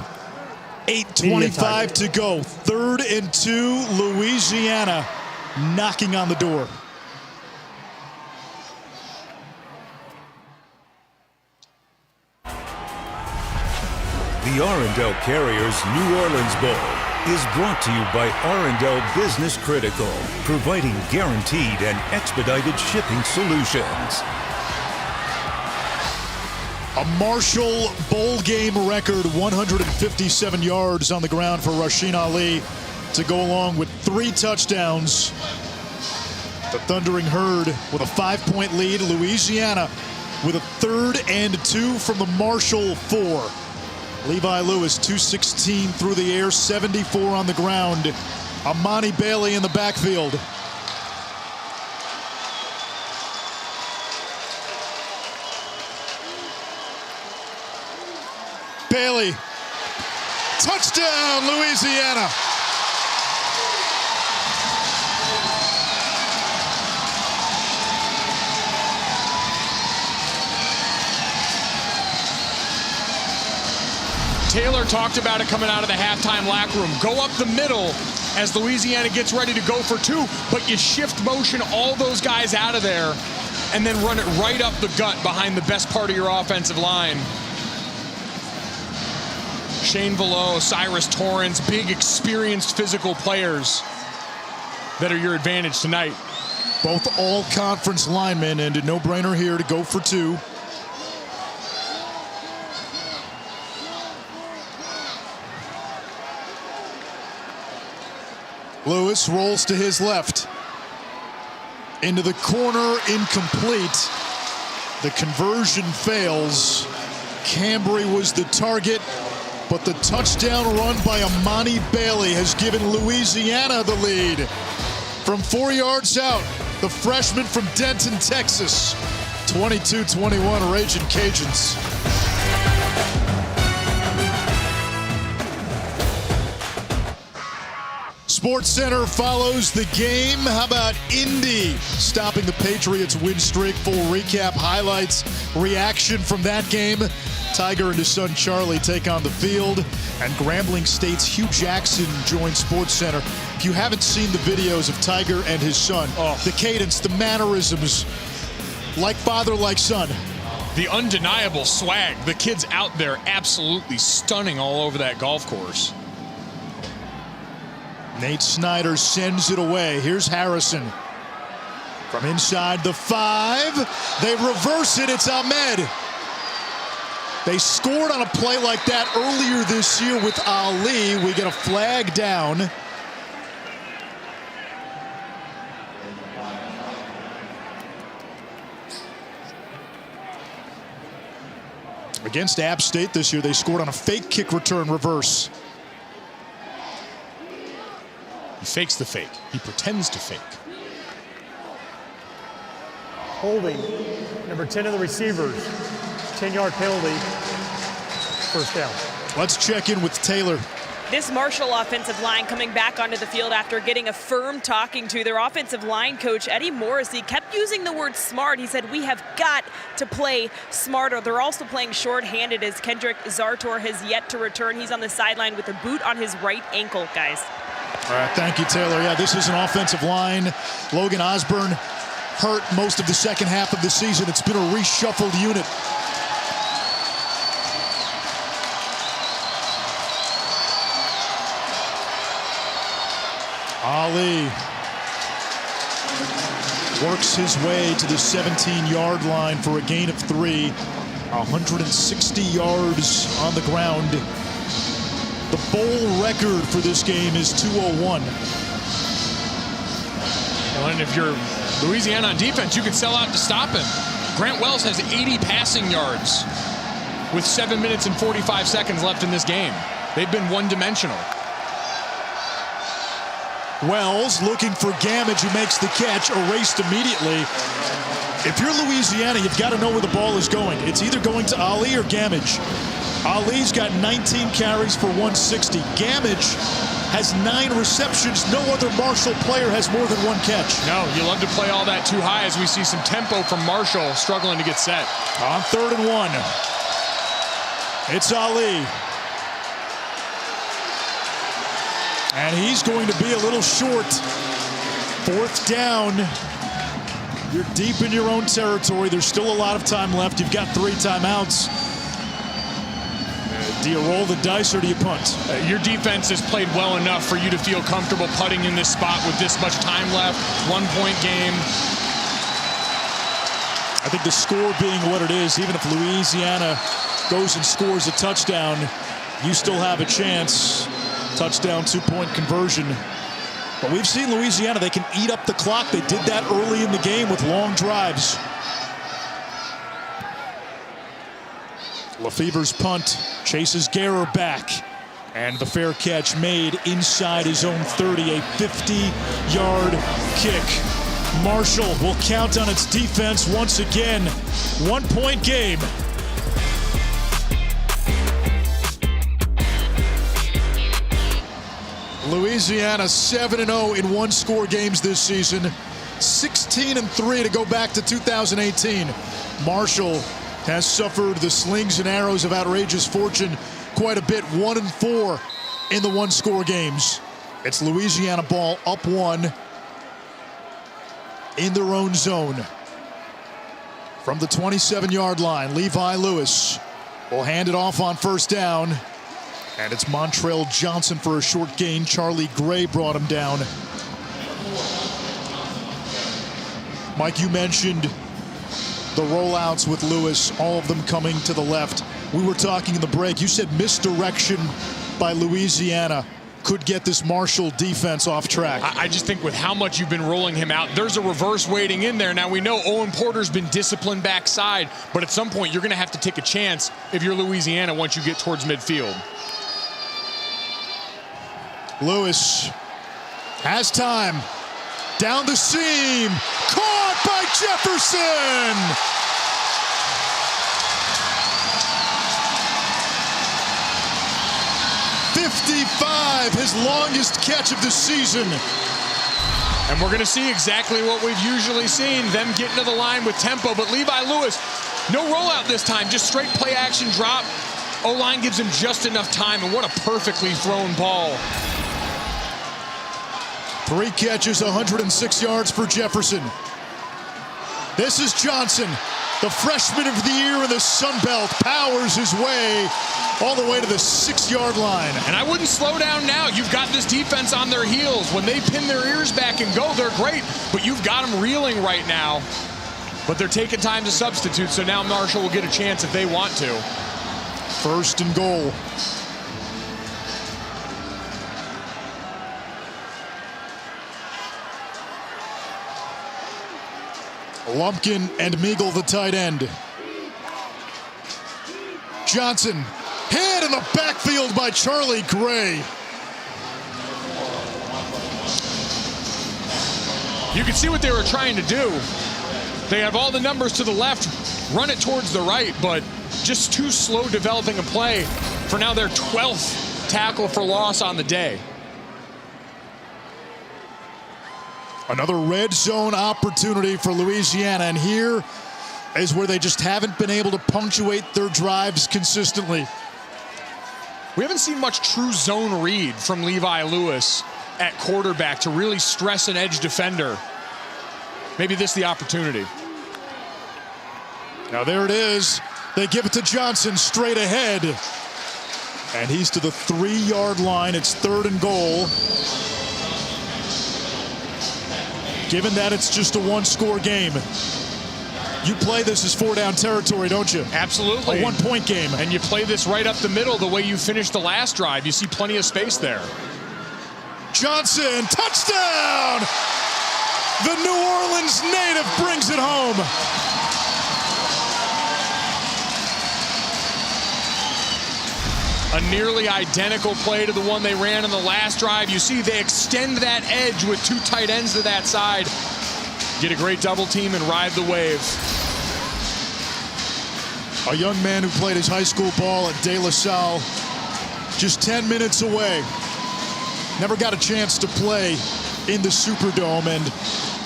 8:25 to go. 3rd and 2. Louisiana knocking on the door. The R&L Carriers New Orleans Bowl is brought to you by R&L Business Critical, providing guaranteed and expedited shipping solutions. A Marshall bowl game record, 157 yards on the ground for Rasheen Ali to go along with 3 touchdowns. The Thundering Herd with a 5-point lead. Louisiana with a 3rd and 2 from the Marshall 4. Levi Lewis, 216 through the air, 74 on the ground. Amani Bailey in the backfield. Bailey, touchdown, Louisiana. Taylor talked about it coming out of the halftime locker room. Go up the middle as Louisiana gets ready to go for 2, but you shift motion all those guys out of there and then run it right up the gut behind the best part of your offensive line. Shane Velo, Cyrus Torrance, big experienced physical players that are your advantage tonight. Both all-conference linemen, and a no-brainer here to go for two. Lewis rolls to his left. Into the corner, incomplete. The conversion fails. Cambry was the target, but the touchdown run by Amani Bailey has given Louisiana the lead. From 4 yards out, the freshman from Denton, Texas. 22-21, Ragin Cajuns. Sports Center follows the game. How about Indy stopping the Patriots win streak? Full recap, highlights, reaction from that game. Tiger and his son Charlie take on the field, and Grambling State's Hugh Jackson joins Sports Center. If you haven't seen the videos of Tiger and his son, the cadence, the mannerisms, like father, like son. The undeniable swag. The kids out there absolutely stunning all over that golf course. Nate Snyder sends it away. Here's Harrison. From inside the 5, they reverse it. It's Ahmed. They scored on a play like that earlier this year with Ali. We get a flag down. Against App State this year, they scored on a fake kick return reverse. He fakes the fake. He pretends to fake. Holding, number 10 of the receivers. 10-yard penalty, first down. Let's check in with Taylor. This Marshall offensive line coming back onto the field after getting a firm talking to. Their offensive line coach, Eddie Morrissey, kept using the word smart. He said, we have got to play smarter. They're also playing short-handed as Kendrick Zartor has yet to return. He's on the sideline with a boot on his right ankle, guys. All right, thank you, Taylor. Yeah, this is an offensive line. Logan Osborne hurt most of the second half of the season. It's been a reshuffled unit. Ali works his way to the 17-yard line for a gain of 3. 160 yards on the ground. The bowl record for this game is 201. Well, and if you're Louisiana on defense, you can sell out to stop him. Grant Wells has 80 passing yards with 7 minutes and 45 seconds left in this game. They've been one-dimensional. Wells looking for Gamage, who makes the catch, erased immediately. If you're Louisiana, you've got to know where the ball is going. It's either going to Ali or Gamage. Ali's got 19 carries for 160. Gamage has 9 receptions. No other Marshall player has more than 1 catch. No, you love to play all that too high as we see some tempo from Marshall struggling to get set. On 3rd and 1. It's Ali. And he's going to be a little short. 4th down. You're deep in your own territory. There's still a lot of time left. You've got 3 timeouts. Do you roll the dice or do you punt? Your defense has played well enough for you to feel comfortable putting in this spot with this much time left. 1-point game. I think the score being what it is, even if Louisiana goes and scores a touchdown, you still have a chance. Touchdown, 2-point conversion. But we've seen Louisiana, they can eat up the clock. They did that early in the game with long drives. Lefever's punt chases Guerra back. And the fair catch made inside his own 30, a 50-yard kick. Marshall will count on its defense once again. 1-point game. Louisiana 7-0 in one-score games this season. 16-3 to go back to 2018. Marshall has suffered the slings and arrows of outrageous fortune quite a bit. 1-4 in the one-score games. It's Louisiana ball, up 1 in their own zone. From the 27-yard line, Levi Lewis will hand it off on 1st down. And it's Montrell Johnson for a short gain. Charlie Gray brought him down. Mike, you mentioned the rollouts with Lewis, all of them coming to the left. We were talking in the break. You said misdirection by Louisiana could get this Marshall defense off track. I just think with how much you've been rolling him out, there's a reverse waiting in there. Now, we know Owen Porter's been disciplined backside, but at some point, you're going to have to take a chance if you're Louisiana once you get towards midfield. Lewis has time. Down the seam. Caught by Jefferson. .55, his longest catch of the season. And we're going to see exactly what we've usually seen, them getting to the line with tempo. But Levi Lewis, no rollout this time, just straight play action drop. O-line gives him just enough time, and what a perfectly thrown ball. 3 catches, 106 yards for Jefferson. This is Johnson, the freshman of the year in the Sun Belt, powers his way all the way to the 6-yard line. And I wouldn't slow down now. You've got this defense on their heels. When they pin their ears back and go, they're great, but you've got them reeling right now. But they're taking time to substitute, so now Marshall will get a chance if they want to. 1st and goal. Lumpkin and Meagle, the tight end. Johnson hit in the backfield by Charlie Gray. You can see what they were trying to do. They have all the numbers to the left, run it towards the right, but just too slow developing a play for now their 12th tackle for loss on the day. Another red zone opportunity for Louisiana, and here is where they just haven't been able to punctuate their drives consistently. We haven't seen much true zone read from Levi Lewis at quarterback to really stress an edge defender. Maybe this is the opportunity. Now there it is. They give it to Johnson straight ahead. And he's to the 3-yard line. It's 3rd and goal. Given that it's just a 1-score game, you play this as 4-down territory, don't you? Absolutely. A 1-point game. And you play this right up the middle the way you finished the last drive. You see plenty of space there. Johnson, touchdown! The New Orleans native brings it home. A nearly identical play to the one they ran in the last drive. You see they extend that edge with 2 tight ends to that side. Get a great double team and ride the wave. A young man who played his high school ball at De La Salle, just 10 minutes away. Never got a chance to play in the Superdome, and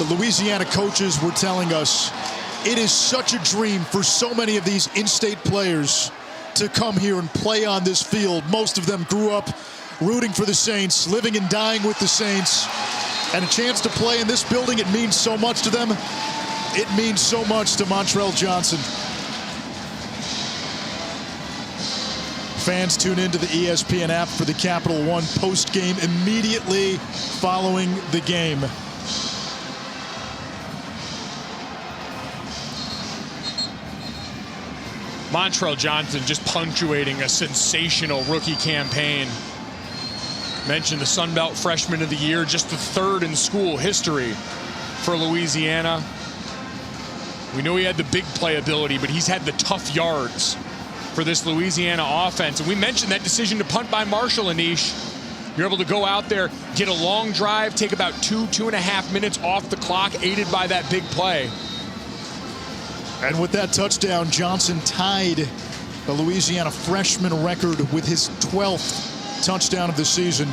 the Louisiana coaches were telling us it is such a dream for so many of these in-state players to come here and play on this field. Most of them grew up rooting for the Saints, living and dying with the Saints, and a chance to play in this building, it means so much to them. It means so much to Montrell Johnson. Fans tune into the ESPN app for the Capital One post-game immediately following the game. Montrell Johnson just punctuating a sensational rookie campaign. Mentioned the Sun Belt Freshman of the Year, just the 3rd in school history for Louisiana. We know he had the big playability, but he's had the tough yards for this Louisiana offense. And we mentioned that decision to punt by Marshall, Anish. You're able to go out there, get a long drive, take about 2.5 minutes off the clock, aided by that big play. And with that touchdown, Johnson tied the Louisiana freshman record with his 12th touchdown of the season.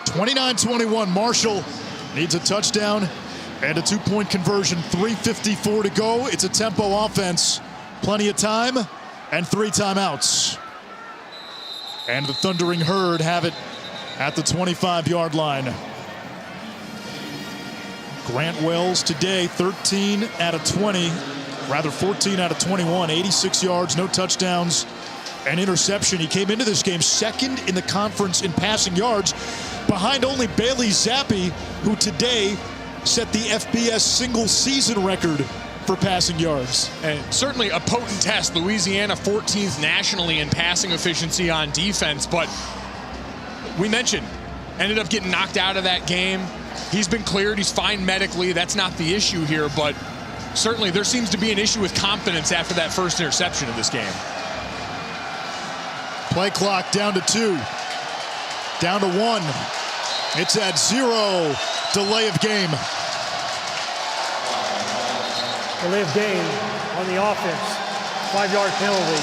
(29-21). Marshall needs a touchdown and a 2-point conversion. 3:54 to go. It's a tempo offense. Plenty of time and 3 timeouts. And the Thundering Herd have it at the 25-yard line. Grant Wells today, 13 out of 20, rather 14 out of 21, 86 yards, no touchdowns, an interception. He came into this game second in the conference in passing yards, behind only Bailey Zappi, who today set the FBS single season record for passing yards. And certainly a potent test. Louisiana 14th nationally in passing efficiency on defense, but we mentioned, ended up getting knocked out of that game. He's been cleared. He's fine medically. That's not the issue here, but certainly there seems to be an issue with confidence after that first interception of this game. Play clock down to 2. Down to 1. It's at 0. Delay of game. Delay of game on the offense. 5-yard penalty.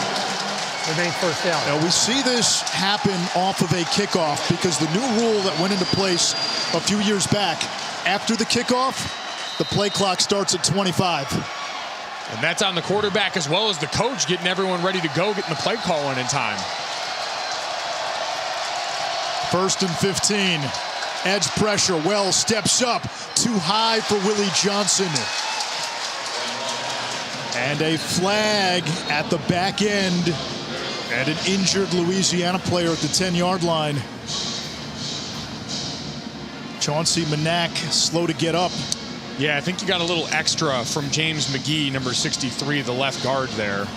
Remains first down. Now we see this happen off of a kickoff because the new rule that went into place a few years back, after the kickoff, the play clock starts at 25. And that's on the quarterback as well as the coach, getting everyone ready to go, getting the play call in time. 1st and 15. Edge pressure. Wells steps up. Too high for Willie Johnson. And a flag at the back end. And an injured Louisiana player at the 10-yard line. Chauncey Manak slow to get up. Yeah, I think you got a little extra from James McGee, number 63, the left guard there.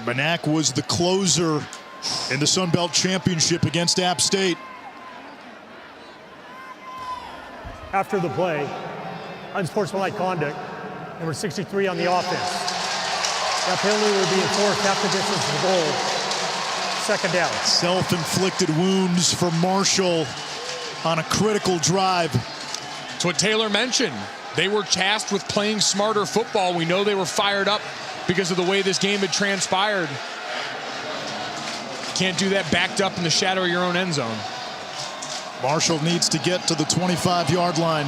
Manak was the closer in the Sun Belt Championship against App State. After the play, unsportsmanlike conduct, number 63 on the offense. That penalty will be enforced half the distance to the goal. 2nd down. Self-inflicted wounds for Marshall on a critical drive. That's what Taylor mentioned. They were tasked with playing smarter football. We know they were fired up because of the way this game had transpired. Can't do that backed up in the shadow of your own end zone. Marshall needs to get to the 25-yard line.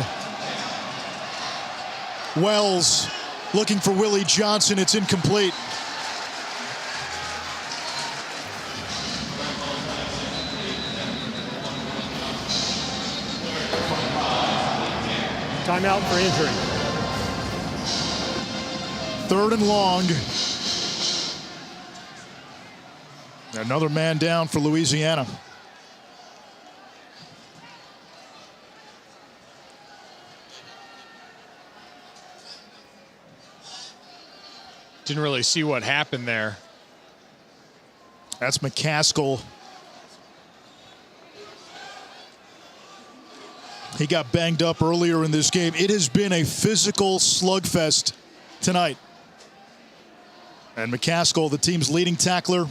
Wells looking for Willie Johnson. It's incomplete. Timeout for injury. 3rd and long. Another man down for Louisiana. Didn't really see what happened there. That's McCaskill. He got banged up earlier in this game. It has been a physical slugfest tonight. And McCaskill, the team's leading tackler,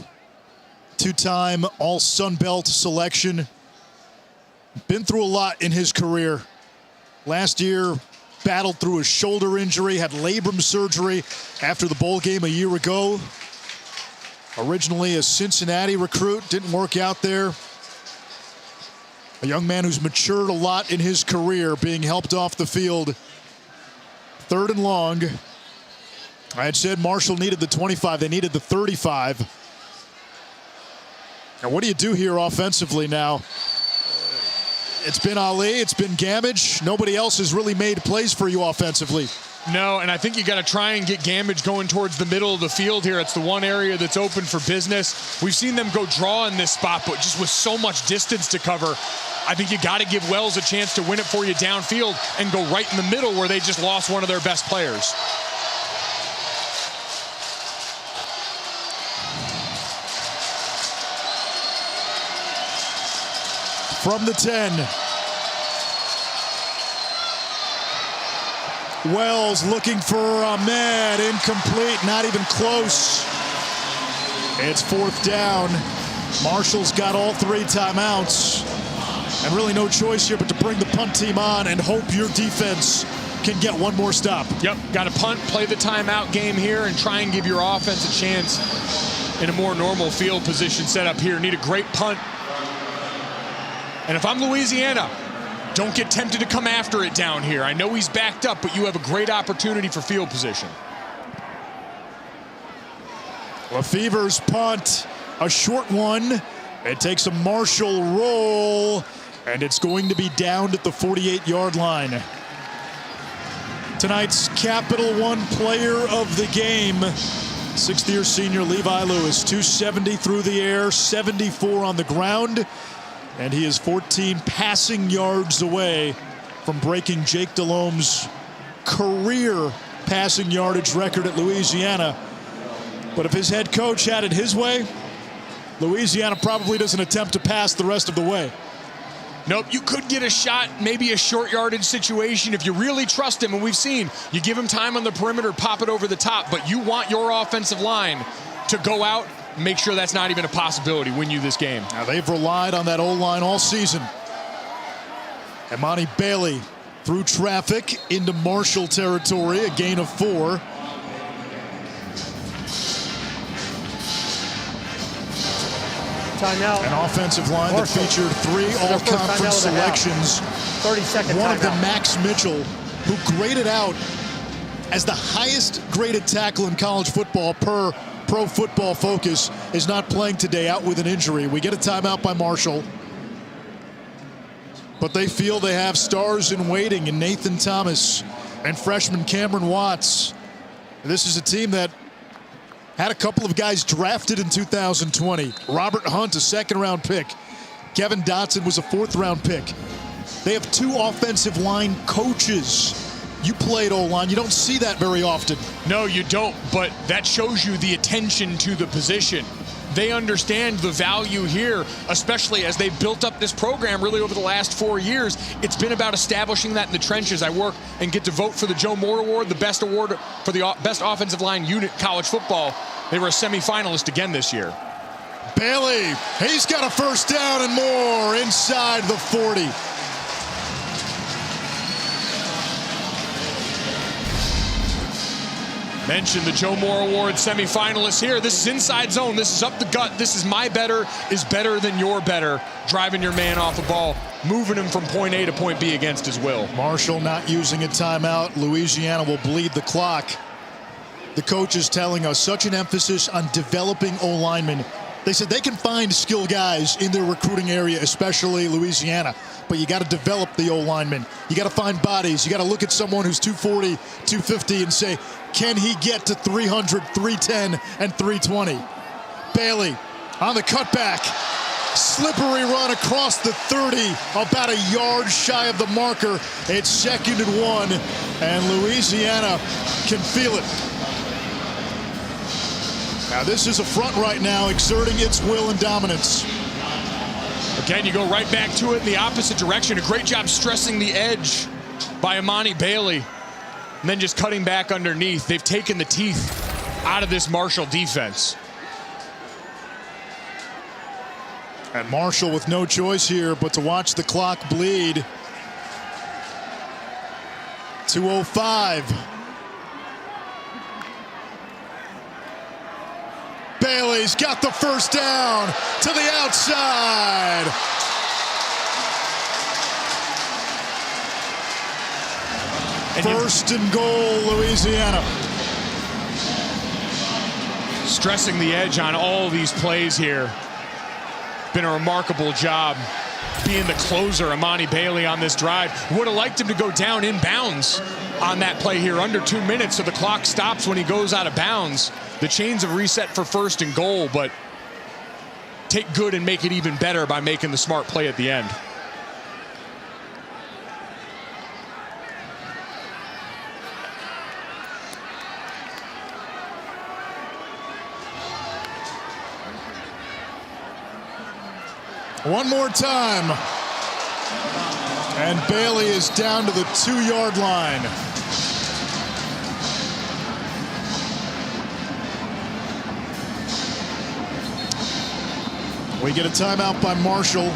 2-time All-Sun Belt selection. Been through a lot in his career. Last year, battled through a shoulder injury, had labrum surgery after the bowl game a year ago. Originally a Cincinnati recruit, didn't work out there. A young man who's matured a lot in his career, being helped off the field. 3rd and long. I had said Marshall needed the 25, they needed the 35. Now what do you do here offensively now? It's been Ali, it's been Gamage. Nobody else has really made plays for you offensively. No, and I think you got to try and get Gamage going towards the middle of the field here. It's the one area that's open for business. We've seen them go draw in this spot, but just with so much distance to cover, I think you got to give Wells a chance to win it for you downfield and go right in the middle where they just lost one of their best players. From the 10. Wells looking for Ahmed, incomplete, not even close. It's 4th down. Marshall's got all 3 timeouts. And really no choice here but to bring the punt team on and hope your defense can get one more stop. Yep, got to punt, play the timeout game here, and try and give your offense a chance in a more normal field position setup here. Need a great punt. And if I'm Louisiana, don't get tempted to come after it down here. I know he's backed up, but you have a great opportunity for field position. Lefever's punt, a short one. It takes a Marshall roll, And it's going to be downed at the 48-yard line. Tonight's Capital One player of the game, sixth-year senior Levi Lewis, 270 through the air, 74 on the ground, and he is 14 passing yards away from breaking Jake Delhomme's career passing yardage record at Louisiana. But if his head coach had it his way, Louisiana probably doesn't attempt to pass the rest of the way. Nope, you could get a shot, maybe a short yardage situation if you really trust him. And we've seen, you give him time on the perimeter, pop it over the top, but you want your offensive line to go out and make sure that's not even a possibility, win you this game. Now they've relied on that O-line all season. Imani Bailey through traffic into Marshall territory, a gain of 4. Timeout. An offensive line that featured 3 all-conference selections. 30-second One of them, timeout. Max Mitchell, who graded out as the highest graded tackle in college football per Pro Football Focus, is not playing today, out with an injury. We get a timeout by Marshall. But they feel they have stars in waiting in Nathan Thomas and freshman Cameron Watts. This is a team that had a couple of guys drafted in 2020. Robert Hunt, a second-round pick. Kevin Dotson was a fourth-round pick. They have 2 offensive line coaches. You played O-line. You don't see that very often. No, you don't, but that shows you the attention to the position. They understand the value here, especially as they've built up this program really over the last 4 years. It's been about establishing that in the trenches. I work and get to vote for the Joe Moore Award, the best award for the best offensive line unit in college football. They were a semifinalist again this year. Bailey, he's got a first down and more inside the 40. Mentioned the Joe Moore Award semifinalists here. This is inside zone. This is up the gut. This is my better is better than your better. Driving your man off the ball, moving him from point A to point B against his will. Marshall not using a timeout. Louisiana will bleed the clock. The coach is telling us such an emphasis on developing O-linemen. They said they can find skilled guys in their recruiting area, especially Louisiana. But you got to develop the O-linemen. You got to find bodies. You got to look at someone who's 240, 250 and say, can he get to 300, 310, and 320? Bailey on the cutback. Slippery run across the 30, about a yard shy of the marker. It's 2nd and 1, and Louisiana can feel it. Now this is a front right now exerting its will and dominance. Again, you go right back to it in the opposite direction. A great job stressing the edge by Imani Bailey. And then just cutting back underneath. They've taken the teeth out of this Marshall defense. And Marshall with no choice here but to watch the clock bleed. 2:05. Bailey's got the first down to the outside. First and goal, Louisiana. Stressing the edge on all these plays here. Been a remarkable job being the closer, Imani Bailey, on this drive. Would have liked him to go down in bounds on that play here, under 2 minutes, so the clock stops when he goes out of bounds. The chains have reset for first and goal, but take good and make it even better by making the smart play at the end. One more time. And Bailey is down to the 2-yard line. We get a timeout by Marshall.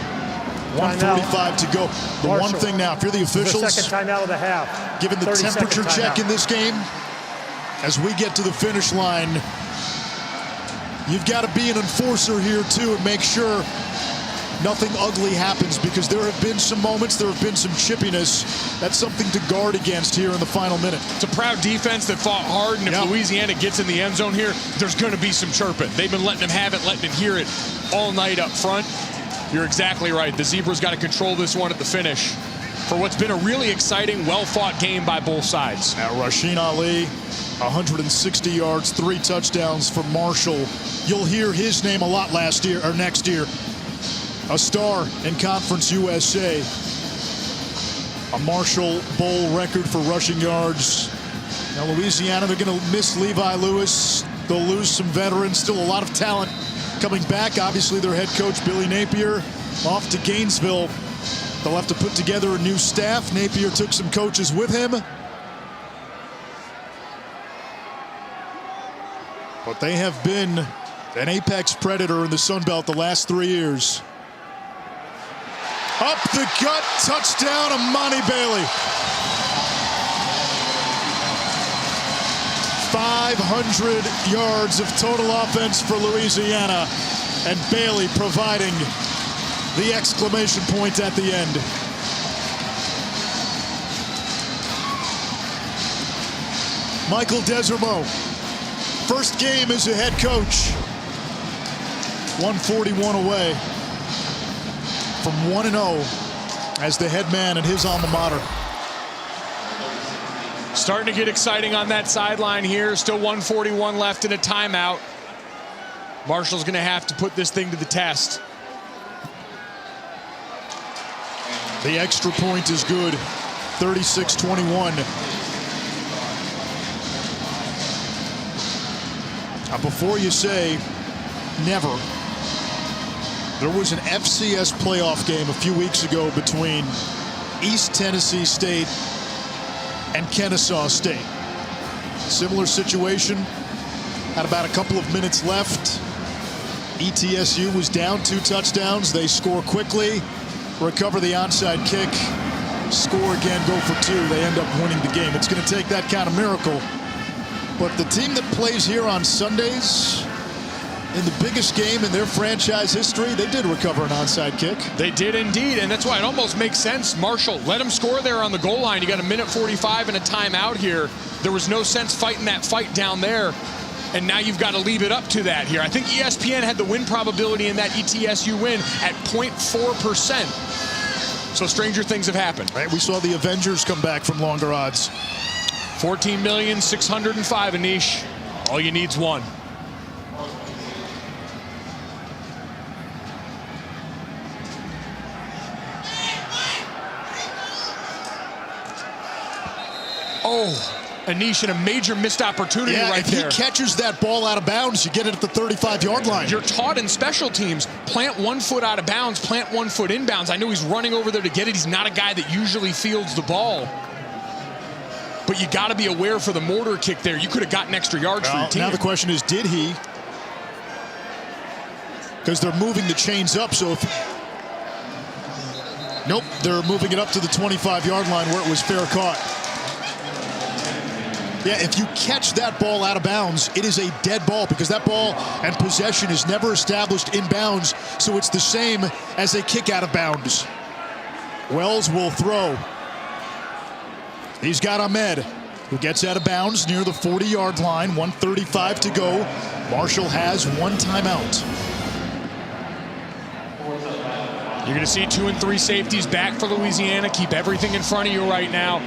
1:45 to go. The Marshall. one thing now, if you're the officials, The second timeout of the half. given the 30-second temperature check timeout. in this game, as we get to the finish line, you've got to be an enforcer here too and make sure nothing ugly happens, because there have been some moments, there have been some chippiness. That's something to guard against here in the final minute. It's a proud defense that fought hard, and if Louisiana gets in the end zone here, there's going to be some chirping. They've been letting them have it, letting them hear it all night up front. You're exactly right. The Zebras got to control this one at the finish for what's been a really exciting, well-fought game by both sides. Now, Ragin Ali, 160 yards, 3 touchdowns for Marshall. You'll hear his name a lot next year. A star in Conference USA. A Marshall Bowl record for rushing yards. Now, Louisiana, they're going to miss Levi Lewis. They'll lose some veterans. Still a lot of talent coming back. Obviously, their head coach, Billy Napier, off to Gainesville. They'll have to put together a new staff. Napier took some coaches with him. But they have been an apex predator in the Sun Belt the last 3 years. Up the gut, touchdown, Amani Bailey. 500 yards of total offense for Louisiana, and Bailey providing the exclamation point at the end. Michael Desormeaux, first game as a head coach. 141 away from 1-0 as the head man at his alma mater. Starting to get exciting on that sideline here. Still 1:41 left in a timeout. Marshall's going to have to put this thing to the test. The extra point is good. 36-21. Now, before you say never, there was an FCS playoff game a few weeks ago between East Tennessee State and Kennesaw State. Similar situation. Had about a couple of minutes left. ETSU was down 2 touchdowns. They score quickly, recover the onside kick, score again, go for 2. They end up winning the game. It's going to take that kind of miracle. But the team that plays here on Sundays, in the biggest game in their franchise history, they did recover an onside kick. They did indeed, and that's why it almost makes sense. Marshall, let them score there on the goal line. You got a minute 45 and a timeout here. There was no sense fighting that fight down there, and now you've got to leave it up to that here. I think ESPN had the win probability in that ETSU win at 0.4%. So stranger things have happened. Right, we saw the Avengers come back from longer odds. 14,605 Anish. All you need's one. Oh, Anish, and a major missed opportunity right there. If he catches that ball out of bounds, you get it at the 35-yard line. You're taught in special teams, plant 1 foot out of bounds, plant 1 foot inbounds. I know he's running over there to get it. He's not a guy that usually fields the ball. But you got to be aware for the mortar kick there. You could have gotten extra yards for your team. Now the question is, did he? Because they're moving the chains up, so if... Nope, they're moving it up to the 25-yard line where it was fair caught. Yeah, if you catch that ball out of bounds, it is a dead ball because that ball and possession is never established in bounds, so it's the same as a kick out of bounds. Wells will throw. He's got Ahmed, who gets out of bounds near the 40-yard line, 1:35 to go. Marshall has 1 timeout. You're going to see 2 and 3 safeties back for Louisiana. Keep everything in front of you right now.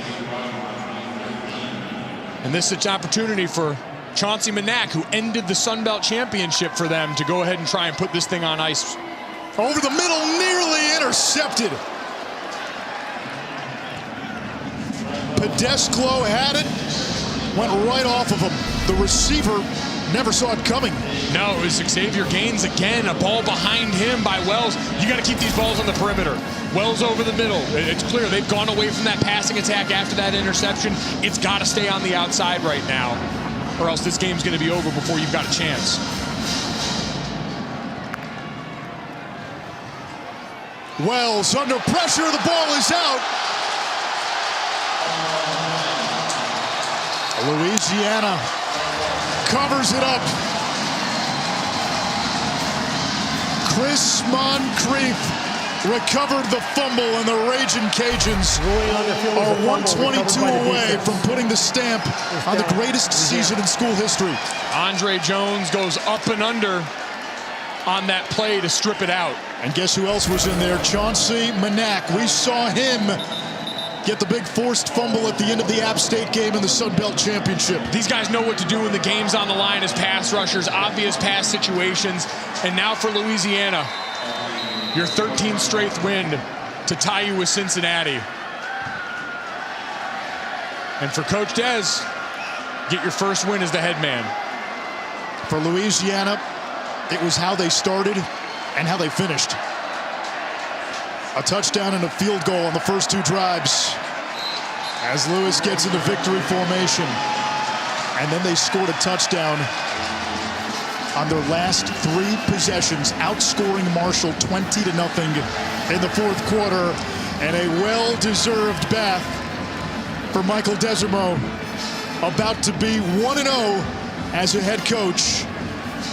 And this is an opportunity for Chauncey Manac, who ended the Sun Belt Championship for them, to go ahead and try and put this thing on ice. Over the middle, nearly intercepted. Pedesclo had it, went right off of him. The receiver never saw it coming. No, it was Xavier Gaines again, a ball behind him by Wells. You got to keep these balls on the perimeter. Wells over the middle. It's clear they've gone away from that passing attack after that interception. It's got to stay on the outside right now, or else this game's going to be over before you've got a chance. Wells under pressure, the ball is out. Louisiana covers it up. Chris Moncrief recovered the fumble, and the Ragin Cajuns are 122 away from putting the stamp on the greatest season in school history. Andre Jones goes up and under. on that play to strip it out. And guess who else was in there? Chauncey Manak. We saw him get the big forced fumble at the end of the App State game in the Sun Belt Championship. These guys know what to do when the game's on the line as pass rushers, obvious pass situations. And now for Louisiana, your 13th straight win to tie you with Cincinnati. And for Coach Des, get your first win as the head man. For Louisiana, it was how they started and how they finished. A touchdown and a field goal on the first two drives as Lewis gets into victory formation. And then they scored a touchdown on their last three possessions, outscoring Marshall 20-0 in the fourth quarter. And a well-deserved bath for Michael Desormeaux, about to be 1-0 as a head coach,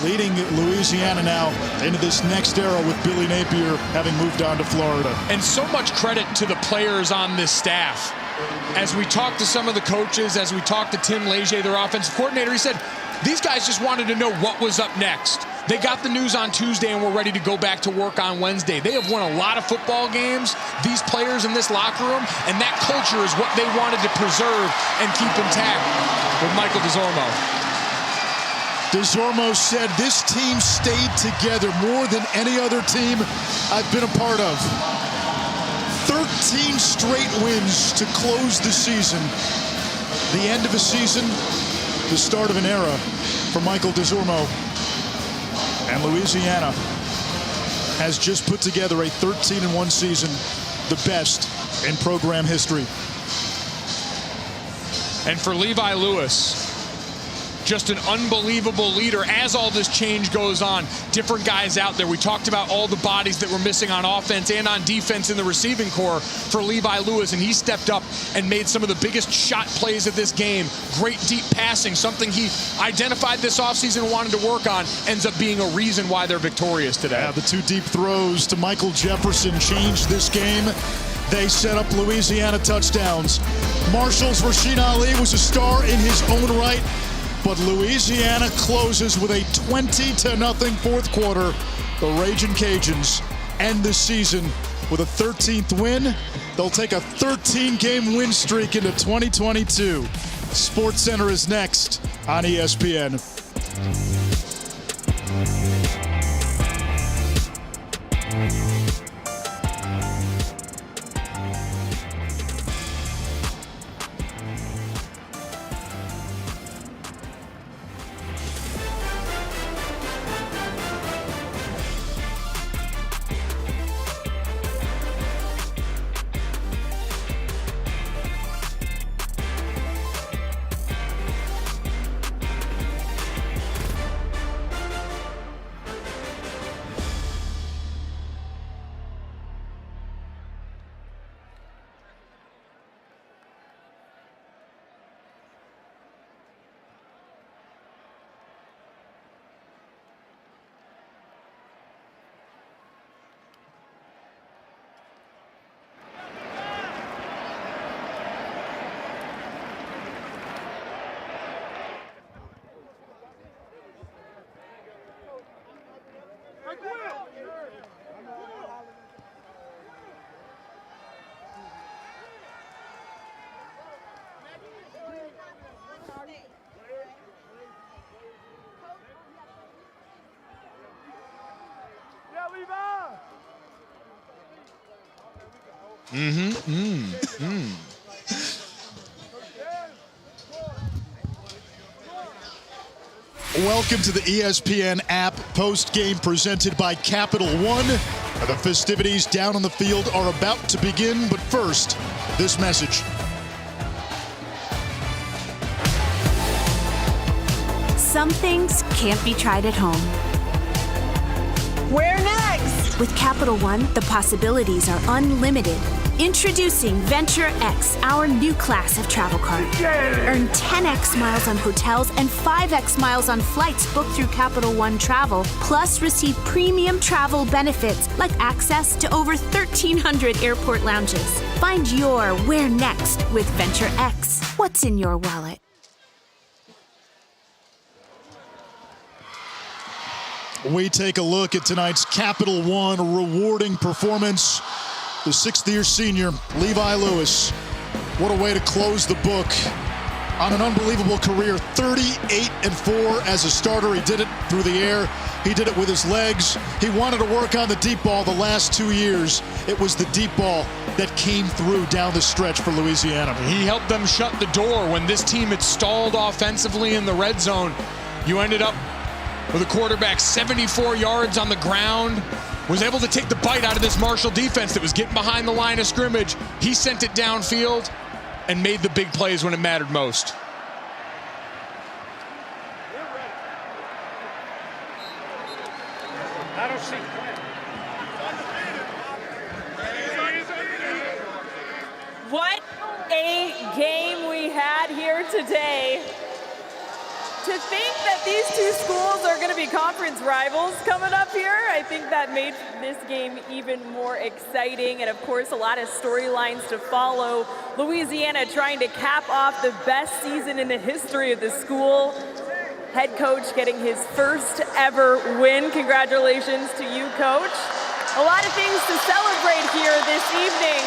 leading Louisiana now into this next era with Billy Napier having moved on to Florida. And so much credit to the players on this staff. As we talked to some of the coaches, as we talked to Tim Leger, their offensive coordinator, he said these guys just wanted to know what was up next. They got the news on Tuesday and were ready to go back to work on Wednesday. They have won a lot of football games, these players in this locker room, and that culture is what they wanted to preserve and keep intact with Michael Desormeaux. Desormeaux said this team stayed together more than any other team I've been a part of. 13 straight wins to close the season. The end of a season, the start of an era for Michael Desormeaux. And Louisiana has just put together a 13-1 season, the best in program history. And for Levi Lewis, just an unbelievable leader as all this change goes on. Different guys out there. We talked about all the bodies that were missing on offense and on defense in the receiving core for Levi Lewis, and he stepped up and made some of the biggest shot plays of this game. Great deep passing, something he identified this offseason and wanted to work on, ends up being a reason why they're victorious today. Yeah, the two deep throws to Michael Jefferson changed this game. They set up Louisiana touchdowns. Marshall's Rasheen Ali was a star in his own right, but Louisiana closes with a 20-0 fourth quarter. The Ragin Cajuns end the season with a 13th win. They'll take a 13-game win streak into 2022. SportsCenter is next on ESPN. Welcome to the ESPN app post-game presented by Capital One. The festivities down on the field are about to begin, but first, this message. Some things can't be tried at home. Where next? With Capital One, the possibilities are unlimited. Introducing Venture X, our new class of travel card. Earn 10x miles on hotels and 5x miles on flights booked through Capital One Travel, plus receive premium travel benefits like access to over 1,300 airport lounges. Find your where next with Venture X. What's in your wallet? We take a look at tonight's Capital One rewarding performance. The sixth-year senior, Levi Lewis. What a way to close the book on an unbelievable career. 38-4 as a starter. He did it through the air. He did it with his legs. He wanted to work on the deep ball the last 2 years. It was the deep ball that came through down the stretch for Louisiana. He helped them shut the door when this team had stalled offensively in the red zone. You ended up with a quarterback 74 yards on the ground, was able to take the bite out of this Marshall defense that was getting behind the line of scrimmage. He sent it downfield and made the big plays when it mattered most. What a game we had here today. To think that these two schools are going to be conference rivals coming up here, I think that made this game even more exciting. And of course, a lot of storylines to follow. Louisiana trying to cap off the best season in the history of the school. Head coach getting his first ever win. Congratulations to you, Coach. A lot of things to celebrate here this evening.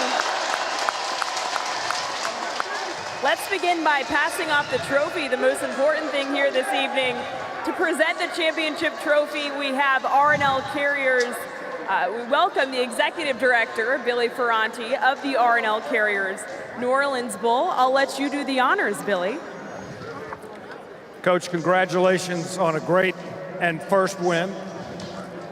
Let's begin by passing off the trophy, the most important thing here this evening. To present the championship trophy, we have R&L Carriers. We welcome the executive director, Billy Ferranti, of the R&L Carriers New Orleans Bowl. I'll let you do the honors, Billy. Coach, congratulations on a great and first win.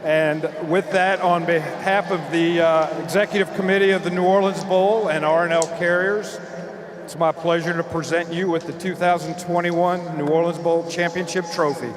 And with that, on behalf of the executive committee of the New Orleans Bowl and R&L Carriers, it's my pleasure to present you with the 2021 New Orleans Bowl Championship Trophy.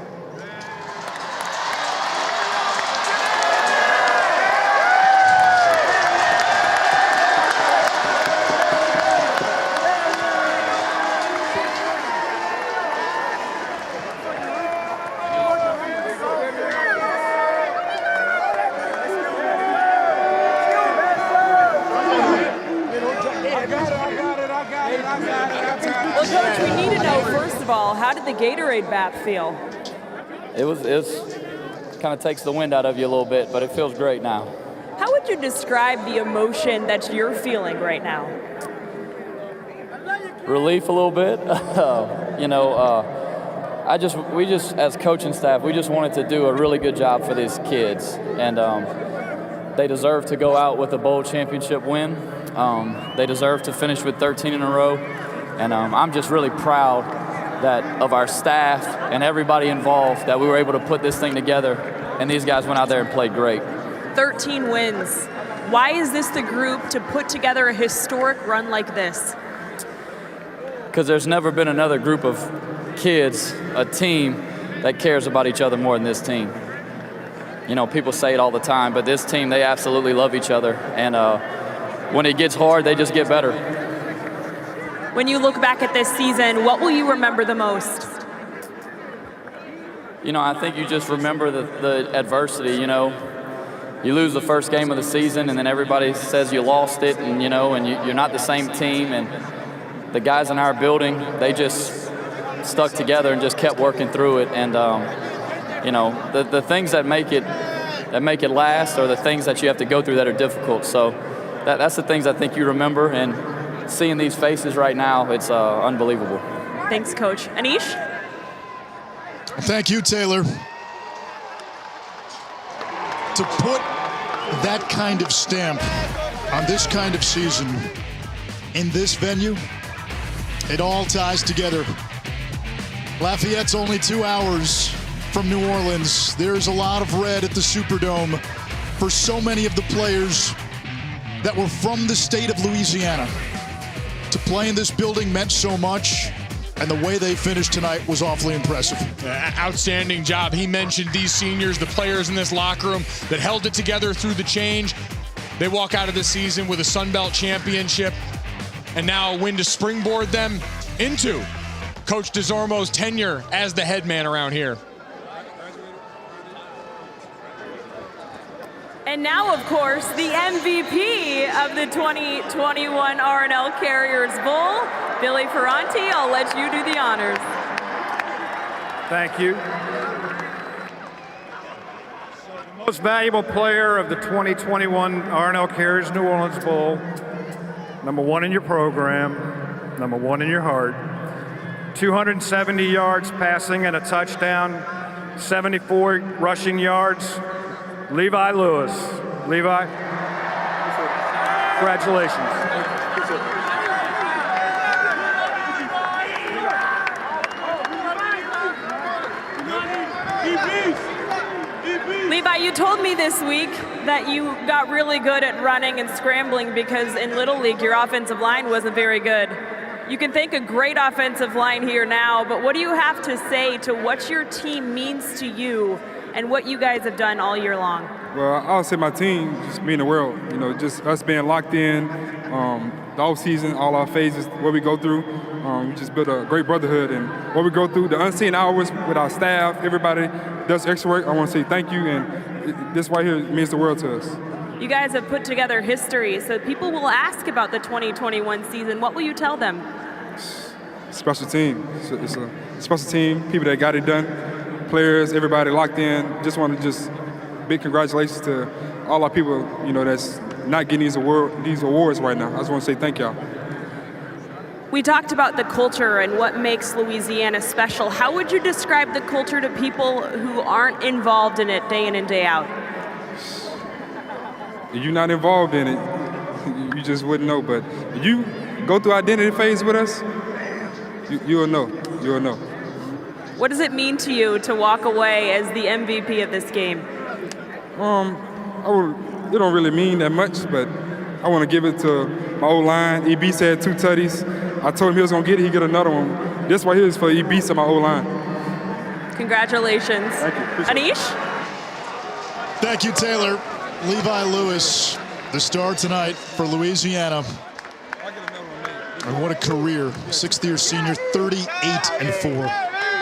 Well, Coach, we need to know, first of all, how did the Gatorade bath feel? It kind of takes the wind out of you a little bit, but it feels great now. How would you describe the emotion that you're feeling right now? Relief a little bit. We just, as coaching staff, we just wanted to do a really good job for these kids. And they deserve to go out with a bowl championship win. They deserve to finish with 13 in a row. And I'm just really proud of our staff and everybody involved that we were able to put this thing together. And these guys went out there and played great. 13 wins. Why is this the group to put together a historic run like this? Because there's never been another group of kids, a team, that cares about each other more than this team. You know, people say it all the time, but this team, they absolutely love each other. And when it gets hard, they just get better. When you look back at this season, what will you remember the most? You know, I think you just remember the adversity, you know. You lose the first game of the season, and then everybody says you lost it, and, you know, and you're not the same team. And the guys in our building, they just stuck together and just kept working through it. And, you know, the things that make it last are the things that you have to go through that are difficult. So that's the things I think you remember. And seeing these faces right now, it's unbelievable. Thanks, Coach. Anish? Thank you, Taylor. To put that kind of stamp on this kind of season in this venue, it all ties together. Lafayette's only 2 hours from New Orleans. There's a lot of red at the Superdome for so many of the players that were from the state of Louisiana. To play in this building meant so much, and the way they finished tonight was awfully impressive. Outstanding job. He mentioned these seniors, the players in this locker room that held it together through the change. They walk out of this season with a Sun Belt championship and now a win to springboard them into Coach DeZormo's tenure as the head man around here. And now, of course, the MVP of the 2021 R&L Carriers Bowl, Billy Ferranti. I'll let you do the honors. Thank you. Most valuable player of the 2021 R&L Carriers New Orleans Bowl. Number 1 in your program, number 1 in your heart. 270 yards passing and a touchdown, 74 rushing yards. Levi Lewis. Levi, congratulations. Levi, you told me this week that you got really good at running and scrambling because in Little League your offensive line wasn't very good. You can thank a great offensive line here now, but what do you have to say to what your team means to you and what you guys have done all year long? Well, I would say my team just mean the world. You know, just us being locked in, the off season, all our phases, what we go through. We just built a great brotherhood, and what we go through, the unseen hours with our staff, everybody does extra work. I want to say thank you, and this right here means the world to us. You guys have put together history, so people will ask about the 2021 season. What will you tell them? Special team. It's a special team, people that got it done, players, everybody locked in. Just want to just big congratulations to all our people, you know, that's not getting these awards right now. I just want to say thank y'all. We talked about the culture and what makes Louisiana special. How would you describe the culture to people who aren't involved in it day in and day out? If you're not involved in it, you just wouldn't know. But if you go through identity phase with us, you'll know. You'll know. What does it mean to you to walk away as the MVP of this game? It don't really mean that much, but I want to give it to my O-line. EB said 2 tutties. I told him he was going to get it. He get another one. This right here is for EB to my O-line. Congratulations. Thank you. Anish? Thank you, Taylor. Levi Lewis, the star tonight for Louisiana. And what a career. 6th-year senior, 38-4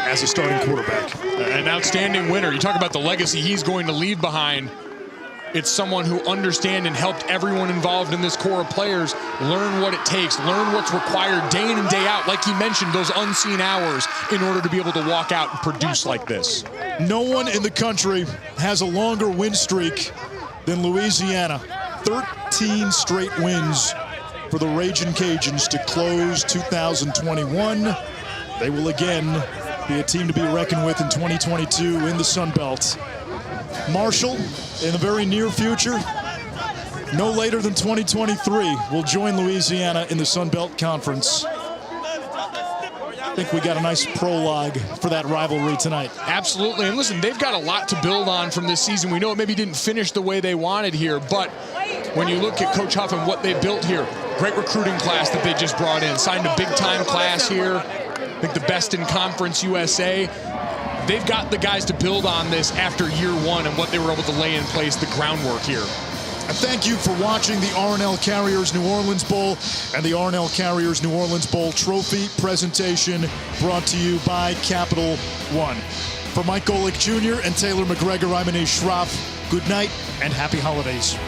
as a starting quarterback. An outstanding winner. You talk about the legacy he's going to leave behind. It's someone who understands and helped everyone involved in this core of players learn what it takes, learn what's required day in and day out, like he mentioned, those unseen hours in order to be able to walk out and produce like this. No one in the country has a longer win streak than Louisiana. 13 straight wins for the Ragin Cajuns to close 2021. They will again be a team to be reckoned with in 2022 in the Sun Belt. Marshall, in the very near future, no later than 2023, will join Louisiana in the Sun Belt Conference. I think we got a nice prologue for that rivalry tonight. Absolutely, and listen, they've got a lot to build on from this season. We know it maybe didn't finish the way they wanted here, but when you look at Coach Huff and what they built here, great recruiting class that they just brought in, signed a big-time class here, I think the best in Conference USA. They've got the guys to build on this after year one and what they were able to lay in place, the groundwork here. Thank you for watching the R&L Carriers New Orleans Bowl and the R&L Carriers New Orleans Bowl trophy presentation brought to you by Capital One. For Mike Golick Jr. and Taylor McGregor, I'm Anish Shroff. Good night and happy holidays.